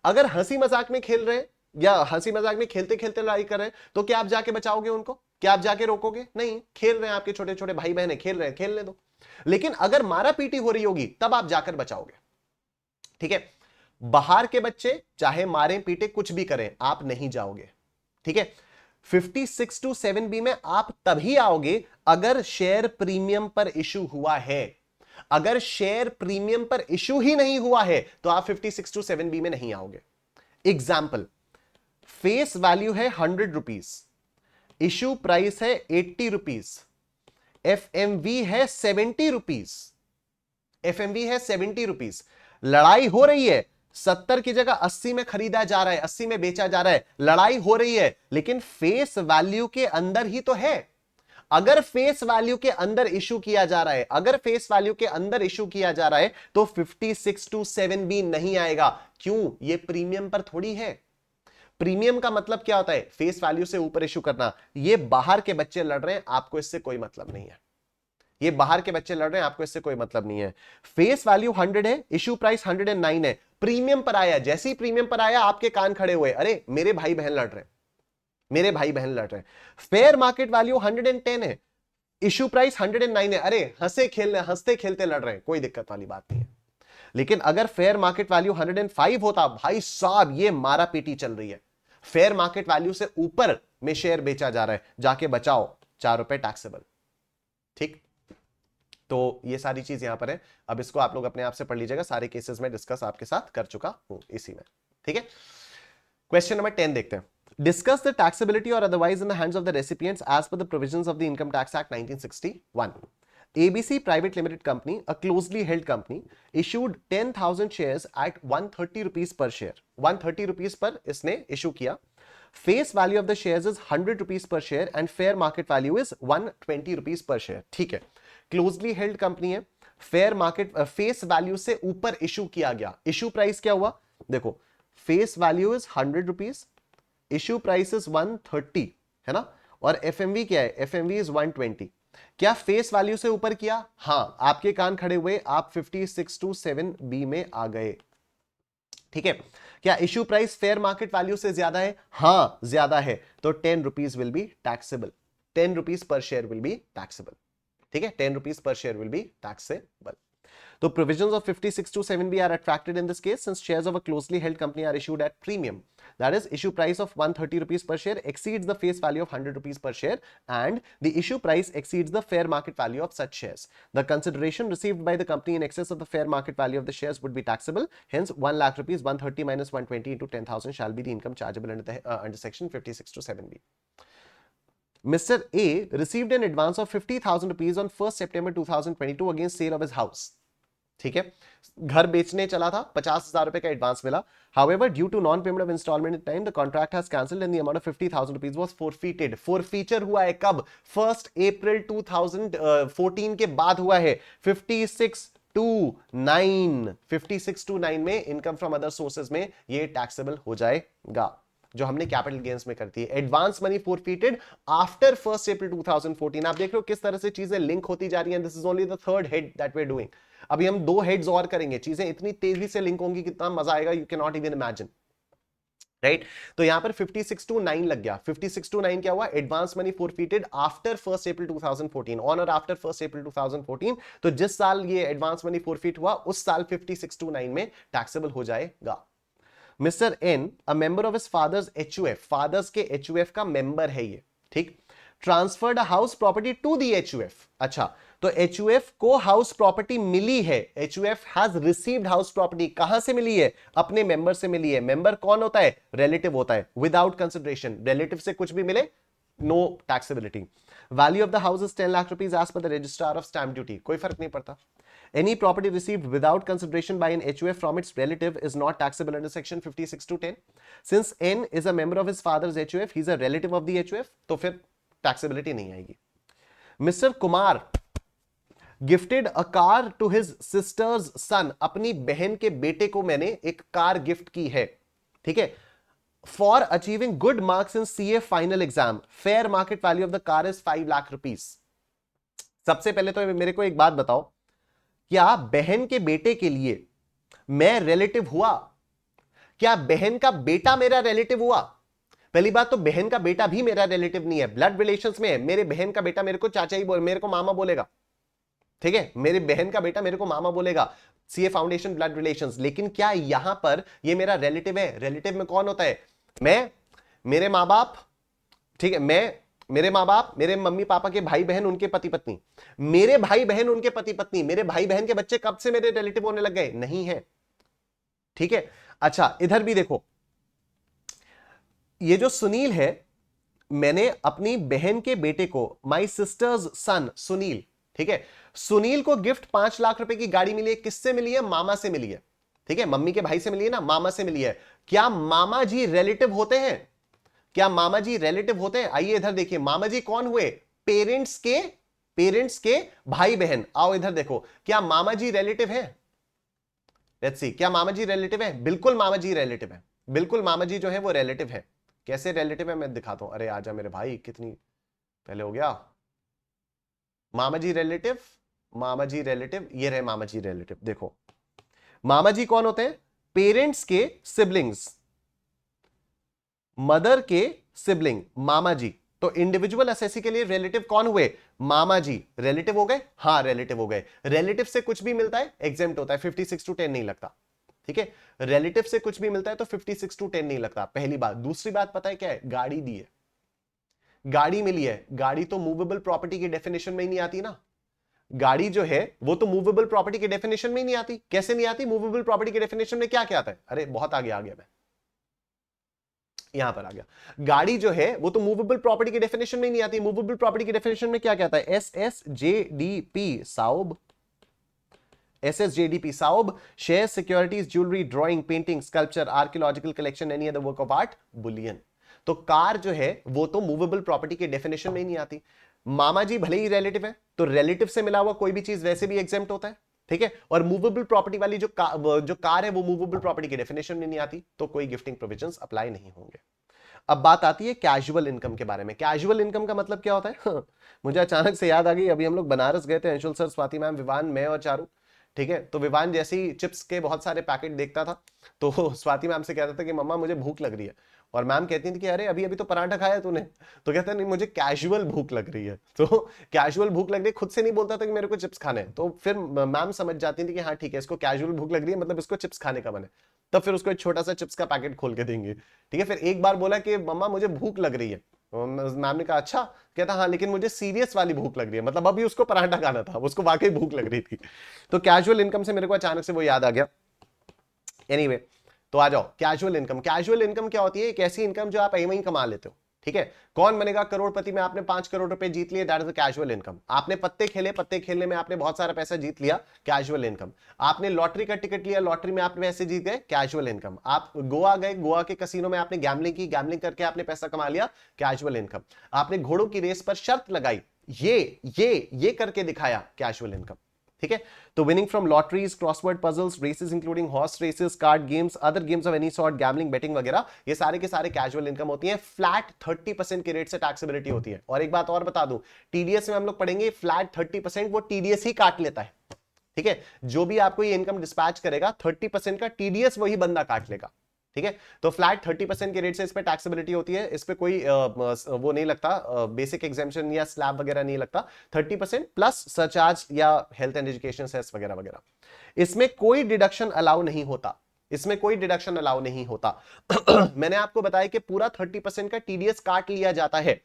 अगर हंसी मजाक में खेल रहे हैं या हंसी मजाक में खेलते खेलते लड़ाई कर रहे हैं तो क्या आप जाके बचाओगे उनको? क्या आप जाके रोकोगे? नहीं। खेल रहे हैं, आपके छोटे छोटे भाई बहन खेल रहे हैं, खेलने दो। लेकिन अगर मारा पीटी हो रही होगी तब आप जाकर बचाओगे। ठीक है, बाहर के बच्चे चाहे मारे पीटे कुछ भी करें, आप नहीं जाओगे। ठीक है, 56 to 7B में आप तभी आओगे अगर शेयर प्रीमियम पर इशू हुआ है। अगर शेयर प्रीमियम पर इशू ही नहीं हुआ है तो आप 56 to 7B में नहीं आओगे। एग्जाम्पल, फेस वैल्यू है 100 रुपीज, इशू प्राइस है 80 रुपीज, एफएमवी है 70 रुपीज, एफएमवी है 70 रुपीज। लड़ाई हो रही है, 70 की जगह 80 में खरीदा जा रहा है, 80 में बेचा जा रहा है, लड़ाई हो रही है, लेकिन फेस वैल्यू के अंदर ही तो है। अगर फेस वैल्यू के अंदर इशू किया जा रहा है, अगर फेस वैल्यू के अंदर इशू किया जा रहा है तो 56 to 7B नहीं आएगा। क्यों? ये प्रीमियम पर थोड़ी है। प्रीमियम का मतलब क्या होता है? फेस वैल्यू से ऊपर इशू करना। ये बाहर के बच्चे लड़ रहे हैं, आपको इससे कोई मतलब नहीं है। ये बाहर के बच्चे लड़ रहे हैं, आपको इससे कोई मतलब नहीं है। फेस वैल्यू 100 है, इशू प्राइस 109 है, प्रीमियम पर आया, जैसे ही प्रीमियम पर आया आपके कान खड़े हुए, अरे मेरे भाई बहन लड़ रहे हैं, मेरे भाई बहन लड़ रहे हैं। फेयर मार्केट वैल्यू 110 है, इशू प्राइस 109 है, अरे हंसते खेलते लड़ रहे हैं, कोई दिक्कत वाली बात नहीं है। लेकिन अगर फेयर मार्केट वैल्यू 105 होता, भाई साहब ये मारा पीटी चल रही है, फेयर मार्केट वैल्यू से ऊपर में शेयर बेचा जा रहा है, जाके बचाओ, 4 रुपए टैक्सेबल। ठीक, तो ये सारी चीज यहां पर है। अब इसको आप लोग अपने आप से पढ़ लीजिएगा, सारे केसेस में डिस्कस आपके साथ कर चुका हूं इसी में। ठीक है, क्वेश्चन नंबर 10 देखते हैं। Discuss the taxability or otherwise in the hands of the recipients as per the provisions of the Income Tax Act 1961. ABC Private Limited Company, a closely held company, issued 10,000 shares at 130 rupees per share. 130 rupees पर इसने issue किया. Face value of the shares is 100 rupees per share and fair market value is 120 rupees per share. ठीक है, closely held company है, fair market face value से ऊपर issue किया गया. Issue price क्या हुआ? देखो, face value is 100 rupees, issue price is 130 है ना, और एफएमवी क्या है? FMV is 120। क्या फेस वैल्यू से ऊपर किया? हां, आपके कान खड़े हुए, आप 56 to 7B में आ गए। ठीक है, क्या issue price fair market value से ज्यादा है? हां ज्यादा है, तो 10 rupees will be taxable, 10 rupees per share will be taxable. ठीक है, 10 rupees per share will be taxable. तो provisions of 56 to 7B are attracted in this case since shares of a closely held company are issued at premium. That is, issue price of 130 rupees per share exceeds the face value of 100 rupees per share, and the issue price exceeds the fair market value of such shares. The consideration received by the company in excess of the fair market value of the shares would be taxable. Hence, 1 lakh rupees 130 minus 120 into 10,000 shall be the income chargeable under section 56 to 7B. Mr. A received an advance of 50,000 rupees on 1st September 2022 against sale of his house. ठीक है, घर बेचने चला था, 50,000 रुपए का advance मिला. However, due to non-payment of installment in time, the contract has cancelled and the amount of 50,000 rupees was forfeited. Forfeiture हुआ है कब? 1st April 2014 के बाद हुआ है. 56(2)(9) में इनकम फ्रॉम अदर सोर्सेज में ये टैक्सेबल हो जाएगा, जो हमने कैपिटल गेन्स में करती है. Advance money forfeited after 1st April 2014. आप देख रहे हो किस तरह से चीजें लिंक होती जा रही हैं. This is only the third head that we are doing. अभी हम 2 हेड्स और करेंगे, चीजें इतनी तेजी से लिंक होंगी, कितना मजा आएगा, you can not even imagine. Right, तो यहां पर 56(2)(9) लग गया. 56(2)(9) क्या हुआ? Advance money forfeited after 1st April 2014, on और आफ्टर 1st April 2014. तो जिस साल ये एडवांस मनी फोरफीट हुआ उस साल 56(2)(9) में टैक्सेबल हो जाएगा. Mister N, a member of his father's HUF, father's के एचयूएफ का मेंबर है ये, ठीक. Transferred house property to the HUF. अच्छा, तो एचयूएफ को हाउस प्रॉपर्टी मिली है. HUF has received house property. कहां से मिली है? अपने मेंबर से मिली है. मेंबर कौन होता है? रिलेटिव होता है. विदाउट कंसिडरेशन, रिलेटिव से कुछ भी मिले, no taxability. Value of the house is 10 lakh rupees as per the registrar of stamp duty. कोई फर्क नहीं पड़ता. Any property received without consideration by an HUF from its relative is not taxable under section 56 to 10. Since N is a member of his father's HUF, he is a relative of the HUF, तो फिर taxability नहीं आएगी. Mr. Kumar gifted a car to his sister's son. अपनी बहन के बेटे को मैंने एक कार गिफ्ट की है, ठीक है. For achieving good marks in CA final exam, fair market value of the car is 5 lakh rupees. सबसे पहले तो मेरे को एक बात बताओ, क्या बहन के बेटे के लिए मैं रिलेटिव हुआ? क्या बहन का बेटा मेरा रिलेटिव हुआ? पहली बात तो बहन का बेटा भी मेरा रिलेटिव नहीं है, ब्लड रिलेशंस में है. मेरे बहन का बेटा मेरे को चाचा ही मेरे को मामा बोलेगा, ठीक है. मेरी बहन का बेटा मेरे को मामा बोलेगा. CA foundation blood relations. लेकिन क्या यहां पर ये मेरा रिलेटिव है? रिलेटिव में कौन होता है? मैं, मेरे माँ बाप, ठीक है. मेरे माँ बाप, मेरे मम्मी पापा के भाई बहन, उनके पति पत्नी, मेरे भाई बहन, उनके पति पत्नी. मेरे भाई बहन के बच्चे कब से मेरे रिलेटिव होने लग गए? नहीं है, ठीक है. अच्छा, इधर भी देखो, ये जो सुनील है, मैंने अपनी बहन के बेटे को, माई सिस्टर्स सन सुनील, ठीक है, सुनील को गिफ्ट 5 लाख रुपए की गाड़ी मिली है. किससे मिली है? मामा से मिली है, ठीक है. मम्मी के भाई से मिली है ना, मामा से मिली है. क्या मामा जी रिलेटिव होते हैं? क्या मामा जी रिलेटिव होते हैं? आइए इधर देखिए, मामा जी कौन हुए? पेरेंट्स के भाई बहन. आओ इधर देखो, क्या मामा जी रिलेटिव है? लेट्स सी, क्या मामा जी रिलेटिव है? बिल्कुल मामा जी रिलेटिव है. बिल्कुल मामा जी जो है वो रिलेटिव है. कैसे रिलेटिव है मैं दिखाता हूं. अरे आजा मेरे भाई, कितनी पहले हो गया. मामा जी रिलेटिव, मामा जी रिलेटिव, ये रहे मामा जी रिलेटिव. देखो, मामा जी कौन होते हैं? पेरेंट्स के सिबलिंग्स, मदर के सिबलिंग, मामा जी. तो इंडिविजुअल एसएससी के लिए रिलेटिव कौन हुए? मामा जी. रिलेटिव हो गए? हाँ, रिलेटिव हो गए. रिलेटिव से कुछ भी मिलता है एग्जेम्प्ट होता है, 56 to 10 नहीं लगता, ठीक है. रिलेटिव से कुछ भी मिलता है तो 56 to 10 नहीं लगता. पहली बात. दूसरी बात पता है क्या है? गाड़ी दी है, गाड़ी मिली है. गाड़ी तो मूवेबल प्रॉपर्टी की डेफिनेशन में ही नहीं आती ना. गाड़ी जो है वो तो मूवेबल प्रॉपर्टी की डेफिनेशन में ही नहीं आती. कैसे नहीं आती? मूवेबल प्रॉपर्टी की डेफिनेशन में क्या क्या आता है? अरे बहुत आगे आ गया मैं, यहां पर आ गया. गाड़ी जो है वो तो मूवेबल प्रॉपर्टी की डेफिनेशन में नहीं आती. मूवेबल प्रॉपर्टी की डेफिनेशन में क्या कहता है? SSJDP साउब, SSJDP साउब, share, securities, jewellery, drawing, painting, sculpture, archaeological collection, any other work of art, bullion. तो कार जो है वो तो मूवेबल प्रॉपर्टी की डेफिनेशन में ही नहीं आती. मामा जी भले ही रिलेटिव है, तो रिलेटिव से मिला हुआ कोई भी चीज वैसे भी एग्जेम्प्ट होता है, ठीक है. और मूवेबल प्रॉपर्टी वाली जो कार है वो मूवेबल प्रॉपर्टी की डेफिनेशन में नहीं आती, तो कोई गिफ्टिंग प्रोविजंस अप्लाई नहीं होंगे. अब बात आती है कैजुअल इनकम के बारे में. कैजुअल इनकम का मतलब क्या होता है? मुझे अचानक से याद आ गई, अभी हम लोग बनारस गए थे, अंशुल सर, स्वाति मैम, विवान, मैं और चारू, ठीक है. तो विवान जैसे ही चिप्स के बहुत सारे पैकेट देखता था तो स्वाति मैम से कहता था कि मम्मा मुझे भूख लग रही है. और मैम कहती थी कि अरे अभी अभी तो पराठा खाया तूने, तो कहता नहीं मुझे कैजुअल भूख लग रही है। तो कैजुअल भूख लग रही है, खुद से नहीं बोलता था कि मेरे को चिप्स खाने हैं, तो फिर मैम समझ जाती थी कि हाँ ठीक है, इसको कैजुअल भूख लग रही है, मतलब इसको चिप्स खाने का मन है। तब फिर उसको एक छोटा सा चिप्स का पैकेट खोल के देंगे, ठीक है। फिर एक बार बोला कि मम्मा मुझे भूख लग रही है, मैम ने कहा अच्छा, कहता हाँ लेकिन मुझे सीरियस वाली भूख लग रही है, मतलब अभी उसको पराठा खाना था, उसको वाकई भूख लग रही थी। तो कैजुअल इनकम से मेरे को अचानक से वो याद आ गया। एनीवे तो आ जाओ, कैजुअल इनकम। कैजुअल इनकम क्या होती है? एक ऐसी इनकम जो आप एवं ही कमा लेते हो, ठीक है। कौन बनेगा करोड़पति में? आपने 5 करोड़ रुपए जीत लिए, दैट इज कैजुअल इनकम। आपने पत्ते खेले, पत्ते खेलने में आपने बहुत सारा पैसा जीत लिया, कैजुअल इनकम। आपने लॉटरी का टिकट लिया, लॉटरी में आपने पैसे जीत गए, कैजुअल इनकम। आप गोवा गए, गोवा के कसिनो में आपने गैम्बलिंग की, गैम्बलिंग करके आपने पैसा कमा लिया, कैजुअल इनकम। आपने घोड़ों की रेस पर शर्त लगाई, ये करके दिखाया, कैजुअल इनकम, ठीक है। तो winning from lotteries, crossword puzzles, races including horse races, card games, other games of any sort, gambling, betting वगैरह, ये सारे के सारे कैजुअल इनकम होती है। फ्लैट 30% के रेट से टैक्सेबिलिटी होती है। और एक बात और बता दूं, टीडीएस में हम लोग पढ़ेंगे फ्लैट 30% वो टीडीएस ही काट लेता है, ठीक है। जो भी आपको ये इनकम डिस्पैच करेगा 30% का टीडीएस वही बंदा काट लेगा, ठीक है। तो फ्लैट 30% के रेट से इस पे टैक्सेबिलिटी होती है, इस पे कोई वो नहीं लगता, बेसिक एग्जेम्पशन या स्लैब वगैरह नहीं लगता। 30% प्लस सरचार्ज या हेल्थ एंड एजुकेशन सेस वगैरह वगैरह। इसमें कोई डिडक्शन अलाउ नहीं होता, इसमें कोई डिडक्शन अलाउ नहीं होता। मैंने आपको बताया कि पूरा 30% का टीडीएस काट लिया जाता है,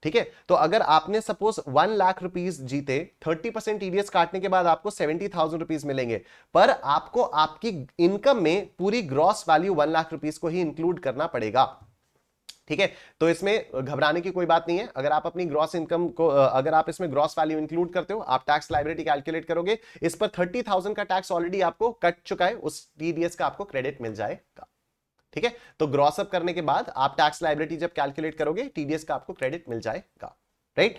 ठीक है। तो अगर आपने सपोज 1 लाख रुपीस जीते, 30% टीडीएस काटने के बाद आपको 70,000 रुपीस मिलेंगे, पर आपको आपकी इनकम में पूरी ग्रॉस वैल्यू 1 लाख रुपीस को ही इंक्लूड करना पड़ेगा, ठीक है। तो इसमें घबराने की कोई बात नहीं है। अगर आप अपनी ग्रॉस इनकम को अगर आप इसमें ग्रॉस वैल्यू इंक्लूड करते हो, आप टैक्स लायबिलिटी कैलकुलेट करोगे, इस पर 30,000 का टैक्स ऑलरेडी आपको कट चुका है, उस टीडीएस का आपको क्रेडिट मिल जाएगा, ठीक है। तो ग्रॉस अप करने के बाद आप टैक्स लायबिलिटी जब कैलकुलेट करोगे, टीडीएस का आपको क्रेडिट मिल जाएगा, राइट।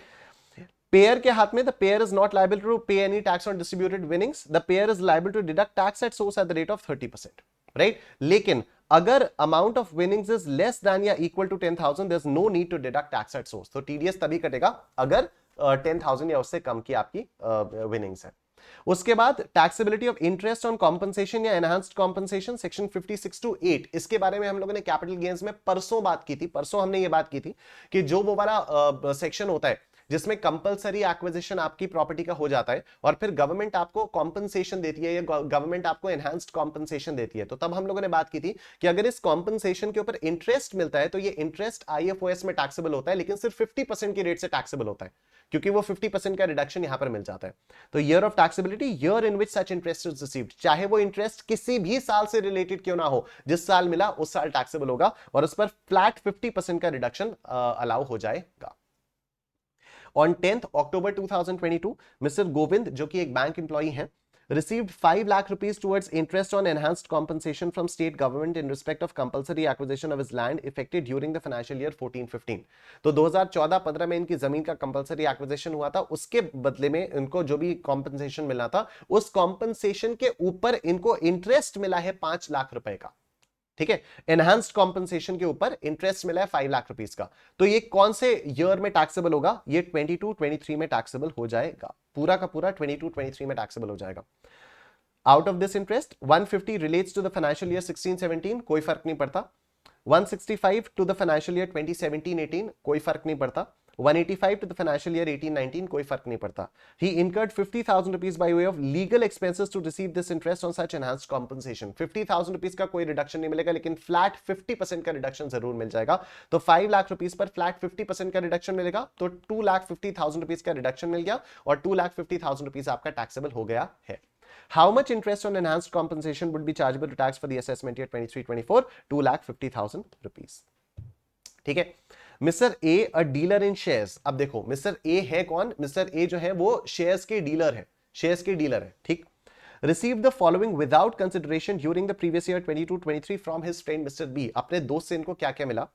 पेयर के हाथ में, the payer is not liable to pay any tax on distributed winnings, the payer is liable to deduct tax at source at the rate of 30%, right. लेकिन अगर amount of winnings is less than या equal to 10,000, there is no need to deduct tax at source. तो TDS तभी कटेगा अगर 10,000 या उससे कम की आपकी विनिंग्स है। उसके बाद taxability of interest on compensation या एनहांस्ड कॉम्पनसेशन, सेक्शन 56 to 8, इसके बारे में हम लोगों ने कैपिटल गेन्स में परसों बात की थी। परसों हमने ये बात की थी कि जो वो वाला सेक्शन होता है जिसमें कंपलसरी एक्विजिशन आपकी प्रॉपर्टी का हो जाता है और फिर गवर्नमेंट आपको कॉम्पनसेशन देती है या गवर्नमेंट आपको एनहांस्ड कॉम्पनसेशन देती है, तो तब हम लोगों ने बात की थी कि अगर इस कॉम्पनसेशन के ऊपर इंटरेस्ट मिलता है तो ये इंटरेस्ट आईएफओएस में टैक्सेबल होता है, लेकिन सिर्फ 50% की रेट से टैक्सेबल होता है, क्योंकि वो 50% का रिडक्शन यहां पर मिल जाता है। तो year of taxability, year in which such interest is received, चाहे वो इंटरेस्ट किसी भी साल से रिलेटेड क्यों ना हो, जिस साल मिला उस साल टैक्सेबल होगा और उस पर फ्लैट 50% का रिडक्शन अलाउ हो जाएगा। On 10th October 2022, mister Govind जो कि एक बैंक एम्प्लॉई हैं, received 5 lakh rupees towards interest on enhanced compensation from state government in respect of compulsory acquisition of his land effected during the financial year 14-15। तो 2014-15 में इनकी जमीन का कंपल्सरी एक्विजिशन हुआ था, उसके बदले में इनको जो भी कॉम्पनसेशन मिलना था, उस कॉम्पनसेशन के ऊपर इनको इंटरेस्ट मिला है 5 लाख रुपए का, ठीक है। एनहांस्ड कॉम्पनसेशन के ऊपर इंटरेस्ट मिला है 5 लाख रुपीस का। तो ये कौन से ईयर में टैक्सेबल होगा? ये 22-23 में टैक्सेबल हो जाएगा, पूरा का पूरा 22-23 में टैक्सेबल हो जाएगा। Out of this interest 150 relates to the financial year 16-17, कोई फर्क नहीं पड़ता। 165 टू द फाइनेंशियल ईयर 2017-18, कोई फर्क नहीं पड़ता। 185 to the financial year 18-19, कोई फर्क नहीं पड़ता। He incurred 50,000 rupees by way of legal expenses to receive this interest on such enhanced compensation। 50,000 rupees का कोई रिडक्शन नहीं मिलेगा, लेकिन फ्लैट 50% का रिडक्शन जरूर मिल जाएगा। तो 5 लाख रुपीस पर फ्लैट 50% का रिडक्शन मिलेगा, तो 2,50,000 रुपीस का रिडक्शन मिल गया और 2,50,000 रुपीस आपका टैक्सेबल हो गया है। How much interest on enhanced compensation would be chargeable to tax for the assessment year 23-24? 2,50,000 rupees, ठीक है। Mister A a dealer in shares, अब देखो मिस्टर ए है कौन? मिस्टर ए जो है वो शेयर्स के डीलर है, शेयर्स के डीलर है, ठीक। Received the following without consideration during the previous year 22-23 from his friend Mr. B। अपने दोस्त से इनको क्या क्या मिला?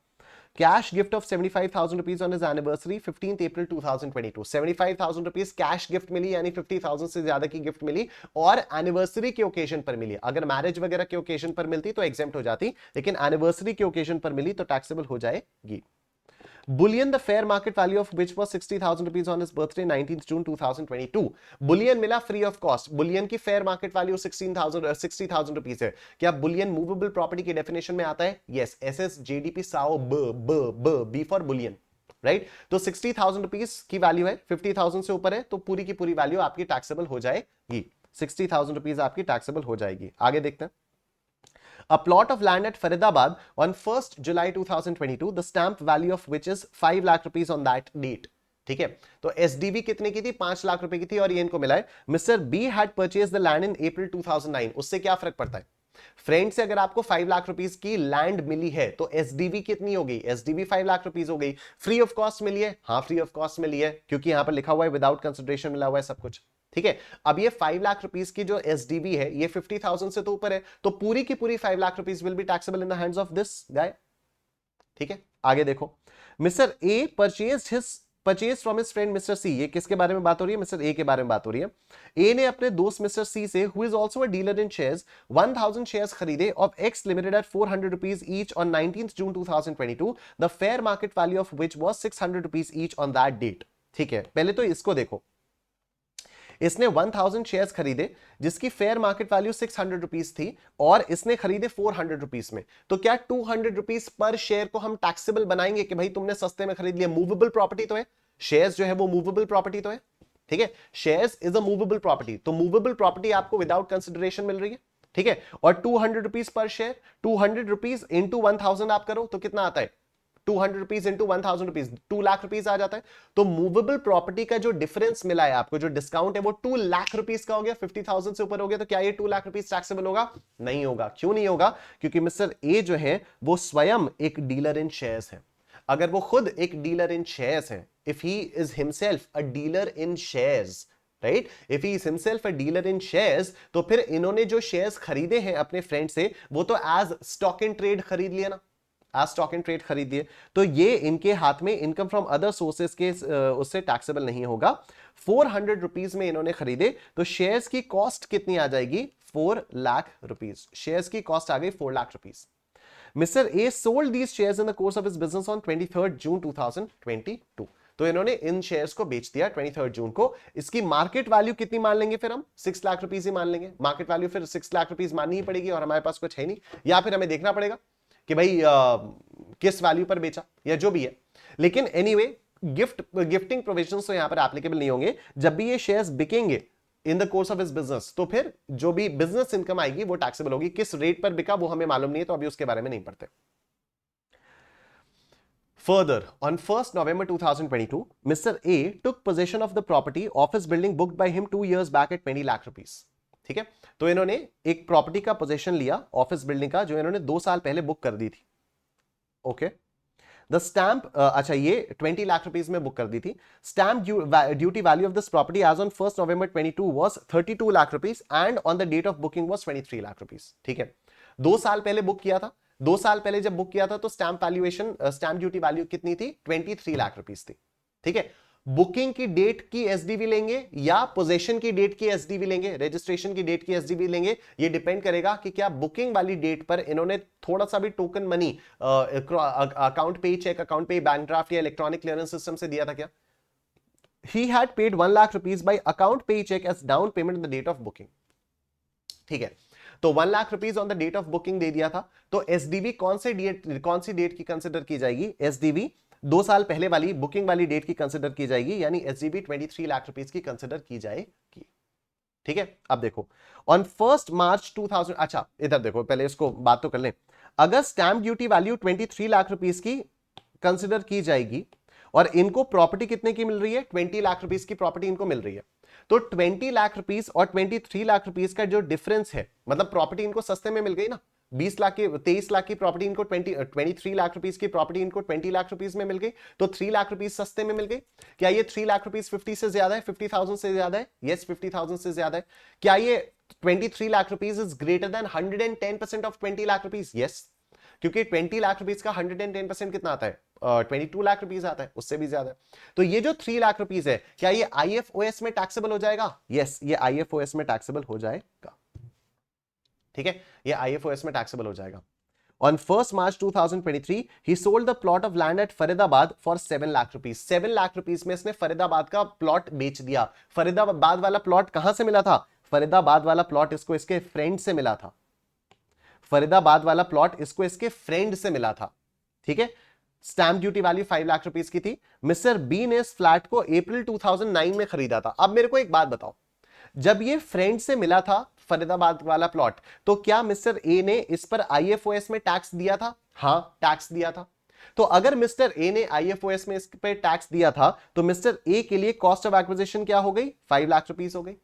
Cash gift of 75,000 rupees on his anniversary 15th April 2022। 75,000 rupees cash gift मिली, यानी 50,000 से ज्यादा की गिफ्ट मिली और एनिवर्सरी के ओकेजन पर मिली। अगर मैरिज वगैरह के ओकेजन पर मिलती तो एग्जेम्प्ट हो जाती, लेकिन एनिवर्सरी के ओकेजन पर मिली तो टैक्सेबल हो जाएगी। Bullion the fair market value of which was 60,000 rupees on his birthday 19 June 2022। Bullion मिला फ्री ऑफ कॉस्ट। बुलियन की फेयर मार्केट वैल्यू 60,000 रुपीज है। क्या बुलियन मूवेबल प्रॉपर्टी की डेफिनेशन में आता है? यस, SS JDP साओ बी फॉर बुलियन, राइट। तो 60,000 रुपीज की वैल्यू है, 50,000 से ऊपर है तो पूरी की पूरी वैल्यू आपकी टैक्सेबल हो जाएगी। 60,000 रुपीज आपकी टैक्सेबल हो जाएगी। आगे देखते हैं। A plot of land at Faridabad on 1st July 2022, the stamp value of which is 5 lakh rupees on that date. ठीक है, तो SDV कितने की थी? 5 लाख रुपए की थी और ये इनको मिला है। Mr B had purchase the land in April 2009। उससे क्या फर्क पड़ता है फ्रेंड? से अगर आपको 5 लाख रुपीस की लैंड मिली है तो SDV कितनी हो गई? SDV 5 लाख रुपीस हो गई। फ्री ऑफ कॉस्ट मिली है? हाँ, फ्री ऑफ कॉस्ट मिली है, क्योंकि यहां पर लिखा हुआ है विदाउट कंसिडरेशन मिला हुआ है सब कुछ। ठीक है, अब ये 5 लाख रुपीस की जो SDV है ये 50,000 से तो ऊपर है, तो पूरी की पूरी 5 lakh rupees will be taxable in the hands of this guy. ठीक है, आगे देखो। Mr A purchase from his friend Mr C. ये किसके बारे में बात हो रही है? मिस्टर ए के बारे में बात हो रही है। ए ने अपने दोस्त मिस्टर सी से, who is also a dealer in shares, 1000 shares खरीदे of X limited at 400 rupees each on 19 June 2022, the fair market value of which was 600 rupees each on that date. ठीक है, पहले तो इसको देखो। इसने 1000 शेयर्स खरीदे जिसकी फेयर मार्केट वैल्यू 600 रुपीस थी और इसने खरीदे 400 रुपीस में, तो क्या 200 रुपीस पर शेयर को हम टैक्सेबल बनाएंगे कि भाई तुमने सस्ते में खरीद लिया? मूवेबल प्रॉपर्टी तो है, शेयर्स जो है वो मूवेबल प्रॉपर्टी तो है। ठीक है, shares is a movable property, तो मूवेबल प्रॉपर्टी आपको विदाउट कंसिडरेशन मिल रही है। ठीक है, और 200 रुपीस पर शेयर, 200 रुपीस इंटू 1000 आप करो तो कितना आता है? 200 rupees into 1000 rupees, 2 lakh rupees आ जाता है। तो मूवेबल प्रॉपर्टी का जो डिफरेंस मिला है आपको, जो डिस्काउंट है वो 2 लाख रुपीज का हो गया। 50,000 से ऊपर हो गया तो क्या ये 2 लाख रुपीज टैक्सेबल होगा? नहीं होगा। क्यों नहीं होगा? क्योंकि मिस्टर ए जो है वो स्वयं एक डीलर इन शेयर्स है। अगर वो खुद एक डीलर इन शेयर्स है, if he is himself a dealer in shares, right, if he is himself a dealer in shares, तो फिर इन्होंने जो शेयर्स खरीदे हैं अपने फ्रेंड से वो तो एज स्टॉक इन ट्रेड खरीद लिया ना, आज स्टॉक एंड ट्रेड खरीद दिए, तो ये इनके हाथ में इनकम फ्रॉम अदर सोर्सेस के उससे टैक्सेबल नहीं होगा। 400 रुपीज में इन्होंने खरीदे तो शेयर्स की कॉस्ट कितनी आ जाएगी? 4 लाख रुपीज। शेयर्स की कॉस्ट आ गई 4 lakh rupees. Mister A sold these shares in the course of his business on 23 जून 2022। तो इन्होंने इन शेयर्स को बेच दिया 23 जून को। इसकी मार्केट वैल्यू कितनी मान लेंगे फिर हम? 6 लाख रुपीज ही मान लेंगे। मार्केट वैल्यू फिर 6 लाख रुपीज माननी ही पड़ेगी और हमारे पास कुछ है नहीं, या फिर हमें देखना पड़ेगा कि भाई किस वैल्यू पर बेचा या जो भी है। लेकिन एनीवे गिफ्टिंग प्रोविजंस तो यहां पर एप्लीकेबल नहीं होंगे। जब भी ये शेयर्स बिकेंगे in the course of his business तो फिर जो भी बिजनेस इनकम आएगी वो टैक्सेबल होगी। किस रेट पर बिका वो हमें मालूम नहीं है, तो अभी उसके बारे में नहीं पढ़ते। Further, on 1st November 2022, Mr. A took possession of the property office building booked by him 2 years back at 20 lakh rupees. ठीक है, तो इन्होंने एक प्रॉपर्टी का पोजेशन लिया ऑफिस बिल्डिंग का, जो इन्होंने 2 साल पहले बुक कर दी थी। ओके, द स्टैंप, अच्छा ये 20 लाख रुपीज में बुक कर दी थी। Stamp duty value of this property as on 1st November 22 was 32 lakh rupees and on the date of booking was 23 lakh rupees. ठीक है, 2 साल पहले बुक किया था। 2 साल पहले जब बुक किया था तो stamp valuation, stamp duty value कितनी थी? 23 लाख रुपीज थी। ठीक है, बुकिंग की डेट की एसडीवी लेंगे या पोजेशन की डेट की एसडीवी लेंगे, रजिस्ट्रेशन की डेट की एसडीवी लेंगे, ये डिपेंड करेगा कि क्या बुकिंग वाली डेट पर इन्होंने थोड़ा सा भी टोकन मनी अकाउंट पे चेक, अकाउंट पे बैंक ड्राफ्ट या इलेक्ट्रॉनिक क्लियरेंस सिस्टम से दिया था क्या? He had paid 1 lakh rupees by account pay check as down payment on the date of booking. ठीक है, तो 1 lakh rupees on the date of booking दे दिया था। तो एसडीवी कौन सी डेट की कंसिडर की जाएगी? एसडीवी 2 साल पहले वाली बुकिंग वाली डेट की कंसिडर की जाएगी, यानी एसडीवी 23 लाख रुपीज की कंसिडर की जाएगी। ठीक है, अब देखो ऑन 1 मार्च 2000, अच्छा इधर देखो, पहले इसको बात तो कर लें। अगर stamp duty value 23 lakh rupees की कंसिडर की जाएगी और इनको प्रॉपर्टी कितने की मिल रही है? 20 लाख रुपीज की प्रॉपर्टी इनको मिल रही है, तो 20 लाख रुपीज और 23 लाख रुपीज का जो डिफरेंस है, मतलब प्रॉपर्टी इनको सस्ते में मिल गई ना। 20 लाख की, 23 लाख की प्रॉपर्टी इनको 23 लाख रुपीज की प्रॉपर्टी इनको 20 लाख रुपीज में मिल गई, तो 3 लाख रुपीज सस्ते में मिल गई। क्या ये 3 लाख रुपीज 50 से ज्यादा है? 50,000 से ज्यादा है? यस, 50,000 से ज्यादा है। क्या ये 23 lakh rupees is greater than 110% of 20 lakh rupees? Yes, क्योंकि 20 लाख रुपीज का 110% कितना आता है? 22 लाख रुपीज आता है, उससे भी ज्यादा। तो ये जो 3 लाख रुपीज है, क्या ये आईएफओएस में टैक्सेबल हो जाएगा? यस, ये आईएफओएस में टैक्सेबल हो जाएगा। ठीक है, ये आईएफओएस में टैक्सेबल हो जाएगा। On 1st March 2023, he sold the plot of land at Faridabad for 7 lakh rupees. 7 lakh rupees में इसने फरीदाबाद का प्लॉट बेच दिया। फरीदाबाद वाला प्लॉट कहां से मिला था? फरीदाबाद वाला प्लॉट इसको इसके फ्रेंड से मिला था। फरीदाबाद वाला प्लॉट इसको इसके फ्रेंड से मिला था। ठीक है, stamp duty value 5 lakh rupees की थी। मिस्टर बी ने इस फ्लैट को अप्रैल 2009 में खरीदा था। अब मेरे को एक बात बताओ, जब ये फ्रेंड से मिला था फरीदाबाद वाला प्लॉट, तो क्या मिस्टर ए ने इस पर आईएफओएस में टैक्स दिया था? हां, टैक्स दिया था। तो अगर मिस्टर ए ने आईएफओएस में इस पे टैक्स दिया था, तो मिस्टर ए के लिए कॉस्ट ऑफ एक्विजिशन क्या हो गई? 5 लाख रुपीस हो गई।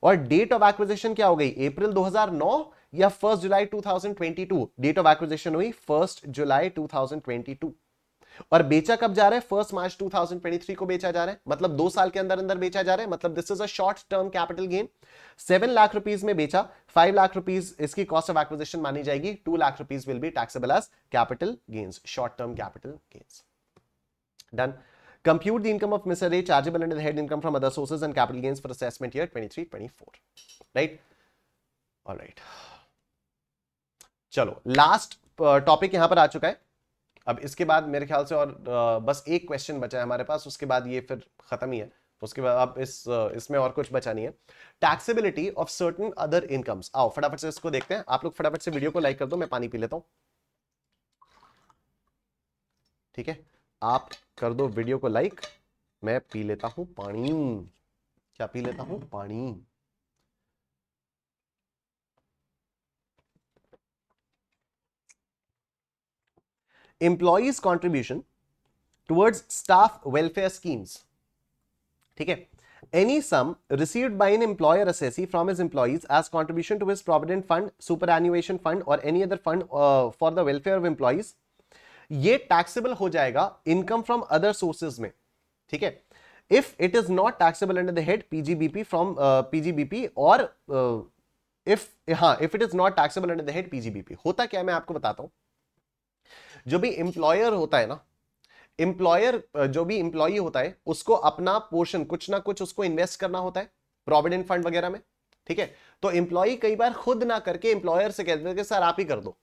और डेट ऑफ एक्विजिशन क्या हो गई? अप्रैल 2009 या 1 जुलाई 2022? डेट ऑफ एक्विजिशन हुई 1 जुलाई 2022। और बेचा कब जा रहा है? 1 मार्च 2023 को बेचा जा रहा है, मतलब 2 साल के अंदर अंदर बेचा जा रहा है। मतलब this is a short term capital gain. 7 lakh rupees में बेचा, 5 लाख रुपीस इसकी कॉस्ट ऑफ एक्विजिशन मानी जाएगी। 2 lakh rupees will be taxable as capital gains, short term capital gains. Done. Compute the income of Mr. A chargeable under the head income from other sources and capital gains for assessment year 23-24. Right? All right. चलो, last topic यहां पर आ चुका है। अब इसके बाद मेरे ख्याल से और बस एक क्वेश्चन बचा है हमारे पास, उसके बाद ये फिर खत्म ही है। उसके बाद अब इसमें और कुछ बचा नहीं है। Taxability of certain other incomes. आओ फटाफट से इसको देखते हैं। आप लोग फटाफट से वीडियो को लाइक कर दो, मैं पानी पी लेता हूं। ठीक है, आप कर दो वीडियो को लाइक, मैं पी लेता हूं पानी। क्या पी लेता हूं? पानी। Employees contribution towards staff welfare schemes. ठीक है, any sum received by an employer assessee from his employees as contribution to his provident fund, superannuation fund or any other fund for the welfare of employees, ये taxable हो जाएगा income from other sources में। ठीक है, if it is not taxable under the head PGBP from PGBP, और if it is not taxable under the head PGBP. होता क्या है मैं आपको बताता हूं। जो भी एम्प्लॉयर होता है ना, एम्प्लॉयर जो भी एम्प्लॉई होता है, उसको अपना पोर्शन कुछ ना कुछ उसको इन्वेस्ट करना होता है प्रोविडेंट फंड वगैरह में। ठीक है, तो एम्प्लॉई कई बार खुद ना करके एम्प्लॉयर से कहते हैं कि सर आप ही कर दो।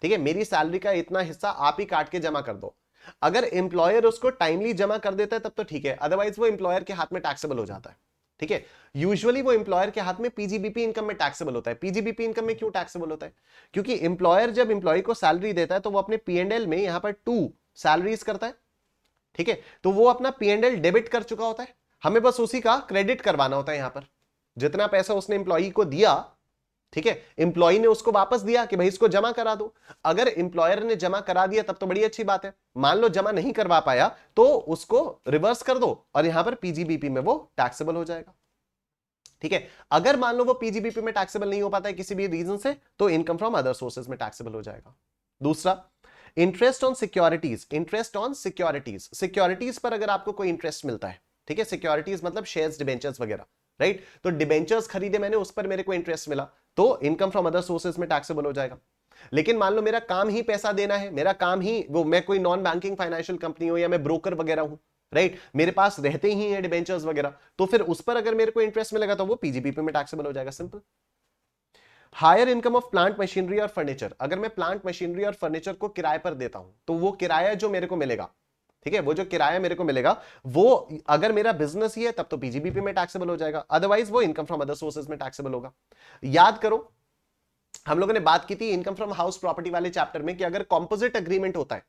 ठीक है, मेरी सैलरी का इतना हिस्सा आप ही काट के जमा कर दो। अगर एम्प्लॉयर उसको टाइमली जमा कर देता है तब तो ठीक है, अदरवाइज वो एम्प्लॉयर के हाथ में टैक्सेबल हो जाता है। ठीक है, यूजुअली वो एम्प्लॉयर के हाथ में पीजीबीपी इनकम में टैक्सेबल होता है। पीजीबीपी इनकम में क्यों टैक्सेबल होता है? क्योंकि एम्प्लॉयर जब एम्प्लॉय को सैलरी देता है तो वो अपने P&L में यहां पर 2 सैलरीज करता है। ठीक है, तो वो अपना P&L डेबिट कर चुका होता है, हमें बस उसी का क्रेडिट करवाना होता है। यहां पर जितना पैसा उसने एम्प्लॉई को दिया, ठीक है, एम्प्लॉई ने उसको वापस दिया कि भाई इसको जमा करा दो। अगर एम्प्लॉयर ने जमा करा दिया तब तो बड़ी अच्छी बात है। मान लो जमा नहीं करवा पाया तो उसको रिवर्स कर दो और यहां पर पीजीबीपी में वो टैक्सेबल हो जाएगा। ठीक है, अगर मान लो वो पीजीबीपी में टैक्सेबल नहीं हो पाता है किसी भी रीजन से, तो इनकम फ्रॉम अदर सोर्सेज में टैक्सेबल हो जाएगा। दूसरा, interest on securities. Interest on securities, securities पर अगर आपको कोई इंटरेस्ट मिलता है, ठीक है, सिक्योरिटीज मतलब शेयर्स, डिबेंचर्स वगैरह, राइट, तो डिबेंचर्स खरीदे मैंने, उस पर मेरे को इंटरेस्ट मिला, तो इनकम फ्रॉम अदर सोर्सेज में टैक्सेबल हो जाएगा। लेकिन मान लो मेरा काम ही पैसा देना है, मेरा काम ही वो, मैं कोई नॉन बैंकिंग फाइनेंशियल कंपनी हूं या मैं ब्रोकर वगैरह हूं, राइट, मेरे पास रहते ही है डिबेंचर्स वगैरह, तो फिर उस पर अगर मेरे को इंटरेस्ट मिलेगा तो वो पीजीबीपी में टैक्सेबल हो जाएगा। Simple. Hire income of plant machinery और फर्नीचर। अगर मैं प्लांट मशीनरी और फर्नीचर को किराए पर देता हूं तो वो किराया जो मेरे को मिलेगा, ठीक है, वो जो किराया मेरे को मिलेगा, वो अगर मेरा बिजनेस ही है तब तो पीजीबीपी में टैक्सेबल हो जाएगा, अदरवाइज वो इनकम फ्रॉम अदर सोर्सेज में टैक्सेबल होगा। याद करो हम लोगों ने बात की थी इनकम फ्रॉम हाउस प्रॉपर्टी वाले चैप्टर में कि अगर कॉम्पोजिट एग्रीमेंट होता है,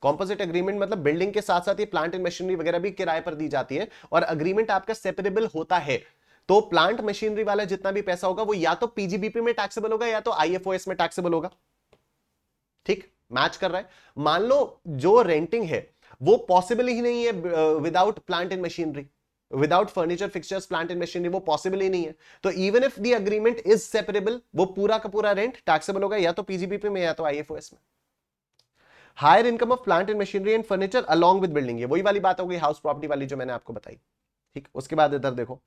कॉम्पोजिट एग्रीमेंट मतलब बिल्डिंग के साथ साथ ये प्लांट एंड मशीनरी वगैरह भी किराए पर दी जाती है और अग्रीमेंट आपका सेपरेबल होता है, तो प्लांट मशीनरी वाला जितना भी पैसा होगा वो या तो पीजीबीपी में टैक्सेबल होगा या तो आईएफओएस में टैक्सेबल होगा। ठीक, मैच कर रहा है। मान लो जो रेंटिंग है वो पॉसिबल ही नहीं है without plant and machinery, without furniture fixtures plant and machinery, वो पॉसिबल ही नहीं है। तो even if the agreement is separable, वो पूरा का पूरा रेंट टैक्सेबल होगा या तो पीजीबीपी में या तो आईएफओएस में। Hire income of plant and machinery and furniture along with building, ये वही वाली बात हो गई हाउस प्रॉपर्टी वाली जो मैंने आपको बताई। ठीक, उसके बाद इधर देखो,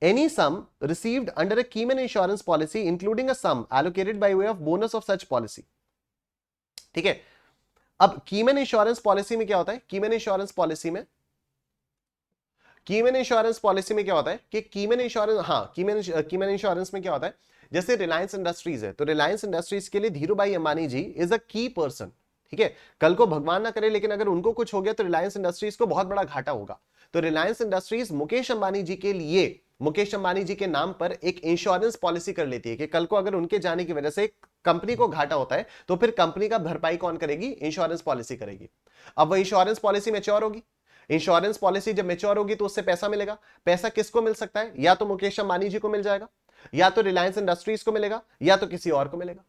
any sum received under a Keyman insurance policy including a sum allocated by way of bonus of such policy। ठीक है, अब कीमन इंश्योरेंस पॉलिसी में क्या होता है? कीमन इंश्योरेंस पॉलिसी में कीमैन इंश्योरेंस पॉलिसी में क्या होता है कि कीमैन इंश्योरेंस, हाँ कीमैन इंश्योरेंस में क्या होता है, जैसे रिलायंस इंडस्ट्रीज है, तो रिलायंस इंडस्ट्रीज के लिए धीरूभाई अंबानी जी इज अ की पर्सन, ठीक है। कल को भगवान ना करे लेकिन अगर उनको कुछ हो गया तो रिलायंस इंडस्ट्रीज को बहुत बड़ा घाटा होगा। तो रिलायंस इंडस्ट्रीज मुकेश अंबानी जी के लिए, मुकेश अंबानी जी के नाम पर एक इंश्योरेंस पॉलिसी कर लेती है कि कल को अगर उनके जाने की वजह से कंपनी को घाटा होता है तो फिर कंपनी का भरपाई कौन करेगी, इंश्योरेंस पॉलिसी करेगी। अब वह इंश्योरेंस पॉलिसी मैच्योर होगी, इंश्योरेंस पॉलिसी जब मैच्योर होगी तो उससे पैसा मिलेगा। पैसा किसको मिल सकता है, या तो मुकेश अंबानी जी को मिल जाएगा, या तो रिलायंस इंडस्ट्रीज को मिलेगा, या तो किसी और को मिलेगा,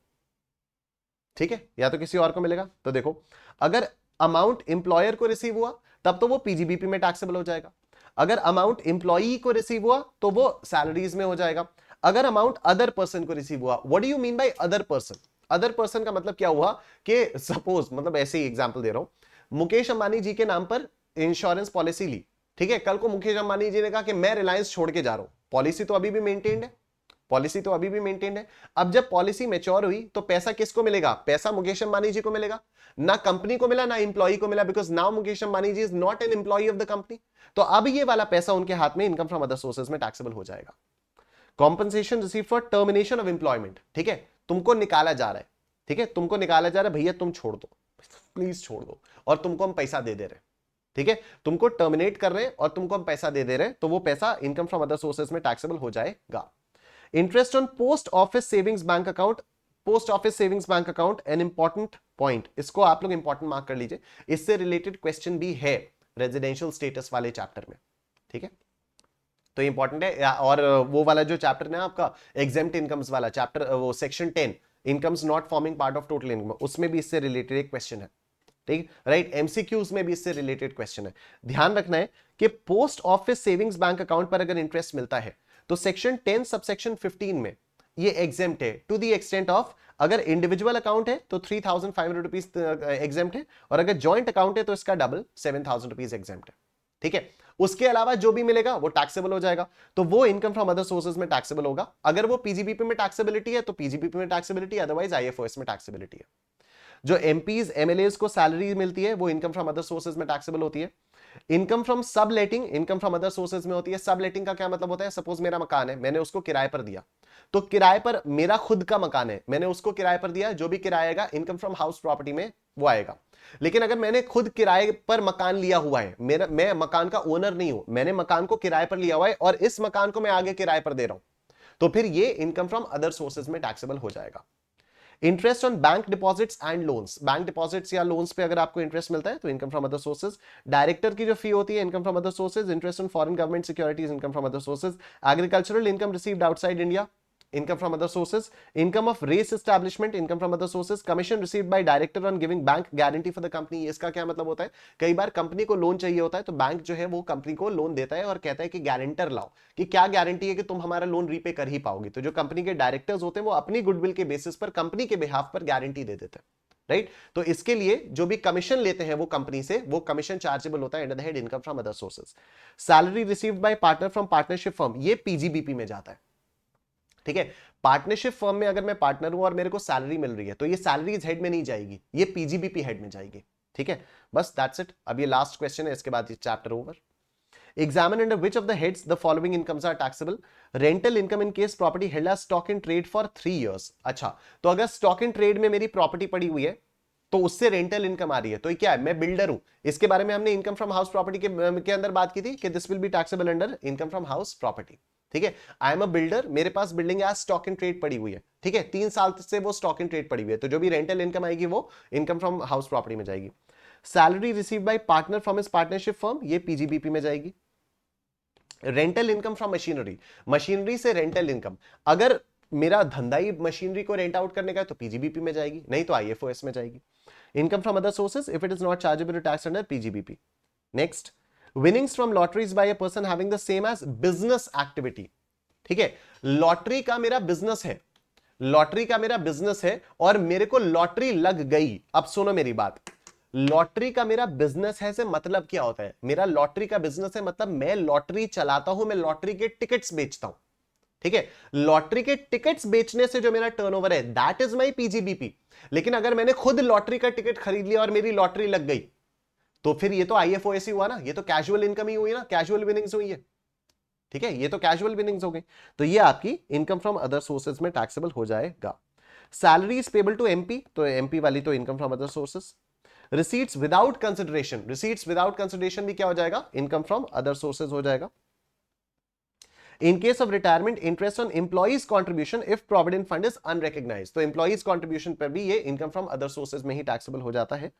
ठीक है, या तो किसी और को मिलेगा। तो देखो, अगर अमाउंट इंप्लॉयर को रिसीव हुआ तब तो वो पीजीबीपी में टैक्सेबल हो जाएगा, अगर अमाउंट इंप्लॉई को रिसीव हुआ तो वो सैलरीज में हो जाएगा, अगर अमाउंट अदर पर्सन को रिसीव हुआ। What do you mean by other person? Other person का मतलब क्या हुआ कि सपोज, मतलब ऐसे ही एग्जांपल दे रहा हूं, मुकेश अंबानी जी के नाम पर इंश्योरेंस पॉलिसी ली, ठीक है, कल को मुकेश अंबानी जी ने कहा कि मैं रिलायंस छोड़ के जा रहा हूं, पॉलिसी तो अभी भी मेंटेन्ड है, पॉलिसी तो अभी भी मेंटेन है। अब जब पॉलिसी मैच्योर हुई तो पैसा किसको मिलेगा, पैसा मुकेश अंबानी जी को मिलेगा, ना कंपनी को मिला ना इंप्लॉई को मिला, because now Mukesh Ambani ji is not an employee of the company. तो अब ये वाला पैसा उनके हाथ में इनकम फ्रॉम अदर सोर्सेज में टैक्सेबल हो जाएगा। Compensation receive for termination of employment, ठीक है, तुमको निकाला जा रहा है, ठीक है, तुमको निकाला जा रहा है, भैया तुम छोड़ दो, प्लीज छोड़ दो, और तुमको हम पैसा दे दे रहे हैं, ठीक है, तुमको टर्मिनेट कर रहे हैं और तुमको हम पैसा दे दे रहे हैं, तो वो पैसा इनकम फ्रॉम अदर सोर्सेज में टैक्सेबल हो जाएगा। Interest on post office savings bank account, post office savings bank account an important point, इसको आप लोग इंपॉर्टेंट मार्क कर लीजिए, इससे रिलेटेड क्वेश्चन भी है रेजिडेंशियल स्टेटस वाले चैप्टर में, ठीक है, तो इंपॉर्टेंट है। और वो वाला जो चैप्टर है आपका एग्जेम्प्ट इनकम्स वाला चैप्टर, वो section 10 incomes not forming part of total income, उसमें भी इससे रिलेटेड एक क्वेश्चन है, ठीक, राइट, एमसीक्यूज में भी इससे रिलेटेड क्वेश्चन है। ध्यान रखना है कि post office savings bank account पर अगर इंटरेस्ट मिलता है तो सेक्शन 10 सबसेक्शन 15 में ये एग्जेम्प्ट है टू द एक्सटेंट ऑफ, अगर इंडिविजुअल अकाउंट है तो 3,500 रुपीज एग्जेम्प्ट है, और अगर जॉइंट अकाउंट है तो इसका डबल 7,000 रुपीज एग्जेम्प्ट है, ठीक है। उसके अलावा जो भी मिलेगा वो टैक्सेबल हो जाएगा, तो वो इनकम फ्रॉम अदर सोर्सेज में टैक्सेबल होगा। अगर वो पीजीबीपी में टैक्सेबिलिटी है तो पीजीबीपी में टैक्सेबिलिटी, अदरवाइज आईएफओएस में टैक्सेबिलिटी है। जो एमपीज एमएलएज को सैलरी मिलती है वो इनकम फ्रॉम अदर सोर्सेज में टैक्सेबल होती है। Income from subletting income from other sources में होती है। सबलेटिंग का क्या मतलब होता है, सपोज मेरा मकान है, मैंने उसको किराए पर दिया, तो किराए पर, मेरा खुद का मकान है, मैंने उसको किराए पर दिया, जो भी किराया आएगा इनकम फ्रॉम हाउस प्रॉपर्टी में वो आएगा। लेकिन अगर मैंने खुद किराए पर मकान लिया हुआ है, मैं मकान का ओनर नहीं हूं, मैंने मकान को किराए पर लिया हुआ है और इस मकान को मैं आगे किराए पर दे रहा हूं, तो फिर ये इनकम फ्रॉम अदर सोर्सेज में टैक्सेबल हो जाएगा। Interest on bank deposits and loans, bank deposits या लोन्स पे अगर आपको इंटरेस्ट मिलता है तो income from other sources. Director की जो फी होती है income from other sources. Interest on foreign government securities income from other sources. Agricultural income received outside India income from other sources. Income of race establishment income from other sources. Commission received by director on giving bank guarantee for the company. इसका क्या मतलब होता है, कई बार company को loan चाहिए होता है तो बैंक जो है वो कंपनी को लोन देता है और कहता है कि गारंटर लाओ, कि क्या गारंटी है कि तुम हमारा लोन रीपे कर ही पाओगे। तो जो कंपनी के डायरेक्टर्स होते हैं वो अपनी गुडविल के बेसिस पर कंपनी के बिहाफ पर गारंटी दे देते हैं, राइट। तो इसके लिए जो भी कमीशन लेते हैं वो कंपनी से, वो कमीशन चार्जेबल होता है under the head income from other sources. Salary received by partner from partnership firm, ये पीजीबीपी में जाता है, ठीक है। पार्टनरशिप फर्म में अगर मैं पार्टनर हूं और मेरे को सैलरी मिल रही है तो ये सैलरीज हेड में नहीं जाएगी, ये पीजीबीपी हेड में जाएगी, ठीक है। बस दैट्स इट। अब ये लास्ट क्वेश्चन है, इसके बाद ये chapter over. Examine under which of the heads the following incomes are taxable. Rental income in case property held as stock in trade for 3 years. अच्छा, तो अगर स्टॉक इन ट्रेड में मेरी प्रॉपर्टी पड़ी हुई है तो उससे रेंटल इनकम आ रही है, तो ये क्या है, मैं बिल्डर हूं, इसके बारे में हमने इनकम फ्रॉम हाउस प्रॉपर्टी के अंदर बात की थी कि this will be taxable under income from house property, ठीक है। आई एम अ बिल्डर, मेरे पास building as stock in trade पड़ी हुई है, ठीक है, 3 साल से वो स्टॉक इन ट्रेड पड़ी हुई है, तो जो भी रेंटल इनकम आएगी वो इनकम फ्रॉम हाउस प्रॉपर्टी में जाएगी। Salary receive by partner from his partnership firm, ये पीजीबीपी में जाएगी। Rental income from machinery, machinery से रेंटल इनकम, अगर मेरा धंधा ही मशीनरी को रेंट आउट करने का है तो पीजीबीपी में जाएगी, नहीं तो आईएफओएस में जाएगी। Income from other sources if it is not chargeable tax under PGBP. Next, winnings from lotteries by a person having the same as business activity, ठीक है। लॉटरी का मेरा बिजनेस है, लॉटरी का मेरा बिजनेस है और मेरे को लॉटरी लग गई। अब सुनो मेरी बात, लॉटरी का मेरा बिजनेस है से मतलब क्या होता है, मेरा लॉटरी का बिजनेस है मतलब मैं लॉटरी चलाता हूं, मैं लॉटरी के टिकट्स बेचता हूं, ठीक है। लॉटरी के टिकट्स बेचने से जो मेरा टर्नओवर है दैट इज माय पीजीबीपी। लेकिन अगर मैंने खुद लॉटरी का टिकट खरीद लिया और मेरी लॉटरी लग गई तो फिर ये तो IFOS ही हुआ ना, ये तो कैजुअल इनकम ही हुई ना, कैजुअल विनिंग्स हुई है, ठीक है, ये तो कैजुअल विनिंग्स हो गई। तो ये आपकी इनकम फ्रॉम अदर सोर्सेज में टैक्सेबल हो जाएगा। Salary is payable to MP, तो MP वाली तो income from other sources. Receipts without consideration, receipts without consideration भी क्या हो जाएगा, इनकम फ्रॉम अदर सोर्सेज हो जाएगा। In case of retirement, interest on employees contribution if provident fund is unrecognised, तो एम्प्लॉइज कॉन्ट्रीब्यूशन पर भी ये इनकम फ्रॉम अदर सोर्सेज में ही टैक्सेबल हो जाता है।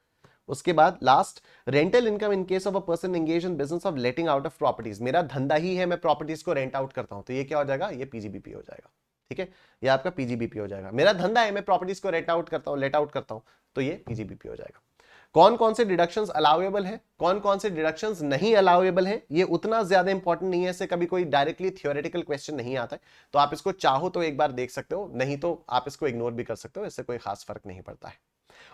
उसके बाद last, rental income in case of a person engage in business of letting out of properties, मेरा धंधा ही है मैं प्रॉपर्टीज को रेंट आउट करता हूं, तो ये क्या हो जाएगा, ये PGBP हो जाएगा, ठीक है, ये आपका PGBP हो जाएगा। मेरा धंधा है मैं प्रॉपर्टीज को रेंट आउट करता हूं, लेट आउट करता हूं, तो ये PGBP हो जाएगा। कौन कौन से डिडक्शंस अलाउएबल है, कौन कौन से डिडक्शंस नहीं अलाउएबल है, ये उतना ज्यादा इंपॉर्टेंट नहीं है, इससे कभी कोई डायरेक्टली थियोरेटिकल क्वेश्चन नहीं आता है, तो आप इसको चाहो तो एक बार देख सकते हो, नहीं तो आप इसको इग्नोर भी कर सकते हो, इससे कोई खास फर्क नहीं पड़ता है।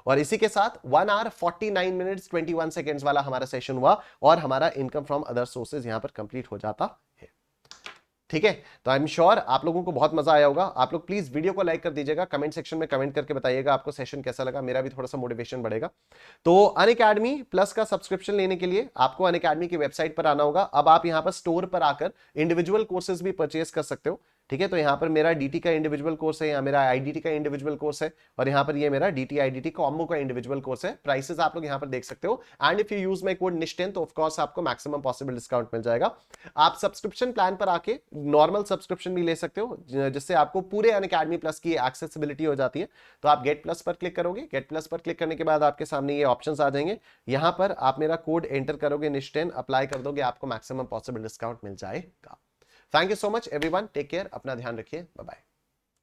और इसी के साथ 1 hour 49 minutes 21 seconds वाला हमारा सेशन हुआ और हमारा इनकम फ्रॉम अदर सोर्सेज यहां पर कंप्लीट हो जाता है, ठीक है। तो आई एम श्योर आप लोगों को बहुत मजा आया होगा। आप लोग प्लीज वीडियो को लाइक कर दीजिएगा, कमेंट सेक्शन में कमेंट करके बताइएगा आपको सेशन कैसा लगा, मेरा भी थोड़ा सा मोटिवेशन बढ़ेगा। तो अनअकैडमी प्लस का सब्सक्रिप्शन लेने के लिए आपको अनअकैडमी की वेबसाइट पर आना होगा। अब आप यहां पर स्टोर पर आकर इंडिविजुअल कोर्सेज भी परचेज कर सकते हो, ठीक है। तो यहाँ पर मेरा DT का इंडिविजुअल कोर्स है, यहाँ मेरा IDT का इंडिविजुअल कोर्स है, और यहाँ पर ये मेरा DT IDT कॉम्बो का इंडिविजुअल कोर्स है। प्राइसेस आप लोग यहाँ पर देख सकते हो, and if you use my code निश10 तो ऑफ कोर्स आपको मैक्सिमम पॉसिबल डिस्काउंट मिल जाएगा। आप सब्सक्रिप्शन प्लान पर आके नॉर्मल सब्सक्रिप्शन भी ले सकते हो, जिससे आपको पूरे अनअकैडमी प्लस की एक्सेसिबिलिटी हो जाती है। तो आप गेट प्लस पर क्लिक करोगे, गेट प्लस पर क्लिक करने के बाद आपके सामने ये ऑप्शंस आ जाएंगे, यहाँ पर आप मेरा कोड एंटर करोगे निश10, अप्लाई कर दोगे, आपको मैक्सिमम पॉसिबल डिस्काउंट मिल जाएगा। Thank you so much everyone, take care, अपना ध्यान रखिए, बाय बाय।